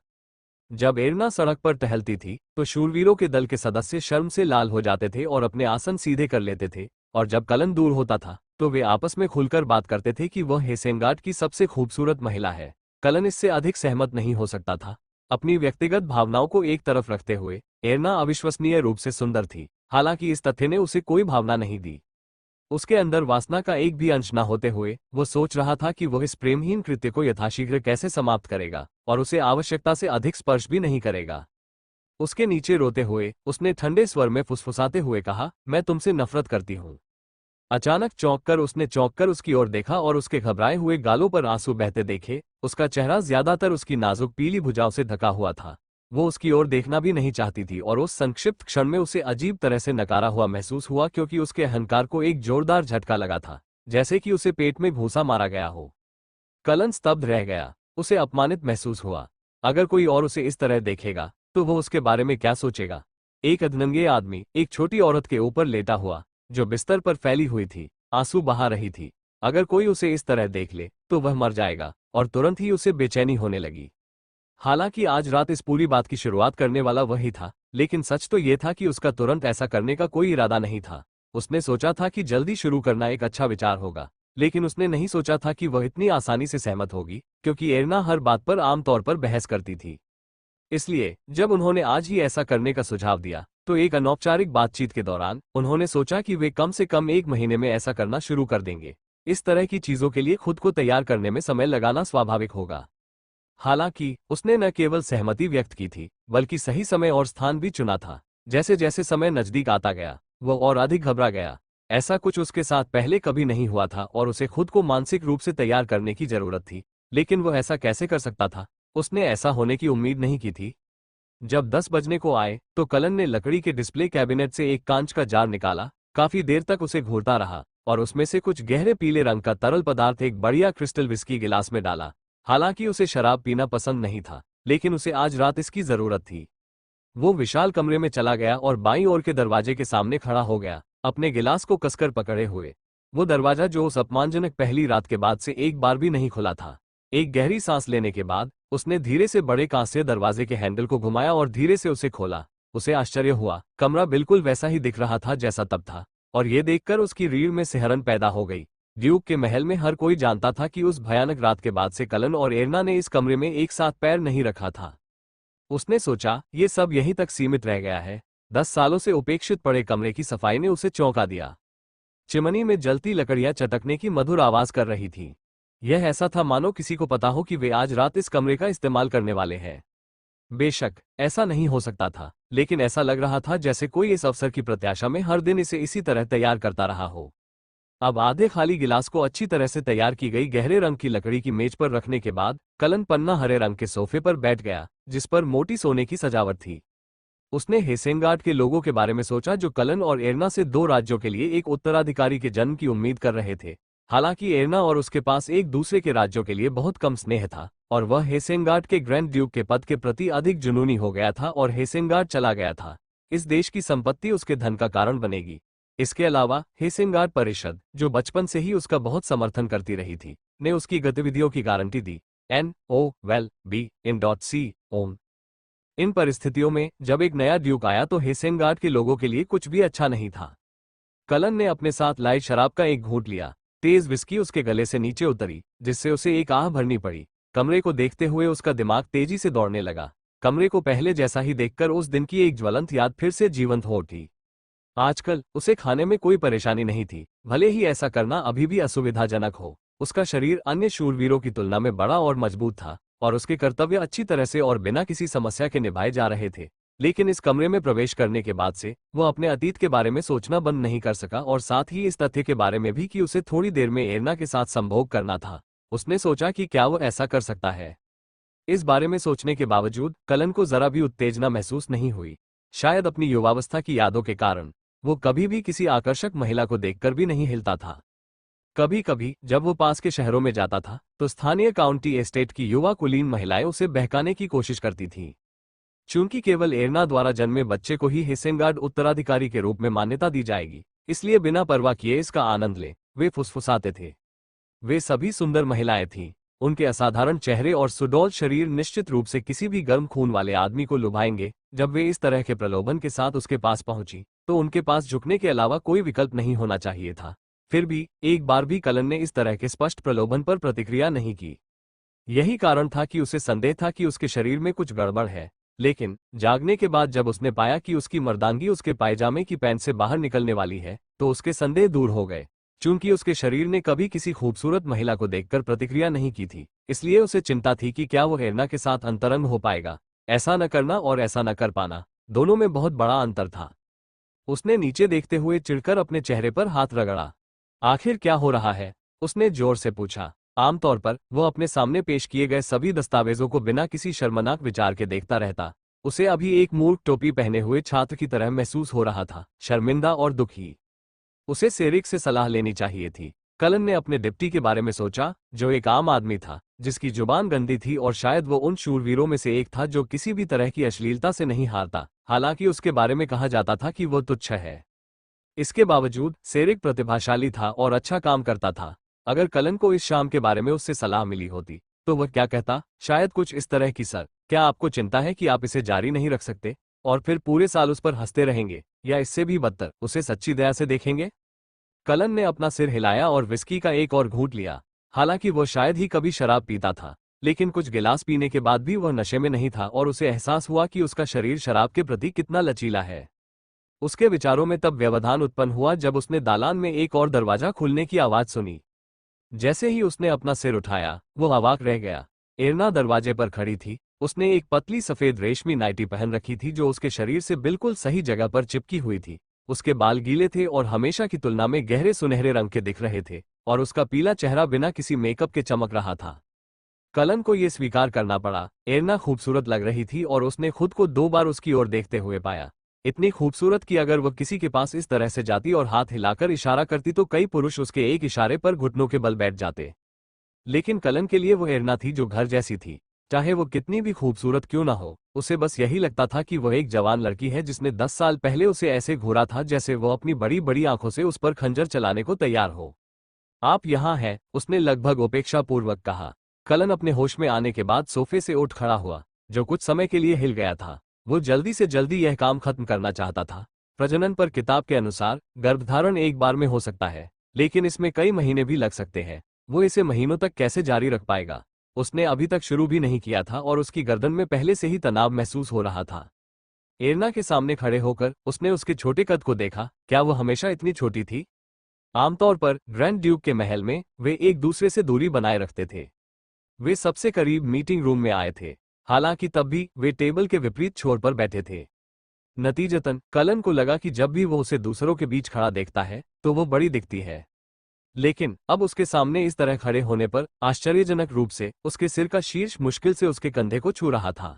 Speaker 1: जब एरना सड़क पर टहलती थी तो शूरवीरों के दल के सदस्य शर्म से लाल हो जाते थे और अपने आसन सीधे कर लेते थे, और जब कलन दूर होता था तो वे आपस में खुलकर बात करते थे कि वह हेसेनगार्ड की सबसे खूबसूरत महिला है। कलन इससे अधिक सहमत नहीं हो सकता था। अपनी व्यक्तिगत भावनाओं को एक तरफ रखते हुए एरना अविश्वसनीय रूप से सुंदर थी। हालांकि इस तथ्य ने उसे कोई भावना नहीं दी। उसके अंदर वासना का एक भी अंश न होते हुए वो सोच रहा था कि वह इस प्रेमहीन कृत्य को यथाशीघ्र कैसे समाप्त करेगा और उसे आवश्यकता से अधिक स्पर्श भी नहीं करेगा। उसके नीचे रोते हुए उसने ठंडे स्वर में फुसफुसाते हुए कहा, मैं तुमसे नफरत करती हूँ। अचानक चौंककर उसकी ओर देखा और उसके घबराए हुए गालों पर आंसू बहते देखे। उसका चेहरा ज्यादातर उसकी नाजुक पीली भुजाओं से ढका हुआ था। वो उसकी ओर देखना भी नहीं चाहती थी और उस संक्षिप्त क्षण में उसे अजीब तरह से नकारा हुआ महसूस हुआ, क्योंकि उसके अहंकार को एक जोरदार झटका लगा था, जैसे कि उसे पेट में घूंसा मारा गया हो। कलन स्तब्ध रह गया। उसे अपमानित महसूस हुआ। अगर कोई और उसे इस तरह देखेगा तो वो उसके बारे में क्या सोचेगा। एक अधनंगे आदमी एक छोटी औरत के ऊपर लेटा हुआ, जो बिस्तर पर फैली हुई थी, आंसू बहा रही थी। अगर कोई उसे इस तरह देख ले तो वह मर जाएगा, और तुरंत ही उसे बेचैनी होने लगी। हालांकि आज रात इस पूरी बात की शुरुआत करने वाला वही था, लेकिन सच तो ये था कि उसका तुरंत ऐसा करने का कोई इरादा नहीं था। उसने सोचा था कि जल्दी शुरू करना एक अच्छा विचार होगा, लेकिन उसने नहीं सोचा था कि वह इतनी आसानी से सहमत होगी, क्योंकि एरना हर बात पर आमतौर पर बहस करती थी। इसलिए जब उन्होंने आज ही ऐसा करने का सुझाव दिया तो एक अनौपचारिक बातचीत के दौरान उन्होंने सोचा कि वे कम से कम 1 महीने में ऐसा करना शुरू कर देंगे। इस तरह की चीजों के लिए खुद को तैयार करने में समय लगाना स्वाभाविक होगा। हालांकि उसने न केवल सहमति व्यक्त की थी, बल्कि सही समय और स्थान भी चुना था। जैसे जैसे समय नजदीक आता गया वह और अधिक घबरा गया। ऐसा कुछ उसके साथ पहले कभी नहीं हुआ था और उसे खुद को मानसिक रूप से तैयार करने की जरूरत थी, लेकिन वह ऐसा कैसे कर सकता था। उसने ऐसा होने की उम्मीद नहीं की थी। जब 10 बजने को आए तो कलन ने लकड़ी के डिस्प्ले कैबिनेट से एक कांच का जार निकाला। काफी देर तक उसे घूरता रहा और उसमें से कुछ गहरे पीले रंग का तरल पदार्थ एक बढ़िया क्रिस्टल विस्की गिलास में डाला। हालांकि उसे शराब पीना पसंद नहीं था, लेकिन उसे आज रात इसकी जरूरत थी। वो विशाल कमरे में चला गया और बाईं ओर के दरवाजे के सामने खड़ा हो गया, अपने गिलास को कसकर पकड़े हुए। वो दरवाजा जो उस अपमानजनक पहली रात के बाद से एक बार भी नहीं खुला था। एक गहरी सांस लेने के बाद उसने धीरे से बड़े कांस्य दरवाजे के हैंडल को घुमाया और धीरे से उसे खोला। उसे आश्चर्य हुआ, कमरा बिल्कुल वैसा ही दिख रहा था जैसा तब था, और ये देखकर उसकी रीढ़ में सिहरन पैदा हो गई। ड्यूक के महल में हर कोई जानता था कि उस भयानक रात के बाद से कलन और एरना ने इस कमरे में एक साथ पैर नहीं रखा था। उसने सोचा, ये सब यहीं तक सीमित रह गया है। 10 सालों से उपेक्षित पड़े कमरे की सफाई ने उसे चौंका दिया। चिमनी में जलती लकड़ियां चटकने की मधुर आवाज कर रही थी। यह ऐसा था मानो किसी को पता हो कि वे आज रात इस कमरे का इस्तेमाल करने वाले हैं। बेशक ऐसा नहीं हो सकता था, लेकिन ऐसा लग रहा था जैसे कोई इस अवसर की प्रत्याशा में हर दिन इसे इसी तरह तैयार करता रहा हो। अब आधे खाली गिलास को अच्छी तरह से तैयार की गई गहरे रंग की लकड़ी की मेज पर रखने के बाद कलन पन्ना हरे रंग के सोफे पर बैठ गया, जिस पर मोटी सोने की सजावट थी। उसने हेसेंगार्ड के लोगों के बारे में सोचा जो कलन और एर्ना से दो राज्यों के लिए एक उत्तराधिकारी के जन्म की उम्मीद कर रहे थे। हालांकि एर्ना और उसके पास एक दूसरे के राज्यों के लिए बहुत कम स्नेह था और वह हेसेंगार्ड के ग्रैंड ड्यूक के पद के प्रति अधिक जुनूनी हो गया था और हेसेंगार्ड चला गया था। इस देश की संपत्ति उसके धन का कारण बनेगी। इसके अलावा हेसेंगार्ड परिषद, जो बचपन से ही उसका बहुत समर्थन करती रही थी, ने उसकी गतिविधियों की गारंटी दी। NOVEL-BE ओम। इन परिस्थितियों में जब एक नया ड्यूक आया तो हेसेंगार्ड के लोगों के लिए कुछ भी अच्छा नहीं था। कलन ने अपने साथ लाई शराब का एक घूंट लिया। तेज विस्की उसके गले से नीचे उतरी, जिससे उसे एक आह भरनी पड़ी। कमरे को देखते हुए उसका दिमाग तेजी से दौड़ने लगा। कमरे को पहले जैसा ही देखकर उस दिन की एक ज्वलंत याद फिर से जीवंत हो उठी। आजकल उसे खाने में कोई परेशानी नहीं थी, भले ही ऐसा करना अभी भी असुविधाजनक हो। उसका शरीर अन्य शूरवीरों की तुलना में बड़ा और मजबूत था और उसके कर्तव्य अच्छी तरह से और बिना किसी समस्या के निभाए जा रहे थे। लेकिन इस कमरे में प्रवेश करने के बाद से वह अपने अतीत के बारे में सोचना बंद नहीं कर सका और साथ ही इस तथ्य के बारे में भी कि उसे थोड़ी देर में एर्ना के साथ संभोग करना था। उसने सोचा कि क्या वह ऐसा कर सकता है। इस बारे में सोचने के बावजूद कलन को जरा भी उत्तेजना महसूस नहीं हुई। शायद अपनी युवावस्था की यादों के कारण वो कभी भी किसी आकर्षक महिला को देखकर भी नहीं हिलता था। कभी कभी जब वो पास के शहरों में जाता था तो स्थानीय काउंटी एस्टेट की युवा कुलीन महिलाएं उसे बहकाने की कोशिश करती थीं। चूंकि केवल एर्ना द्वारा जन्मे बच्चे को ही हेसेंगार्ड उत्तराधिकारी के रूप में मान्यता दी जाएगी, इसलिए बिना परवाह किए इसका आनंद ले वे फुसफुसाते थे। वे सभी सुंदर महिलाएं थीं। उनके असाधारण चेहरे और सुडौल शरीर निश्चित रूप से किसी भी गर्म खून वाले आदमी को लुभाएंगे। जब वे इस तरह के प्रलोभन के साथ उसके पास पहुंची तो उनके पास झुकने के अलावा कोई विकल्प नहीं होना चाहिए था। फिर भी एक बार भी कलन ने इस तरह के स्पष्ट प्रलोभन पर प्रतिक्रिया नहीं की। यही कारण था कि उसे संदेह था कि उसके शरीर में कुछ गड़बड़ है। लेकिन जागने के बाद जब उसने पाया कि उसकी मर्दानगी उसके पायजामे की पैंट से बाहर निकलने वाली है तो उसके संदेह दूर हो गए। चूंकि उसके शरीर ने कभी किसी खूबसूरत महिला को देखकर प्रतिक्रिया नहीं की थी, इसलिए उसे चिंता थी कि क्या वो एर्ना के साथ अंतरंग हो पाएगा। ऐसा न करना और ऐसा न कर पाना, दोनों में बहुत बड़ा अंतर था। उसने नीचे देखते हुए चिढ़कर अपने चेहरे पर हाथ रगड़ा। आखिर क्या हो रहा है? उसने जोर से पूछा। आमतौर पर वह अपने सामने पेश किए गए सभी दस्तावेजों को बिना किसी शर्मनाक विचार के देखता रहता। उसे अभी एक मूर्ख टोपी पहने हुए छात्र की तरह महसूस हो रहा था, शर्मिंदा और दुखी। उसे सेरिक से सलाह लेनी चाहिए थी। कलन ने अपने डिप्टी के बारे में सोचा, जो एक आम आदमी था, जिसकी जुबान गंदी थी और शायद वो उन शूरवीरों में से एक था जो किसी भी तरह की अश्लीलता से नहीं हारता। हालांकि उसके बारे में कहा जाता था कि वो तुच्छ है। इसके बावजूद सेरिक प्रतिभाशाली था और अच्छा काम करता था। अगर कलन को इस शाम के बारे में उससे सलाह मिली होती तो वह क्या कहता? शायद कुछ इस तरह की, सर, क्या आपको चिंता है कि आप इसे जारी नहीं रख सकते और फिर पूरे साल उस पर हंसते रहेंगे, या इससे भी बदतर उसे सच्ची दया से देखेंगे? कलन ने अपना सिर हिलाया और विस्की का एक और घूंट लिया। हालांकि वह शायद ही कभी शराब पीता था, लेकिन कुछ गिलास पीने के बाद भी वह नशे में नहीं था और उसे एहसास हुआ कि उसका शरीर शराब के प्रति कितना लचीला है। उसके विचारों में तब व्यवधान उत्पन्न हुआ जब उसने दालान में एक और दरवाजा खुलने की आवाज सुनी। जैसे ही उसने अपना सिर उठाया, वो अवाक रह गया। एर्ना दरवाजे पर खड़ी थी। उसने एक पतली सफेद रेशमी नाइटी पहन रखी थी जो उसके शरीर से बिल्कुल सही जगह पर चिपकी हुई थी। उसके बाल गीले थे और हमेशा की तुलना में गहरे सुनहरे रंग के दिख रहे थे और उसका पीला चेहरा बिना किसी मेकअप के चमक रहा था। कलन को यह स्वीकार करना पड़ा, एर्ना खूबसूरत लग रही थी और उसने खुद को 2 बार उसकी ओर देखते हुए पाया। इतनी खूबसूरत कि अगर वह किसी के पास इस तरह से जाती और हाथ हिलाकर इशारा करती तो कई पुरुष उसके एक इशारे पर घुटनों के बल बैठ जाते। लेकिन कलन के लिए वो एर्ना थी जो घर जैसी थी। चाहे वो कितनी भी खूबसूरत क्यों ना हो, उसे बस यही लगता था कि वह एक जवान लड़की है जिसने 10 साल पहले उसे ऐसे घूरा था जैसे वो अपनी बड़ी बड़ी आंखों से उस पर खंजर चलाने को तैयार हो। आप यहाँ हैं, उसने लगभग उपेक्षापूर्वक कहा। कलन अपने होश में आने के बाद सोफे से उठ खड़ा हुआ, जो कुछ समय के लिए हिल गया था। वो जल्दी से जल्दी यह काम खत्म करना चाहता था। प्रजनन पर किताब के अनुसार गर्भधारण एक बार में हो सकता है, लेकिन इसमें कई महीने भी लग सकते हैं। वो इसे महीनों तक कैसे जारी रख पाएगा? उसने अभी तक शुरू भी नहीं किया था और उसकी गर्दन में पहले से ही तनाव महसूस हो रहा था। एर्ना के सामने खड़े होकर उसने उसके छोटे कद को देखा। क्या वो हमेशा इतनी छोटी थी? आमतौर पर ग्रैंड ड्यूक के महल में वे एक दूसरे से दूरी बनाए रखते थे। वे सबसे करीब मीटिंग रूम में आए थे, हालांकि तब भी वे टेबल के विपरीत छोर पर बैठे थे। नतीजतन कलन को लगा कि जब भी वो उसे दूसरों के बीच खड़ा देखता है तो वो बड़ी दिखती है, लेकिन अब उसके सामने इस तरह खड़े होने पर आश्चर्यजनक रूप से उसके सिर का शीर्ष मुश्किल से उसके कंधे को छू रहा था।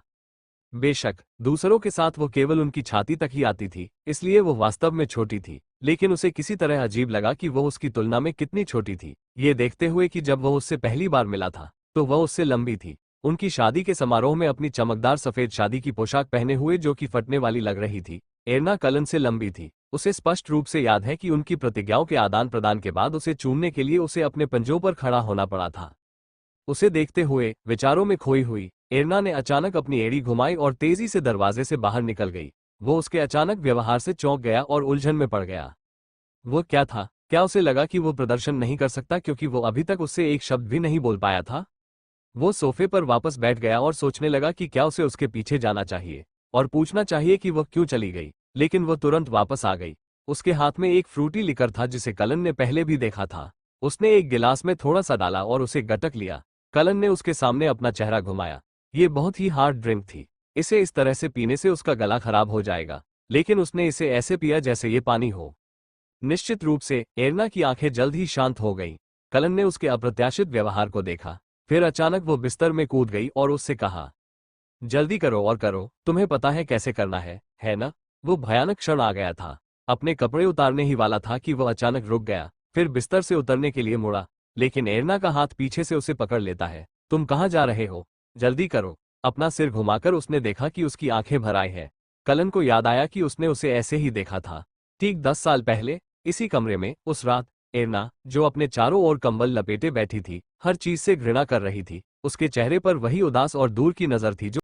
Speaker 1: बेशक दूसरों के साथ वो केवल उनकी छाती तक ही आती थी, इसलिए वो वास्तव में छोटी थी, लेकिन उसे किसी तरह अजीब लगा कि वो उसकी तुलना में कितनी छोटी थी, ये देखते हुए कि जब वह उससे पहली बार मिला था तो वह उससे लंबी थी। उनकी शादी के समारोह में अपनी चमकदार सफेद शादी की पोशाक पहने हुए जो कि फटने वाली लग रही थी, एरना कलन से लंबी थी। उसे स्पष्ट रूप से याद है कि उनकी प्रतिज्ञाओं के आदान प्रदान के बाद उसे चूमने के लिए उसे अपने पंजों पर खड़ा होना पड़ा था। उसे देखते हुए विचारों में खोई हुई एरना ने अचानक अपनी एड़ी घुमाई और तेजी से दरवाजे से बाहर निकल गई। वो उसके अचानक व्यवहार से चौंक गया और उलझन में पड़ गया। वो क्या था? क्या उसे लगा कि वो प्रदर्शन नहीं कर सकता क्योंकि वो अभी तक उससे एक शब्द भी नहीं बोल पाया था? वो सोफे पर वापस बैठ गया और सोचने लगा कि क्या उसे उसके पीछे जाना चाहिए और पूछना चाहिए कि वह क्यों चली गई, लेकिन वह तुरंत वापस आ गई। उसके हाथ में एक फ्रूटी लिकर था जिसे कलन ने पहले भी देखा था। उसने एक गिलास में थोड़ा सा डाला और उसे गटक लिया। कलन ने उसके सामने अपना चेहरा घुमाया। ये बहुत ही हार्ड ड्रिंक थी। इसे इस तरह से पीने से उसका गला खराब हो जाएगा, लेकिन उसने इसे ऐसे पिया जैसे ये पानी हो। निश्चित रूप से एरना की आंखें जल्द ही शांत हो गईं। कलन ने उसके अप्रत्याशित व्यवहार को देखा। फिर अचानक वो बिस्तर में कूद गई और उससे कहा, जल्दी करो और करो, तुम्हें पता है कैसे करना है ना? वो भयानक क्षण आ गया था। अपने कपड़े उतारने ही वाला था कि वह अचानक रुक गया, फिर बिस्तर से उतरने के लिए मुड़ा, लेकिन एरना का हाथ पीछे से उसे पकड़ लेता है। तुम कहाँ जा रहे हो? जल्दी करो। अपना सिर घुमाकर उसने देखा कि उसकी आंखें भर आई है। कलन को याद आया कि उसने उसे ऐसे ही देखा था, ठीक 10 साल पहले, इसी कमरे में। उस रात एरना, जो अपने चारों ओर कंबल लपेटे बैठी थी, हर चीज से घृणा कर रही थी। उसके चेहरे पर वही उदास और दूर की नजर थी जो